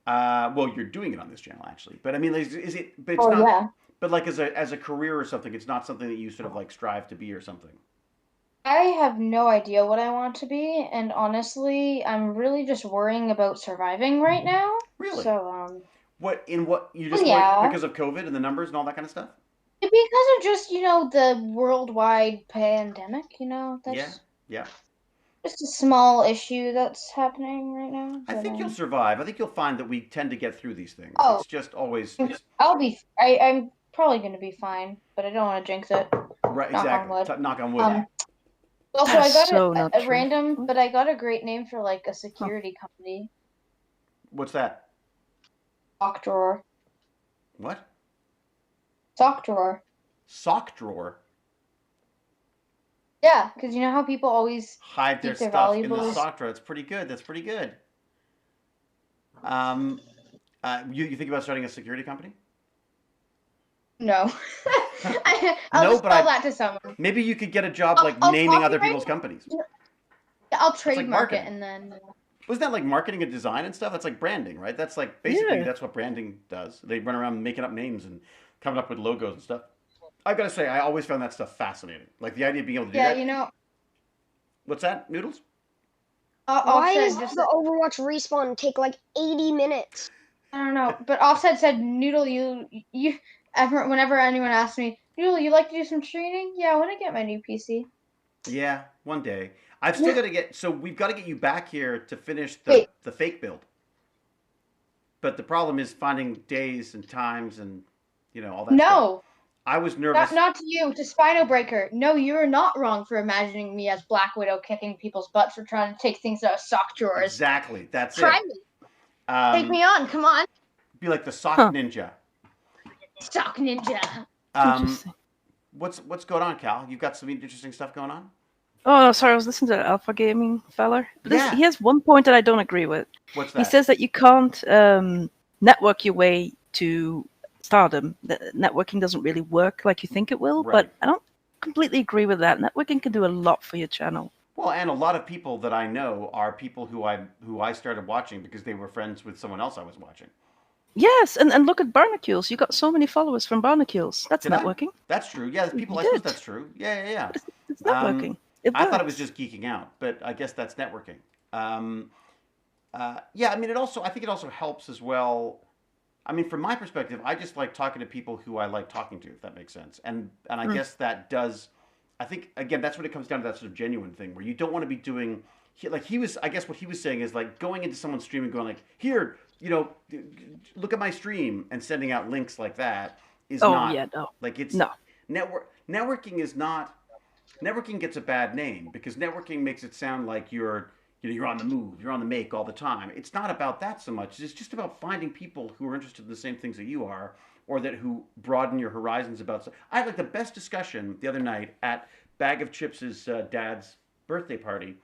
Well, you're doing it on this channel actually, but I mean, is it? But it's Oh not. yeah. But like as a career or something, it's not something that you sort of like strive to be or something. I have no idea what I want to be, and honestly, I'm really just worrying about surviving right now. Really? So What you just yeah. worried because of COVID and the numbers and all that kind of stuff? because of just the worldwide pandemic, that's Yeah. just a small issue that's happening right now. I but, think you'll survive. I think you'll find that we tend to get through these things. Oh. It's just always I'm probably gonna be fine, but I don't want to jinx it. right. Knock on Exactly. wood. Knock on wood. Also, That's I got so not a true. random, but I got a great name for like a security company. What's that? Sock drawer. What? Sock drawer. Sock drawer. Yeah, because you know how people always Hide their keep their stuff in the valuables. sock drawer. That's pretty good. That's pretty good. You think about starting a security company? No. I'll No, just but tell that to someone. Maybe you could get a job like I'll naming other copyright people's companies. I'll trademark it marketing. and then. Wasn't that like marketing and design and stuff? That's like branding, right? That's like basically Yeah. that's what branding does. They run around making up names and coming up with logos and stuff. I've got to say, I always found that stuff fascinating. Like the idea of being able to do Yeah, that. What's that? Noodles? Why Offset does just the Overwatch respawn take like 80 minutes? I don't know, but Offset said, "Noodle, whenever anyone asks me, Noodle, you like to do some streaming? Yeah, when I get my new PC." Yeah, one day. I've still got to get. So we've got to get you back here to finish Wait. the fake build. But the problem is finding days and times and all that. Stuff. No, I was nervous. not to you, to Spino Breaker. No, you're not wrong for imagining me as Black Widow kicking people's butts for trying to take things out of sock drawers. Exactly. That's Try it. me. Take me on. Come on. Be like the sock ninja. Sock ninja. Interesting. What's going on, Cal? You've got some interesting stuff going on? Oh, sorry, I was listening to the Alpha Gaming fella. Yeah. He has one point that I don't agree with. What's that? He says that you can't network your way to stardom. That networking doesn't really work like you think it will, Right. but I don't completely agree with that. Networking can do a lot for your channel. Well, and a lot of people that I know are people who I started watching because they were friends with someone else I was watching. Yes, and look at Barnacules. You got so many followers from Barnacules. That's Did I? networking. That's true. Yeah, people. I You suppose did. that's true. Yeah. It's networking. It I thought it works. was just geeking out, but I guess that's networking. Yeah, I mean, I think it also helps as well. I mean, from my perspective, I just like talking to people who I like talking to, if that makes sense. And I guess that does. I think again, that's when it comes down to that sort of genuine thing where you don't want to be doing. I guess what he was saying is like going into someone's stream and going like, here, look at my stream and sending out links like that is not. Yeah, no. Like it's No. Networking is not. Networking gets a bad name because networking makes it sound like you're on the move, you're on the make all the time. It's not about that so much. It's just about finding people who are interested in the same things that you are, or who broaden your horizons about stuff. I had like the best discussion the other night at Bag of Chips' dad's birthday party,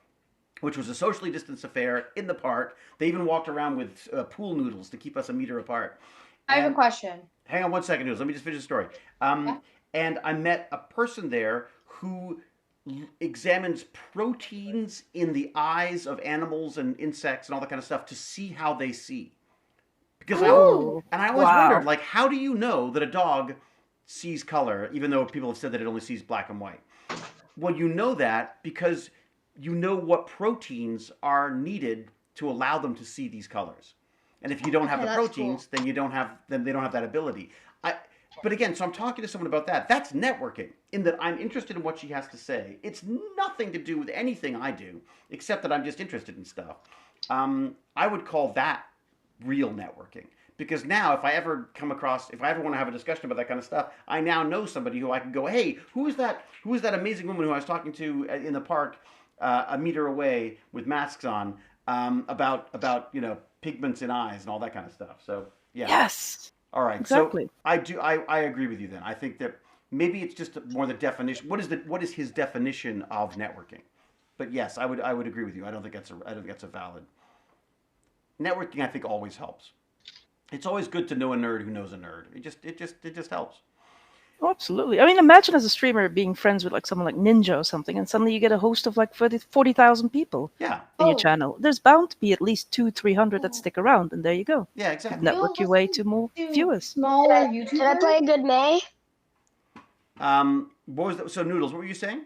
which was a socially distanced affair in the park. They even walked around with pool noodles to keep us a meter apart. I have a question. Hang on one second, Noodles. Let me just finish the story. And I met a person there who examines proteins in the eyes of animals and insects and all that kind of stuff to see how they see. Because I always wondered, like, how do you know that a dog sees color, even though people have said that it only sees black and white? Well, you know that because you know what proteins are needed to allow them to see these colors. And if you don't have the proteins, then they don't have that ability. But again, so I'm talking to someone about that. That's networking, in that I'm interested in what she has to say. It's nothing to do with anything I do, except that I'm just interested in stuff. I would call that real networking. Because now, if I ever want to have a discussion about that kind of stuff, I now know somebody who I can go, hey, who is that amazing woman who I was talking to in the park a meter away with masks on about pigments in eyes and all that kind of stuff. So yeah. Yes. All right. Exactly. So I agree with you then. I think that maybe it's just more the definition. What is his definition of networking? But yes, I would agree with you. I don't think that's a valid. Networking, I think, always helps. It's always good to know a nerd who knows a nerd. It just helps. Oh, absolutely. I mean, imagine as a streamer being friends with like someone like Ninja or something, and suddenly you get a host of like 40,000 people Yeah. in your channel. There's bound to be at least 200-300 that stick around, and there you go. Yeah, exactly. Network your way to more viewers. Smaller Did YouTubers. I play a good May? What was that? So Noodles, what were you saying?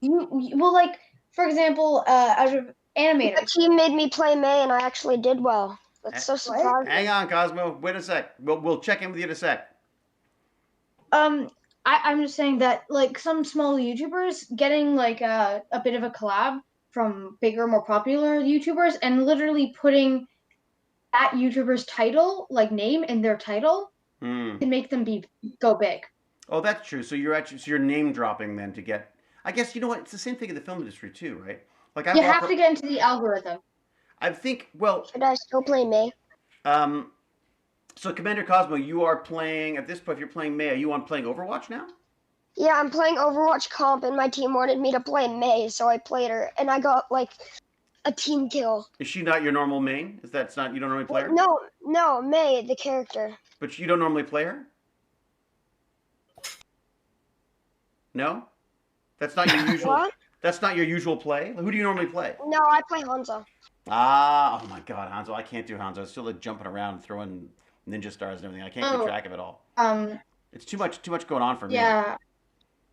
Well, like for example, out of The animators. team made me play May, and I actually did well. That's so surprising. Hang on, Cosmo. Wait a sec. We'll check in with you in a sec. I'm just saying that like some small YouTubers getting like a bit of a collab from bigger, more popular YouTubers, and literally putting that YouTuber's title, like name, in their title, can make them go big. Oh, that's true. So you're name dropping then to get. I guess you know what? It's the same thing in the film industry too, right? Like You have to get into the algorithm. I think. Well. Should I still play May? So Commander Cosmo, you are playing at this point. If you're playing May, are you playing Overwatch now? Yeah, I'm playing Overwatch comp, and my team wanted me to play May, so I played her, and I got like a team kill. Is she not your normal main? You don't normally play her? No, May, the character. But you don't normally play her? No? That's not your usual. What? That's not your usual play? Who do you normally play? No, I play Hanzo. Ah, oh my God, Hanzo! I can't do Hanzo. I'm still like jumping around, throwing ninja stars and everything. I can't keep track of it all. It's too much going on for me. Yeah,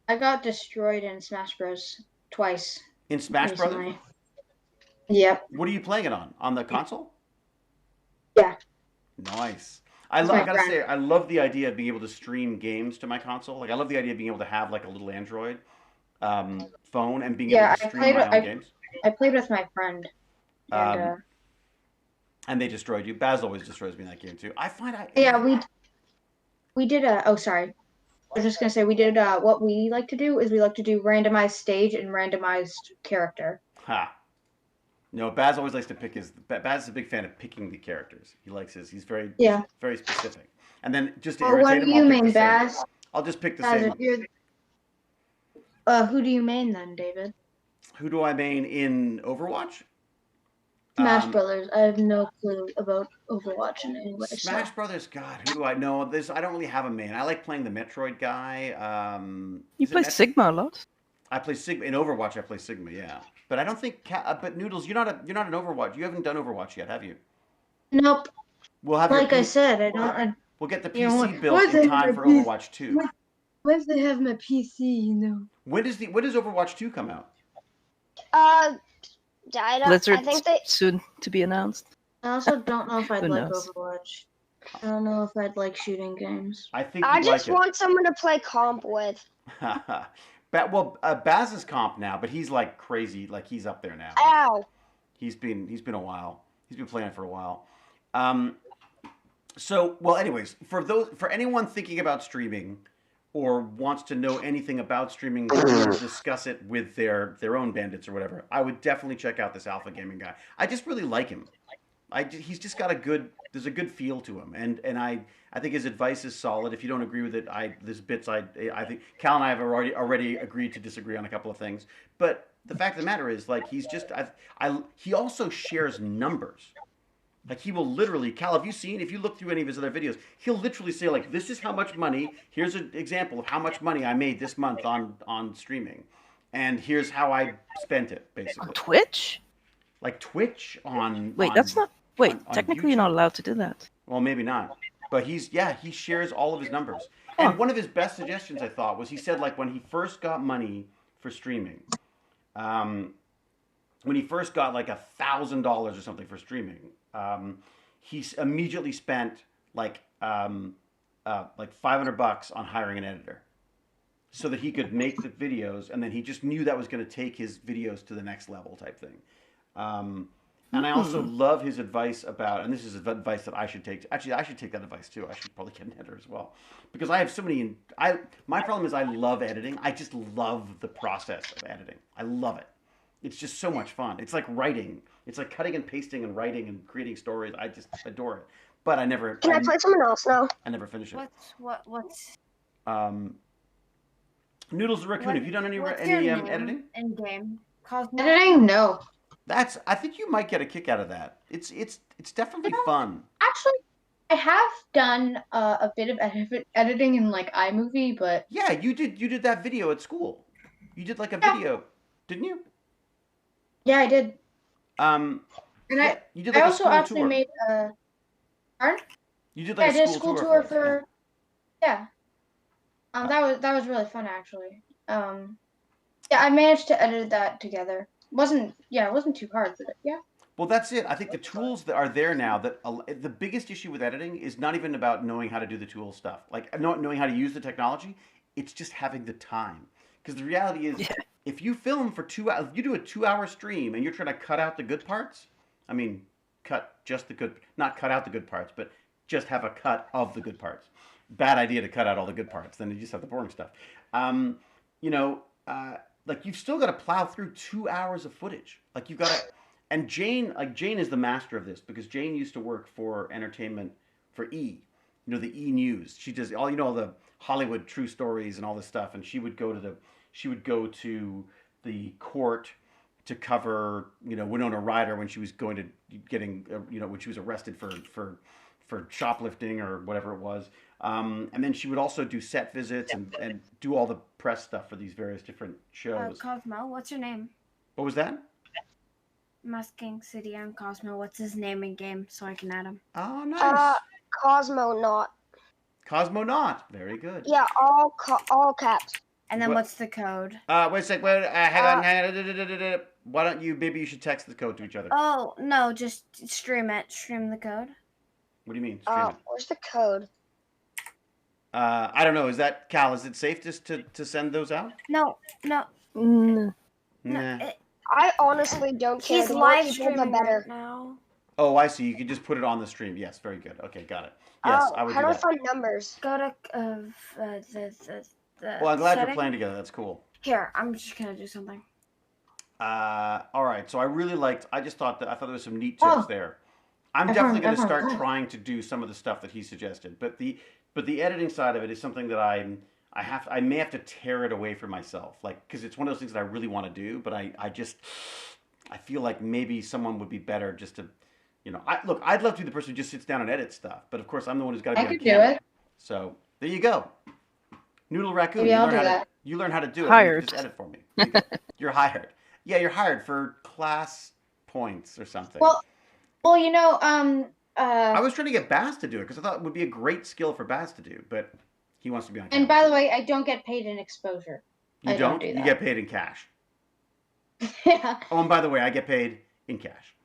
I got destroyed in Smash Bros. Twice. In Smash recently. Brothers? Yep. What are you playing it on? On the console? Yeah. Nice. I gotta say, I love the idea of being able to stream games to my console. Like, I love the idea of being able to have like a little Android phone and being able to stream my own games. I played with my friend. And they destroyed you. Baz always destroys me in that game too. We did sorry. I was just gonna say we did what we like to do is we like to do randomized stage and randomized character. Ha. No, Baz always likes to pick Baz is a big fan of picking the characters. He's very specific. And then just to irritate what him, do you mean, Baz? I'll just pick the Baz, same. Who do you main then, David? Who do I main in Overwatch? Smash Brothers. I have no clue about Overwatch in any way. Smash Brothers. God, who do I know? I don't really have a main. I like playing the Metroid guy. You play Sigma a lot. I play Sigma in Overwatch. I play Sigma, yeah. But I don't think. But Noodles, you're not an Overwatch. You haven't done Overwatch yet, have you? Nope. We'll have. Like I said, I don't. We'll get the PC built in time for Overwatch 2. Once they have my PC, When does Overwatch 2 come out? Blizzard I think they soon to be announced. I also don't know if I'd like knows? Overwatch. I don't know if I'd like shooting games. I think I just want someone to play comp with. Baz is comp now, but he's like crazy. Like he's up there now. Ow. He's been a while. He's been playing for a while. Anyways, for anyone thinking about streaming or wants to know anything about streaming or discuss it with their own bandits or whatever, I would definitely check out this Alpha Gaming guy. I just really like him. He's just got there's a good feel to him, and I think his advice is solid. If you don't agree with it, I think Cal and I have already agreed to disagree on a couple of things. But the fact of the matter is, like, he also shares numbers. Like, he will literally, Cal, if you look through any of his other videos, he'll literally say, like, this is how much money, here's an example of how much money I made this month on streaming. And here's how I spent it, basically. On Twitch? Like Twitch technically you're not allowed to do that. Well, maybe not. But he shares all of his numbers. And one of his best suggestions, I thought, was he said, like, when he first got money for streaming, when he first got like $1,000 or something for streaming, he immediately spent like $500 on hiring an editor, so that he could make the videos, and then he just knew that was going to take his videos to the next level, type thing. And I also love his advice about, and this is advice that I should take. Actually, I should take that advice too. I should probably get an editor as well, because I have so many. My problem is I love editing. I just love the process of editing. I love it. It's just so much fun. It's like writing. It's like cutting and pasting and writing and creating stories. I just adore it. But I never. Can I play someone else now? I never finish it. What's Noodles the Raccoon. Have you done any editing? in game? Cosmo? Editing? No. I think you might get a kick out of that. It's definitely fun. Actually, I have done a bit of editing in like iMovie, but Yeah, you did that video at school. You did like a video, didn't you? yeah, I did. And you did I like a also school actually tour. made a. Pardon? You did Yeah, I like did a a school tour tour us, for. Yeah. That was really fun actually. Yeah, I managed to edit that together. It wasn't too hard, but yeah. Well, that's it. I think the tools that are there now. The biggest issue with editing is not even about knowing how to do the tool stuff, like not knowing how to use the technology. It's just having the time. Because the reality is, if you film for 2 hours, you do a 2-hour stream, and you're trying to cut out the good parts. I mean, not cut out the good parts, but just have a cut of the good parts. Bad idea to cut out all the good parts. Then you just have the boring stuff. Like you've still got to plow through 2 hours of footage. Like you've got to, and Jane is the master of this, because Jane used to work for entertainment for E, the E News. She does all the Hollywood true stories and all this stuff. And she would go to the court to cover, Winona Ryder when she was when she was arrested for shoplifting or whatever it was. And then she would also do set visits and do all the press stuff for these various different shows. Cosmo, what's your name? What was that? I'm asking City and Cosmo, what's his name in game so I can add him? Oh, nice. Cosmonaut. Cosmonaut. Very good. Yeah, all caps. And then what's the code? Wait a sec. Hang on. Why don't maybe you should text the code to each other. Oh, no, just stream it. Stream the code. What do you mean? Stream it? Where's the code? I don't know. Is it safe just to send those out? No. Mm. Nah. I honestly don't care. He's The more live people, streaming the better. right now. Oh, I see. You can just put it on the stream. Yes, very good. Okay, got it. Yes, I would do How do I that. find numbers? Go to the Well, I'm glad you're setting. playing together. That's cool. Here, I'm just gonna do something. All right. So I just thought there was some neat tips there. I'm definitely going to start trying to do some of the stuff that he suggested, but the editing side of it is something that I may have to tear it away for myself, like, because it's one of those things that I really want to do, but I feel like maybe someone would be better just to, I'd love to be the person who just sits down and edits stuff, but of course I'm the one who's got to be on camera. do it. So there you go. Noodle Raccoon. Maybe I'll do that. You learn how to do it. Hired. You just edit for me. You're hired. Yeah, you're hired for class points or something. Well, I was trying to get Bass to do it because I thought it would be a great skill for Bass to do, but he wants to be on camera. and by the way, I don't get paid in exposure. You I don't do You that. get paid in cash. Yeah. Oh, and by the way, I get paid in cash.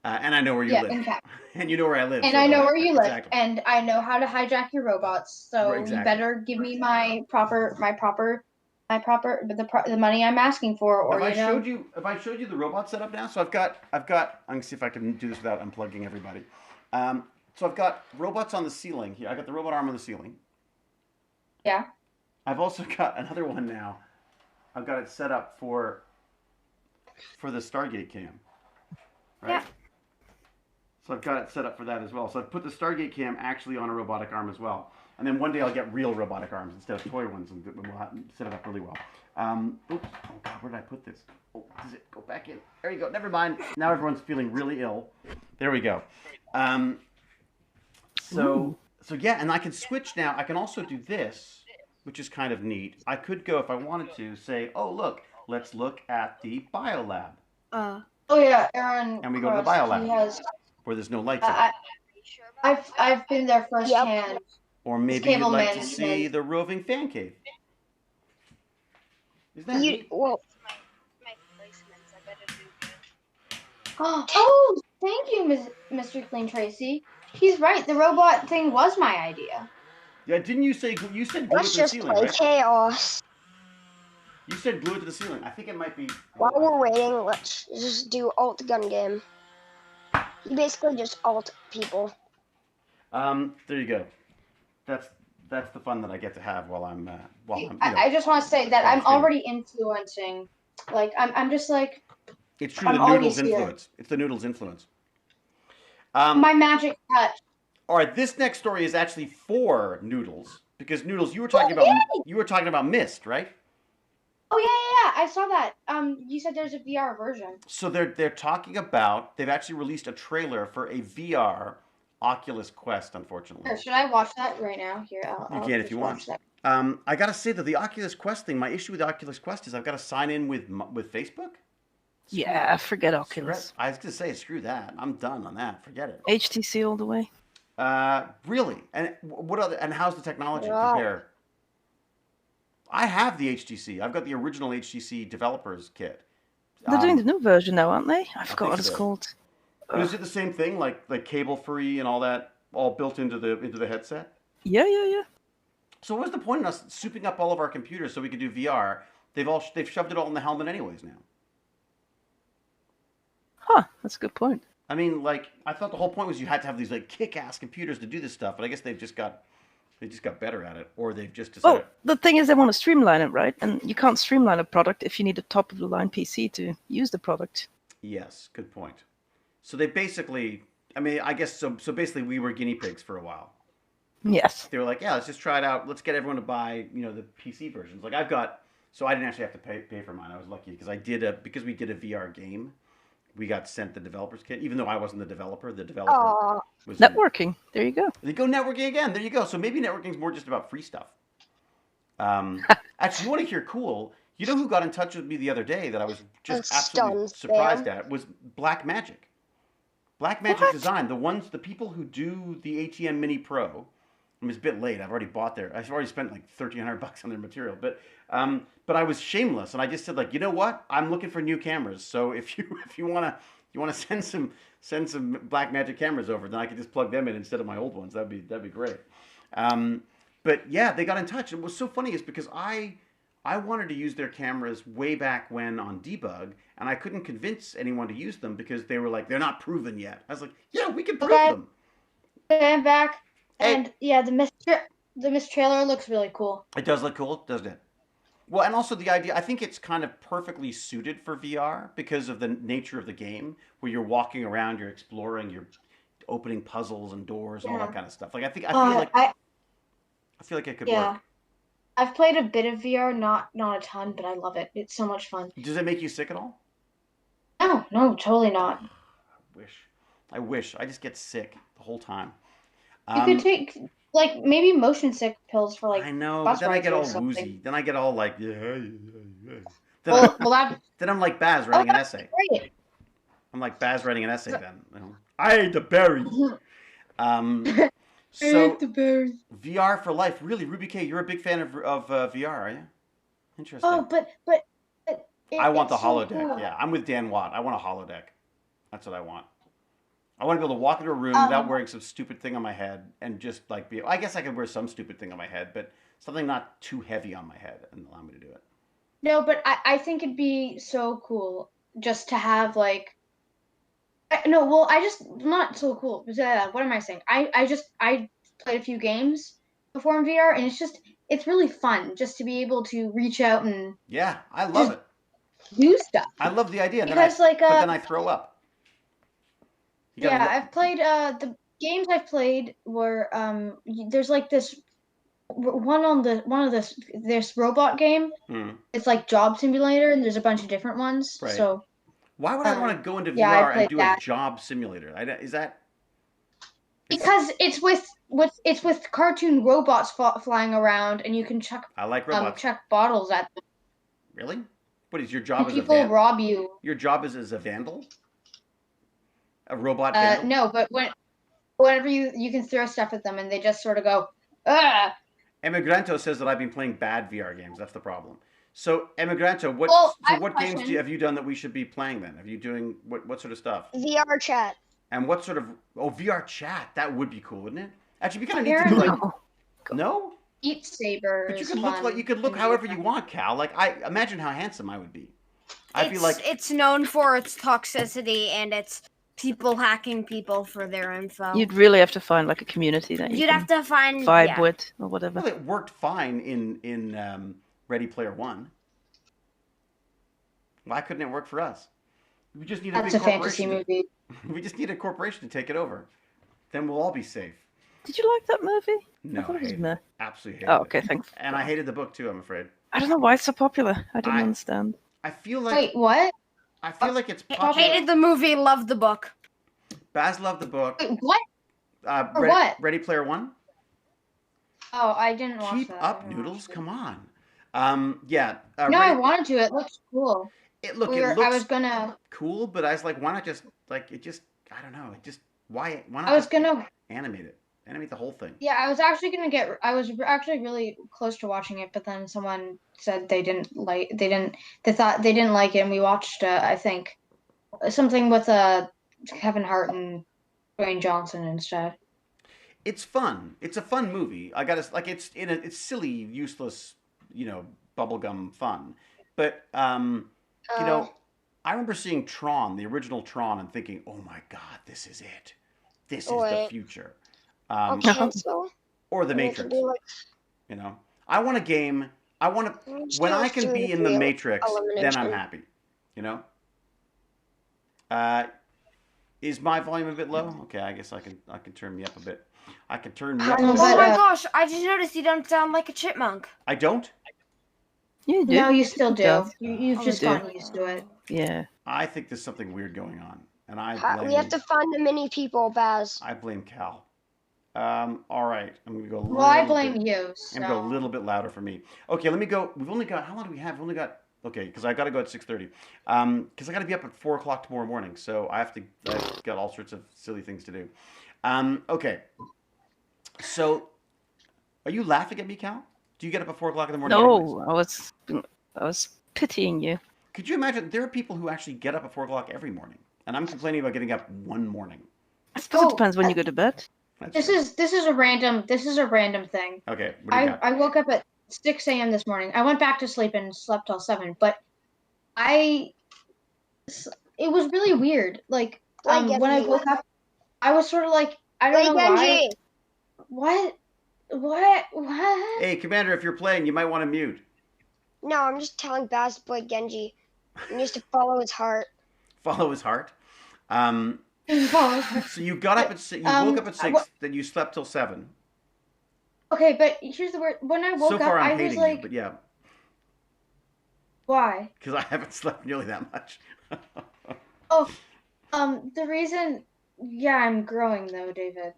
And I know where you Yeah, live. in fact. And you know where I live. And so I know where you live, exactly. and I know how to hijack your robots. So Right, exactly. you better give me the money I'm asking for, or Have I showed you the robot setup now? So I've got. I'm gonna see if I can do this without unplugging everybody. So I've got robots on the ceiling here. I got the robot arm on the ceiling. Yeah. I've also got another one now. I've got it set up for the Stargate cam. Right? Yeah. So I've got it set up for that as well. So I've put the Stargate cam actually on a robotic arm as well. And then one day I'll get real robotic arms instead of toy ones, and we'll set it up really well. Oops. Oh God, where did I put this? Oh, does it go back in? There you go. Never mind. Now everyone's feeling really ill. There we go. So yeah, and I can switch now. I can also do this, which is kind of neat. I could go, if I wanted to, say, oh look, let's look at the biolab. Uh, Oh yeah, Aaron. And we go to the Cross, biolab. He has. Where there's no lights in. I've been there firsthand. Or maybe you'd cable like to management. see the roving fan cave. Isn't that neat? Oh, thank you, Mr. Clean Tracy. He's right. The robot thing was my idea. Yeah, didn't you say you said glue it Let's to the just ceiling, play right? chaos. You said glue it to the ceiling. I think it might be. While we're waiting, let's just do alt gun game. You basically just alt people. There you go. That's the fun that I get to have while I'm I just want to say that while I'm I'm streaming. already influencing. Like I'm just like It's true. I'm The noodles always here. influence. It's the noodles influence. My magic touch. All right, this next story is actually for Noodles because Noodles, you were talking about Mist, right? Oh yeah. I saw that. You said there's a VR version. So they're talking about they've actually released a trailer for a VR Oculus Quest. Unfortunately, Here, should I watch that right now? Here, you I'll can if just you watch want. that. I gotta say that the Oculus Quest thing. My issue with the Oculus Quest is I've got to sign in with Facebook. Yeah, forget Oculus. I was gonna say screw that. I'm done on that. Forget it. HTC all the way. Really? And what other? And how's the technology Wow. compare? I have the HTC. I've got the original HTC developers kit. They're doing the new version now, aren't they? I forgot think what it's so. called. But is it the same thing, like cable free and all that, all built into the headset? Yeah. So what was the point in us souping up all of our computers so we could do VR? They've shoved it all in the helmet anyways now. Huh, that's a good point. I mean, like I thought the whole point was you had to have these like kick-ass computers to do this stuff, but I guess they just got better at it, or they've just decided. Well, the thing is, they want to streamline it, right? And you can't streamline a product if you need a top-of-the-line PC to use the product. Yes, good point. So they basically, I mean, I guess so. Basically, we were guinea pigs for a while. Yes. They were like, yeah, let's just try it out. Let's get everyone to buy, the PC versions. Like I've got, so I didn't actually have to pay for mine. I was lucky because because we did a VR game. We got sent the developer's kit, even though I wasn't the developer. The developer Aw. was Networking. There you go. They go networking again. There you go. So maybe networking's more just about free stuff. Actually, you want to hear cool? You know who got in touch with me the other day that I was just A absolutely stun surprised spam. at was Black Magic. Black Magic What? Design, the people who do the ATM Mini Pro. I mean, it's a bit late. I've already spent like $1,300 on their material, but I was shameless and I just said like, you know what? I'm looking for new cameras. So if you wanna send some Black Magic cameras over, then I could just plug them in instead of my old ones. That'd be great. But yeah, they got in touch. And what was so funny is because I wanted to use their cameras way back when on debug, and I couldn't convince anyone to use them because they were like, they're not proven yet. I was like, yeah, we can prove them. I'm back, Hey. and yeah, the Mist trailer looks really cool. It does look cool, doesn't it? Well, and also the idea, I think it's kind of perfectly suited for VR because of the nature of the game, where you're walking around, you're exploring, you're opening puzzles and doors and all that Yeah. kind of stuff. Like I feel like it could Yeah. work. I've played a bit of VR, not a ton, but I love it. It's so much fun. Does it make you sick at all? No, totally not. I wish. I just get sick the whole time. You could take like maybe motion sick pills for like. I know, bus but then I rides get or all something. woozy. Then I get all like, Well, that then I'm like Baz writing an essay. great. I'm like Baz writing an essay then. I ate the berry. So the berries. VR for life, really, Ruby K. You're a big fan of VR, are you? Interesting. Oh, but I want the it's so holodeck. cool. Yeah, I'm with Dan Watt. I want a holodeck. That's what I want. I want to be able to walk into a room without wearing some stupid thing on my head and just like be. I guess I could wear some stupid thing on my head, but something not too heavy on my head and allow me to do it. No, but I think it'd be so cool just to have like. Not so cool. What am I saying? I played a few games before in VR, and it's really fun just to be able to reach out and Yeah, I love it. do stuff. I love the idea. Because but then I throw up. You gotta Yeah, look- I've played the games I've played were there's like this this robot game. Hmm. It's like Job Simulator, and there's a bunch of different ones. Right. So Why would I want to go into yeah, I VR and played do that. a job simulator? Is that because it's with cartoon robots flying around, and you can chuck I like robots. chuck bottles at them, Really? What is your job and as a people vandal? rob you. Your job is as a vandal? A robot vandal? No, but whenever you can throw stuff at them, and they just sort of go, ah. Emigranto says that I've been playing bad VR games. That's the problem. So, Emigranto, what I have a games question. have you done that we should be playing then? Have you doing what sort of stuff? VR chat. And what sort of VR chat? That would be cool, wouldn't it? Actually, we kind of need to do Apparently. like no, Beat Saber. but you is could look fun. like you could look however you want, Cal. Like I imagine how handsome I would be. I feel like It's known for its toxicity and its people hacking people for their info. You'd really have to find like a community that you You'd can have to find vibe with or whatever. Well, it worked fine in Ready Player One. Why couldn't it work for us? We just need a That's big a fantasy corporation. movie. We just need a corporation to take it over. Then we'll all be safe. Did you like that movie? No, I thought I it was hated meh. it. Absolutely hated Oh, it. okay, thanks. And I hated the book too, I'm afraid. I don't know why it's so popular. I didn't understand. I feel like Wait, what? I feel like it's I popular. hated the movie, loved the book. Baz loved the book. Wait, what? Or Ready, what? Ready Player One? Oh, I didn't watch Keep that. up, Noodles. Come on. Yeah. No, I Ready, wanted to. It looks cool. it I looks was gonna. cool, but I was like, why not just like it? Just I don't know. It just why not? I was just gonna. animate it. Animate the whole thing. Yeah, I was actually gonna get. I was actually really close to watching it, but then someone said they didn't like. They thought they didn't like it, and we watched. I think something with Kevin Hart and Dwayne Johnson instead. It's fun. It's a fun movie. I gotta like it's silly, useless, bubblegum fun. But you know, I remember seeing Tron, the original Tron, and thinking, "Oh my God, this is it. This is the Wait. future." I'll cancel. Or the And we can Matrix. do, like, You know, I want a game. I want to. let's When do I a can be 3 in the 3 Matrix, then I'm elimination. happy. You know. Is my volume a bit low? Okay, I guess I can turn me up a bit. I can turn me up a No, bit. Oh but, my gosh, I just noticed you don't sound like a chipmunk. I don't. You do. No, you still do. does. You've Oh, just you do. gotten used to it. Yeah. I think there's something weird going on, and We have to find the mini people, Baz. I blame Cal. All right, I'm gonna go. A Well, I little blame bit, you. I'm gonna go a So. little bit louder for me. Okay, let me go. We've only got. How long do we have? We've only got. Okay, because I got to go at 6:30. Because I got to be up at 4 o'clock tomorrow morning, so I've got all sorts of silly things to do. Okay. So, are you laughing at me, Cal? Do you get up at 4 o'clock in the morning? anyways? No, I was pitying you. Could you imagine? There are people who actually get up at 4 o'clock every morning, and I'm complaining about getting up one morning. I suppose Oh, it depends when you go to bed. That's This is a random thing. okay. What do you got? I woke up at 6 a.m. this morning. I went back to sleep and slept till 7, but it was really weird. Like Like when I Genji. woke up, I was sort of like I don't know Like why. Genji. What? Hey, Commander, if you're playing, you might want to mute. No, I'm just telling Baz to play Genji. He needs to follow his heart. Follow his heart. So you got up at 6. You woke up at 6. Then you slept till 7. Okay, but here's the word. When I woke So far, up, I'm I was hating like, you, but yeah, why? because I haven't slept nearly that much. Oh, the reason, yeah, I'm growing though, David.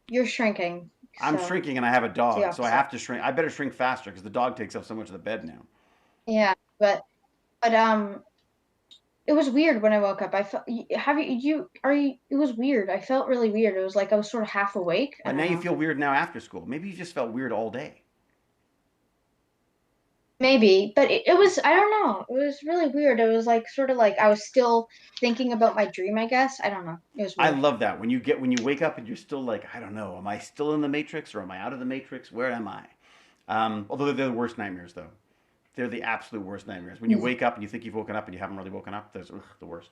You're shrinking. I'm so- shrinking, and I have a dog, Yeah, so I have to shrink. I better shrink faster because the dog takes up so much of the bed now. Yeah, but it was weird when I woke up. I felt it was weird. I felt really weird. It was like I was sort of half awake. I But now don't you know. feel weird now after school. Maybe you just felt weird all day. Maybe, but it was I don't know. It was really weird. It was like sort of like I was still thinking about my dream, I guess. I don't know. It was I weird. love that when you wake up and you're still like, I don't know, am I still in the Matrix or am I out of the Matrix? Where am I? Although they're the worst nightmares, though. They're the absolute worst nightmares. When you wake up and you think you've woken up and you haven't really woken up, those the worst.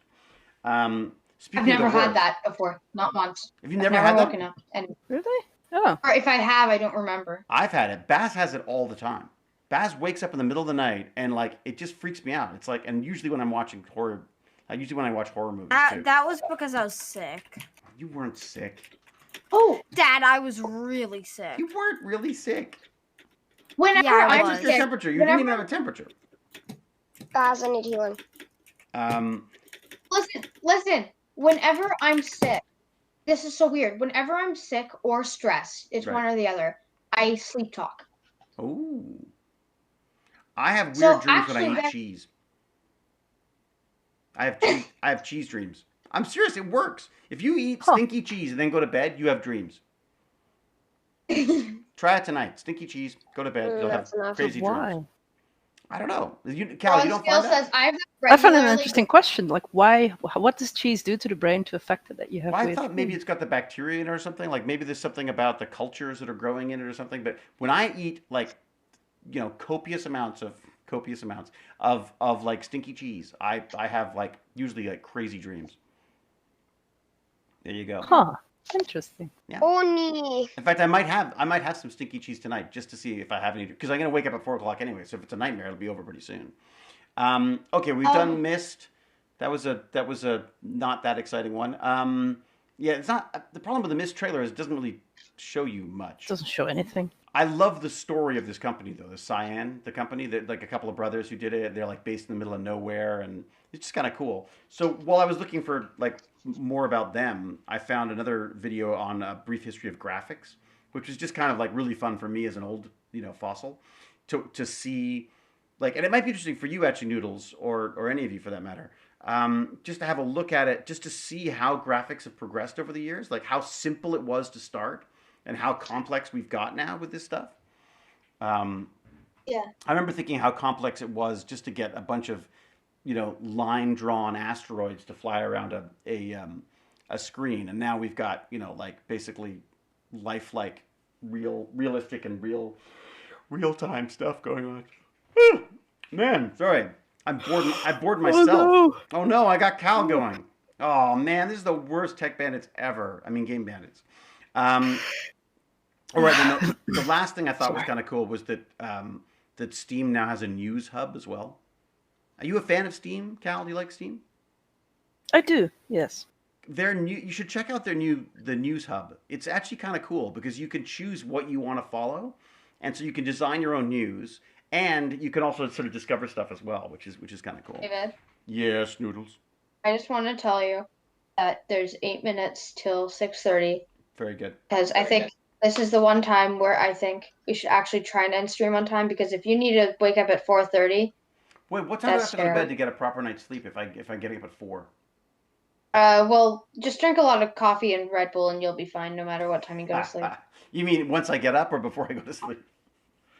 Speaking I've never of the had worst, that before. Not once. have you I've never never had that? woken up. And Really? Oh. or if I have, I don't remember. I've had it. Baz has it all the time. Baz wakes up in the middle of the night and like it just freaks me out. It's like, and usually when I'm watching horror, usually when I watch horror movies too. That was because I was sick. You weren't sick. Oh, Dad, I was really sick. You weren't really sick. whenever Yeah, I I I'm was. took your sick, temperature. You whenever- didn't even have a temperature. Baz, I need healing. Listen. Whenever I'm sick, this is so weird. Whenever I'm sick or stressed, it's Right. one or the other. I sleep talk. Oh. I have weird So, dreams when I actually, eat cheese. I have cheese dreams. I'm serious, it works. If you eat stinky cheese and then go to bed, you have dreams. Try it tonight. Stinky cheese, go to bed, you'll have That's enough. crazy dreams. Why? I don't know. Cal, you don't Scale find that? says I've I found it an regularly- interesting question. Like, why? What does cheese do to the brain to affect it that you have? Well, I weird thought maybe dreams? it's got the bacteria in it or something. Like maybe there's something about the cultures that are growing in it or something. But when I eat like, copious amounts of like stinky cheese, I have like usually like crazy dreams. There you go. Huh. Interesting. Oni. In fact, I might have some stinky cheese tonight just to see if I have any, because I'm gonna wake up at 4 o'clock anyway. So if it's a nightmare, it'll be over pretty soon. Okay, we've done Mist. That was a not that exciting one. Yeah, it's not. The problem with the Mist trailer is it doesn't really show you much. Doesn't show anything. I love the story of this company though, the Cyan, the company that like a couple of brothers who did it. They're like based in the middle of nowhere, and it's just kind of cool. So while I was looking for like more about them, I found another video on a brief history of graphics, which was just kind of like really fun for me as an old fossil to see like, and it might be interesting for you actually, Noodles, or any of you for that matter. Just to have a look at it, just to see how graphics have progressed over the years, like how simple it was to start and how complex we've got now with this stuff. Yeah. I remember thinking how complex it was just to get a bunch of, line drawn asteroids to fly around a screen, and now we've got like basically lifelike, realistic and real time stuff going on. Whew. Man, sorry. I'm bored myself. Oh no, I got Cal going. Oh man, this is the worst Tech Bandits ever. I mean, Game Bandits. All right, then the last thing I thought was kind of cool was that that Steam now has a news hub as well. Are you a fan of Steam, Cal? Do you like Steam? I do, yes. You should check out the news hub. It's actually kind of cool because you can choose what you want to follow, and so you can design your own news. And you can also sort of discover stuff as well, which is kind of cool. David, Yes, Noodles. I just want to tell you that there's 8 minutes till 6:30. Very good. Because I think this is the one time where I think we should actually try and end stream on time. Because if you need to wake up at 4:30, Wait, what time do I have to go to bed to get a proper night's sleep if I'm getting up at 4? well, just drink a lot of coffee and Red Bull, and you'll be fine no matter what time you go to sleep. You mean once I get up or before I go to sleep?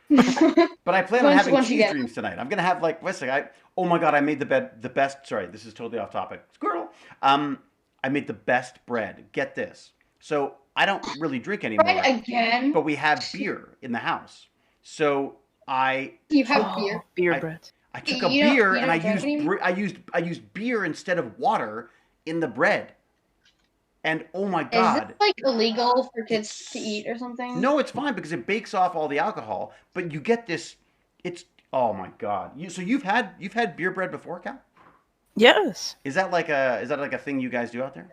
But I plan on having cheese dreams tonight. I'm gonna have like, oh my god, I made the best. Sorry, this is totally off topic. Squirrel. I made the best bread. Get this. So I don't really drink anymore. Right, again. But we have beer in the house. So You have beer. Beer bread. I took a beer and I used beer instead of water in the bread. And oh my god. Is it like illegal for kids to eat or something? No, it's fine because it bakes off all the alcohol, but you get this oh my god. So you've had beer bread before, Cal? Yes. Is that like a thing you guys do out there?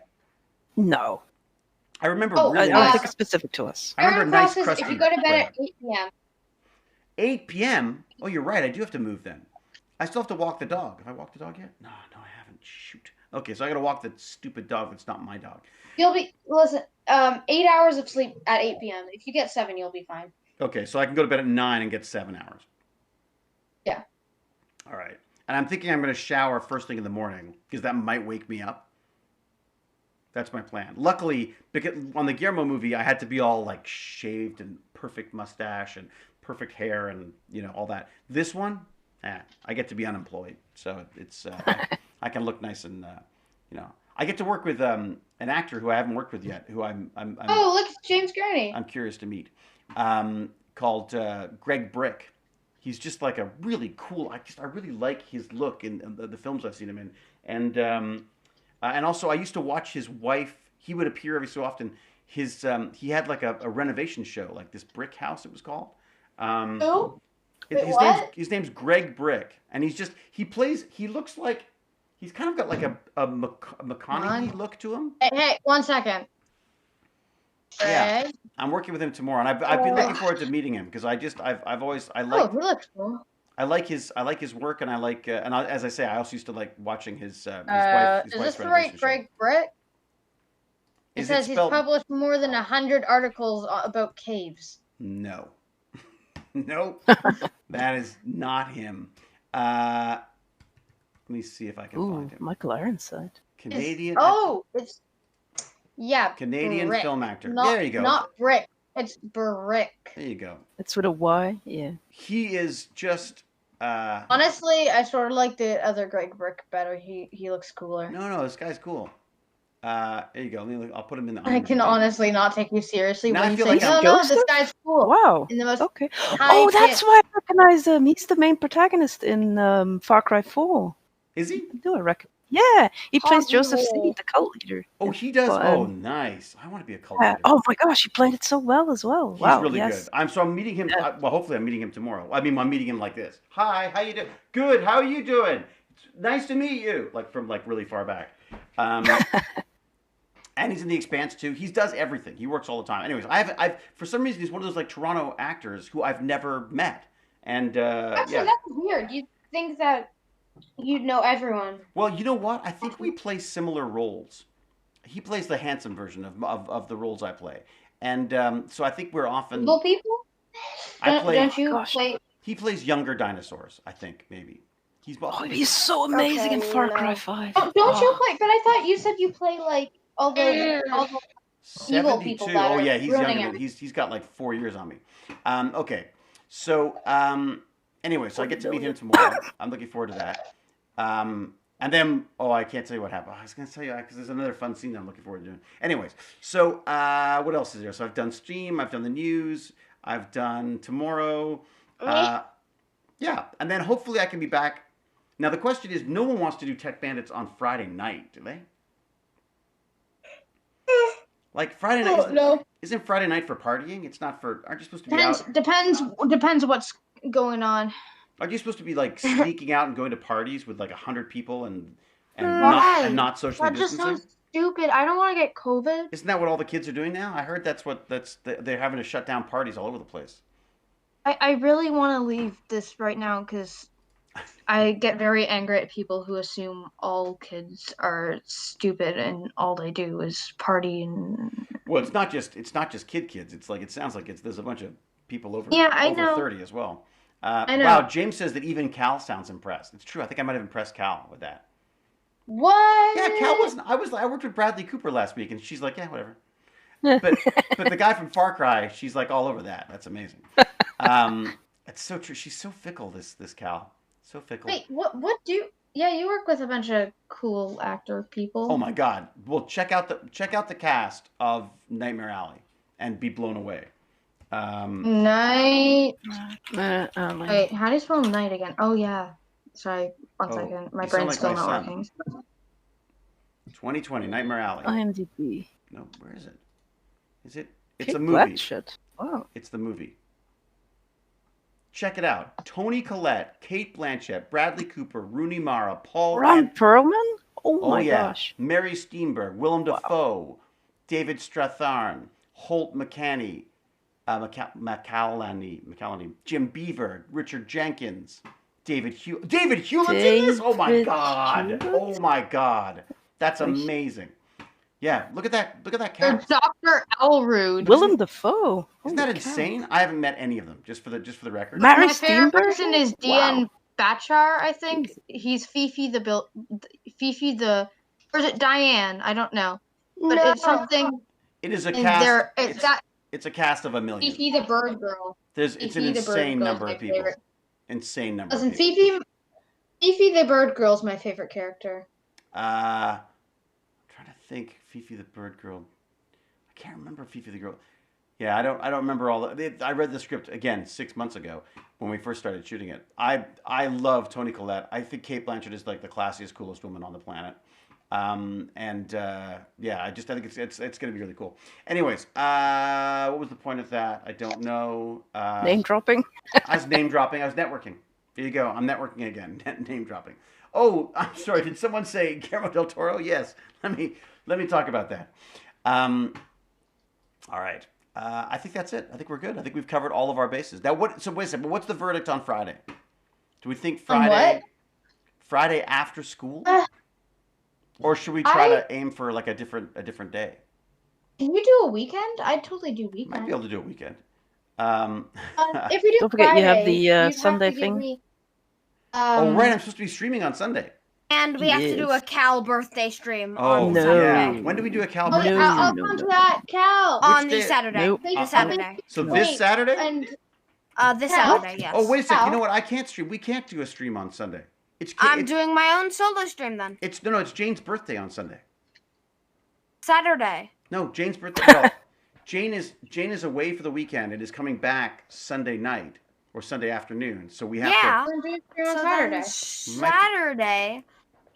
No. I remember I don't think it's specific to us. I remember nice crusty. If you go to bed at 8 p.m. 8 p.m. Oh, you're right. I do have to move then. I still have to walk the dog. Have I walked the dog yet? No, I haven't. Shoot. Okay, so I got to walk the stupid dog that's not my dog. You'll be 8 hours of sleep at 8 p.m. If you get 7, you'll be fine. Okay, so I can go to bed at 9 and get 7 hours. Yeah. All right. And I'm thinking I'm going to shower first thing in the morning because that might wake me up. That's my plan. Luckily, because on the Guillermo movie, I had to be all like shaved and perfect mustache and perfect hair and all that. This one, I get to be unemployed, so it's I can look nice and I get to work with an actor who I haven't worked with yet, who I'm oh, look, it's James Gurney. I'm curious to meet, called Greg Brick. He's just like a really cool. I really like his look in the films I've seen him in, and also I used to watch his wife. He would appear every so often. He had like a renovation show, like this brick house it was called. Who? His name's Greg Brick, and he looks like he's kind of got like a McConaughey look to him. Hey, 1 second. Yeah, I'm working with him tomorrow, and I've been looking forward to meeting him because I like. He looks cool. I like his work, and I like as I say, I also used to like watching his wife. Is this the right Greg Brick? It says he's published more than 100 articles about caves. No. Nope. That is not him. Let me see if I can find him. Michael Ironside. Canadian. It's Canadian Brick. film actor. There you go. Not Brick. It's Brick. There you go. It's with a Y. Yeah. He is just. Honestly, I sort of like the other Greg Brick better. He looks cooler. No, this guy's cool. There you go. I'll put him in the. I can honestly not take you seriously now when you say, like no, this guy's cool. Wow. In the most okay. Oh, that's why I recognize him. He's the main protagonist in Far Cry 4. Is he? I do. I reckon. Yeah, he plays Hoggy Joseph hole. Seed, the cult leader. Oh, he does. But, Oh, nice. I want to be a cult yeah. leader. Oh my gosh, he played it so well as well. He's Wow. really yes. good. I'm meeting him. Yeah. Well, hopefully, I'm meeting him tomorrow. I mean, I'm meeting him like this. Hi, how you doing? Good. How are you doing? It's nice to meet you. Like from like really far back. And he's in The Expanse too. He does everything. He works all the time. Anyways, I've for some reason he's one of those like Toronto actors who I've never met. And Actually, yeah. that's weird. You think that you'd know everyone? Well, you know what? I think we play similar roles. He plays the handsome version of the roles I play, and so I think we're often. Little people? Don't you Gosh. play? He plays younger dinosaurs. I think maybe he's. Oh, he's so amazing in Okay, Far no. Cry 5. Don't you Oh. play? But I thought you said you play like all the evil 72. people that Oh are yeah, he's ruining younger than he's got like 4 years on me. Okay, so anyway, so I get to meet him tomorrow. I'm looking forward to that. And then I can't tell you what happened. I was gonna tell you because there's another fun scene that I'm looking forward to doing. Anyways, so what else is there? So I've done stream, I've done the news, I've done tomorrow. Yeah, and then hopefully I can be back. Now the question is, no one wants to do Tech Bandits on Friday night, do they? Like Friday night? No. Isn't Friday night for partying? It's not for. Aren't you supposed to be out? Depends what's going on. Aren't you supposed to be like sneaking out and going to parties with like 100 people and Why? not socially That just distancing? sounds stupid. I don't want to get COVID. Isn't that what all the kids are doing now? I heard they're having to shut down parties all over the place. I really want to leave this right now because I get very angry at people who assume all kids are stupid and all they do is party and. Well, it's not just kids. It's like it sounds like there's a bunch of people over I know. 30 as well. I know. Wow, James says that even Cal sounds impressed. It's true. I think I might have impressed Cal with that. What? Yeah, Cal wasn't. I worked with Bradley Cooper last week, and she's like, yeah, whatever. But the guy from Far Cry, she's like all over that. That's amazing. It's so true. She's so fickle. This Cal, so fickle. Wait, what do? Yeah, you work with a bunch of cool actor people. Oh my God! Well, check out the cast of Nightmare Alley and be blown away. Night. Like- Wait, how do you spell night again? Oh yeah. Sorry, one Oh, second. My you sound brain's like still my not son. working. 2020 Nightmare Alley. IMDb. No, where is it? Is it? It's Kate a movie. Blanchett. Wow. It's the movie. Check it out. Toni Collette, Kate Blanchett, Bradley Cooper, Rooney Mara, Paul. Ron Perlman? Oh my yeah. gosh. Mary Steenburgen, Willem Dafoe, David Strathairn, Holt McCallany, Jim Beaver, Richard Jenkins, David Hewlett's in this? Oh my David God! Hewlett? Oh my God! That's amazing. Yeah, look at that Or cast. Dr. Elrude. Willem Dafoe. Isn't that insane? I haven't met any of them. Just for the record. Mary My favorite Steenburgen? person is Wow. Dean Bachar, I think. He's Fifi the, or is it Diane? I don't know. But No. it's something It is a in cast. there. It's got It's a cast of a million. Fifi the bird girl. It's an Fifi the bird insane girl's number my of people. favorite. Insane number. Listen, of people. Fifi the bird girl's my favorite character. I'm trying to think. Fifi the bird girl. I can't remember Fifi the girl. Yeah, I don't remember all the. I read the script again 6 months ago when we first started shooting it. I love Toni Collette. I think Kate Blanchett is like the classiest, coolest woman on the planet. Yeah, I think it's going to be really cool. Anyways, what was the point of that? I don't know. Name dropping. I was name dropping. I was networking. There you go. I'm networking again. Name dropping. Oh, I'm sorry. Did someone say Guillermo del Toro? Yes. Let me talk about that. All right. I think that's it. I think we're good. I think we've covered all of our bases. Now, so wait a second. But what's the verdict on Friday? Do we think Friday after school, or should we try to aim for like a different day? Can you do a weekend? I'd totally do weekend. Might be able to do a weekend. If we do Don't forget Friday, you have the you'd Sunday have to give thing. me, Oh right, I'm supposed to be streaming on Sunday. And we have to do a Yes. Cal birthday stream Oh on no. Saturday. When do we do a Cal? Oh, birthday? I'll no, come no. to that, Cal. On Which the day? Saturday. Nope. The Saturday. So this Wait, Saturday? And This Cal? Saturday, yes. Oh wait a second. Cal? You know what? I can't stream. We can't do a stream on Sunday. I'm doing my own solo stream then. It's Jane's birthday on Sunday. Saturday. No, Jane's birthday. Well, Jane is away for the weekend and is coming back Sunday night or Sunday afternoon. So we have Yeah. we're doing it on So Saturday. then Saturday,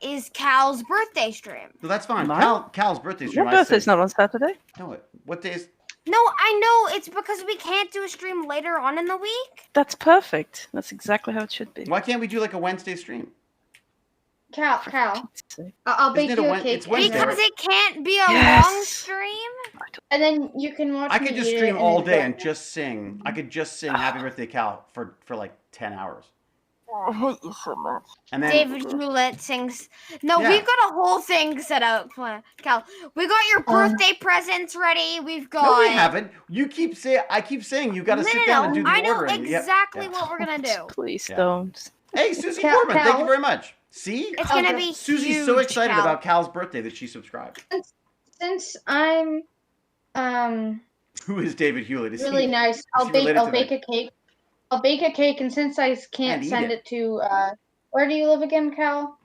is Cal's birthday stream. No, that's fine. Mine? Cal's birthday stream. Your birthday's not on Saturday. No, what day is? No, I know it's because we can't do a stream later on in the week. That's perfect. That's exactly how it should be. Why can't we do like a Wednesday stream? Cal, I'll bake Isn't it you a a cake. it's Wednesday, Because right? it can't be a Yes. long stream. And then you can watch I me could just eat stream it all and day enjoy and it. just sing. I could just sing Happy Birthday Cal for like 10 hours. I hate you so much. And then David Hewlett sings. No, Yeah. we've got a whole thing set up, Cal. We got your birthday presents ready. We've got. No, we haven't. I keep saying you got to sit down and do the I know ordering. Yep. exactly Yeah. what we're gonna do. Please Yeah. don't. Hey, Susie Cal- Foreman, thank you Cal- very much. See? It's gonna Okay. be Susie's huge, so excited Cal. about Cal's birthday that she subscribed. Since I'm Who is David Hewlett? Is really he, nice, is I'll he bake related I'll to bake the- a cake. I'll bake a cake, and since I can't And eat send it. it to where do you live again, Cal?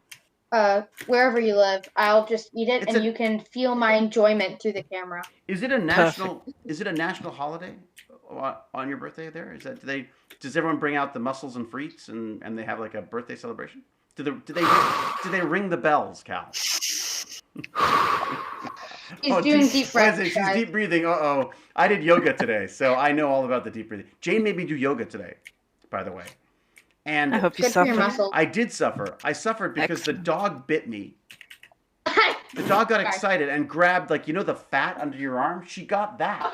Wherever you live, I'll just eat it, It's and a- you can feel my enjoyment through the camera. Is it a national holiday on your birthday there? Is that does everyone bring out the mussels and frites and they have like a birthday celebration? Do they ring the bells, Cal? He's doing deep breaths. She's guys. deep breathing. Uh-oh. I did yoga today, so I know all about the deep breathing. Jane made me do yoga today, by the way. And I hope you Good for your suffer. muscles. I did suffer. I suffered because Excellent. the dog bit me. The dog got Sorry. excited and grabbed, like, the fat under your arm? She got that.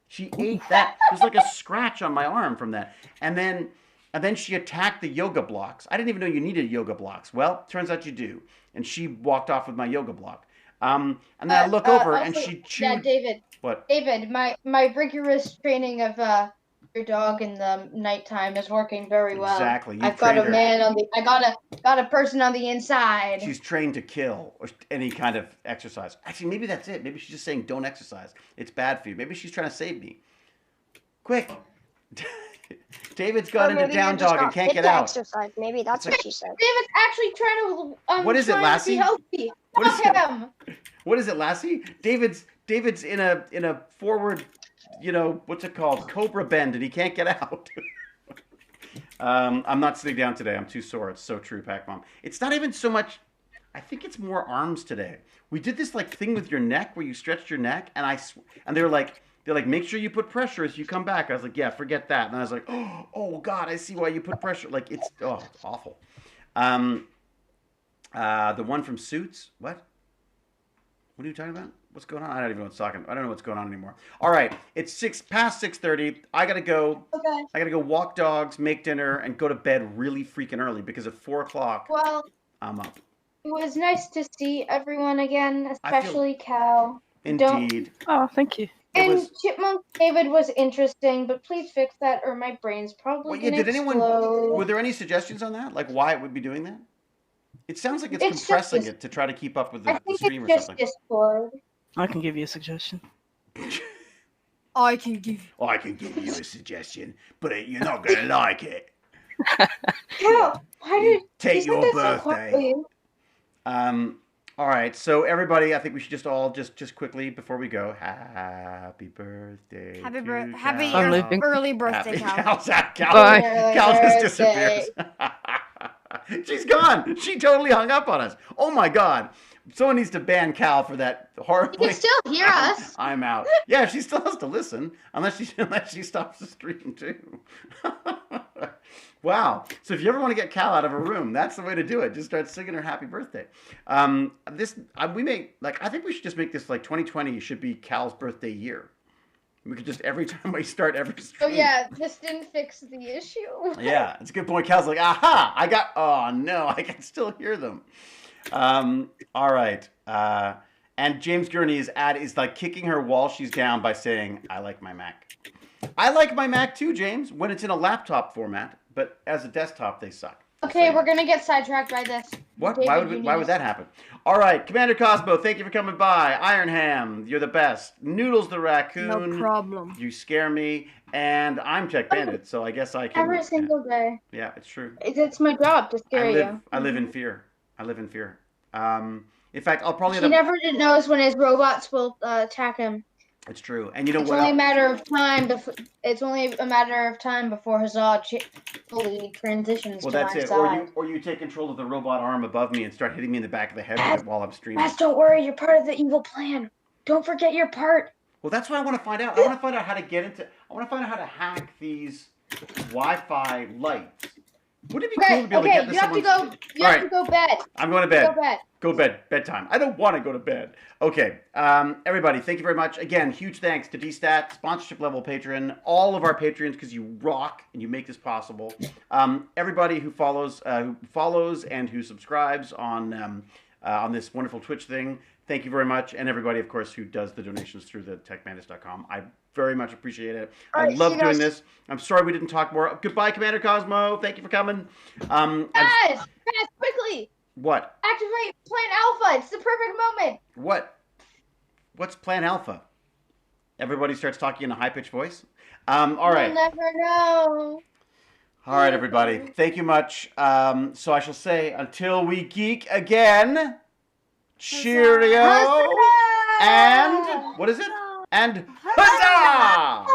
She ate that. There's like a scratch on my arm from that. And then she attacked the yoga blocks. I didn't even know you needed yoga blocks. Well, turns out you do. And she walked off with my yoga block. And then I look over and also, she chewed. Yeah, David. What? David, my rigorous training of your dog in the nighttime is working very well. Exactly. You I've got trained a her. man on the. I got a person on the inside. She's trained to kill or any kind of exercise. Actually, maybe that's it. Maybe she's just saying don't exercise. It's bad for you. Maybe she's trying to save me. Quick. David's got Or into maybe you're down just dog and not can't fit get to out. Exercise. Maybe that's what she said. David's actually trying to. What is it, trying Lassie? To be healthy. What is Stop it? him. What is it, Lassie? David's in a forward, what's it called? Cobra bend, and he can't get out. I'm not sitting down today. I'm too sore. It's so true, Pac Mom. It's not even so much. I think it's more arms today. We did this like thing with your neck where you stretched your neck, and they're like, make sure you put pressure as you come back. I was like, yeah, forget that. And I was like, oh God, I see why you put pressure. Like it's awful. The one from Suits. What? What are you talking about? What's going on? I don't even know what's talking. I don't know what's going on anymore. All right, it's past 6:30. I gotta go. Okay. I gotta go walk dogs, make dinner, and go to bed really freaking early because at 4 o'clock Well, I'm up. it was nice to see everyone again, I feel- especially Cal. Indeed. Oh, thank you. It And was- Chipmunk David was interesting, but please fix that, or my brain's probably Well, yeah, gonna did anyone? explode. Were there any suggestions on that? Like why it would be doing that? It sounds like it's It's just compressing this- it to try to keep up with I the think stream or it's just something. Discord. I can give you a suggestion. I can give. I can give you a suggestion, but you're not gonna like it. Cal, why did Take you said your that so birthday. quickly? All right, so everybody, I think we should just all just quickly before we go, happy birthday. Happy to birthday! Cal. Happy I'm your leaving. early birthday, Happy Cal. Cal Bye. Cal just Birthday. disappears. She's gone. She totally hung up on us. Oh my God. Someone needs to ban Cal for that You horribly. can still hear us. I'm out. Yeah, she still has to listen unless she stops the stream too. Wow. So if you ever want to get Cal out of a room, that's the way to do it. Just start singing her happy birthday. I think we should just make this like 2020 should be Cal's birthday year. We could just every time we start every Oh stream. yeah, this didn't fix the issue. Yeah, it's a good point. Cal's like, aha, oh no, I can still hear them. All right. And James Gurney is like kicking her while she's down by saying, I like my Mac. I like my Mac too, James, when it's in a laptop format, but as a desktop, they suck. Okay, So- we're gonna get sidetracked by this. What? David, Why you would need why to would that happen? All right, Commander Cosmo, thank you for coming by. Ironham, you're the best. Noodles the raccoon. No problem. You scare me, and I'm Tech Bandit, so I guess I can. Every single day. Yeah, it's true. It's my job to scare you. I live in fear. I live in fear. In fact, I'll probably He never knows when his robots will attack him. It's true. And you know It's what? only a matter of time. It's only a matter of time before Huzzah fully transitions Well, to that's my it. side. Or you take control of the robot arm above me and start hitting me in the back of the head with it while I'm streaming. Baz, don't worry. You're part of the evil plan. Don't forget your part. Well, that's what I want to find out. I want to find out how to get into. I want to find out how to hack these Wi-Fi lights. Wouldn't it be cool to be able to get this? You have to go. You have to go bed. I'm going to bed. Go bed. Go bed. Bedtime. I don't want to go to bed. Okay. Everybody, thank you very much. Again, huge thanks to DStat, sponsorship level patron, all of our patrons, because you rock and you make this possible. Everybody who follows and who subscribes on this wonderful Twitch thing, thank you very much. And everybody, of course, who does the donations through the techbandits.com. I very much appreciate it. I love doing this. I'm sorry we didn't talk more. Goodbye, Commander Cosmo. Thank you for coming. Baz, quickly. What? Activate Plan Alpha. It's the perfect moment. What? What's Plan Alpha? Everybody starts talking in a high-pitched voice. All right. You'll never know. All right, everybody. Thank you much. So I shall say, until we geek again, cheerio, Huzzah! and what is it? And huzzah!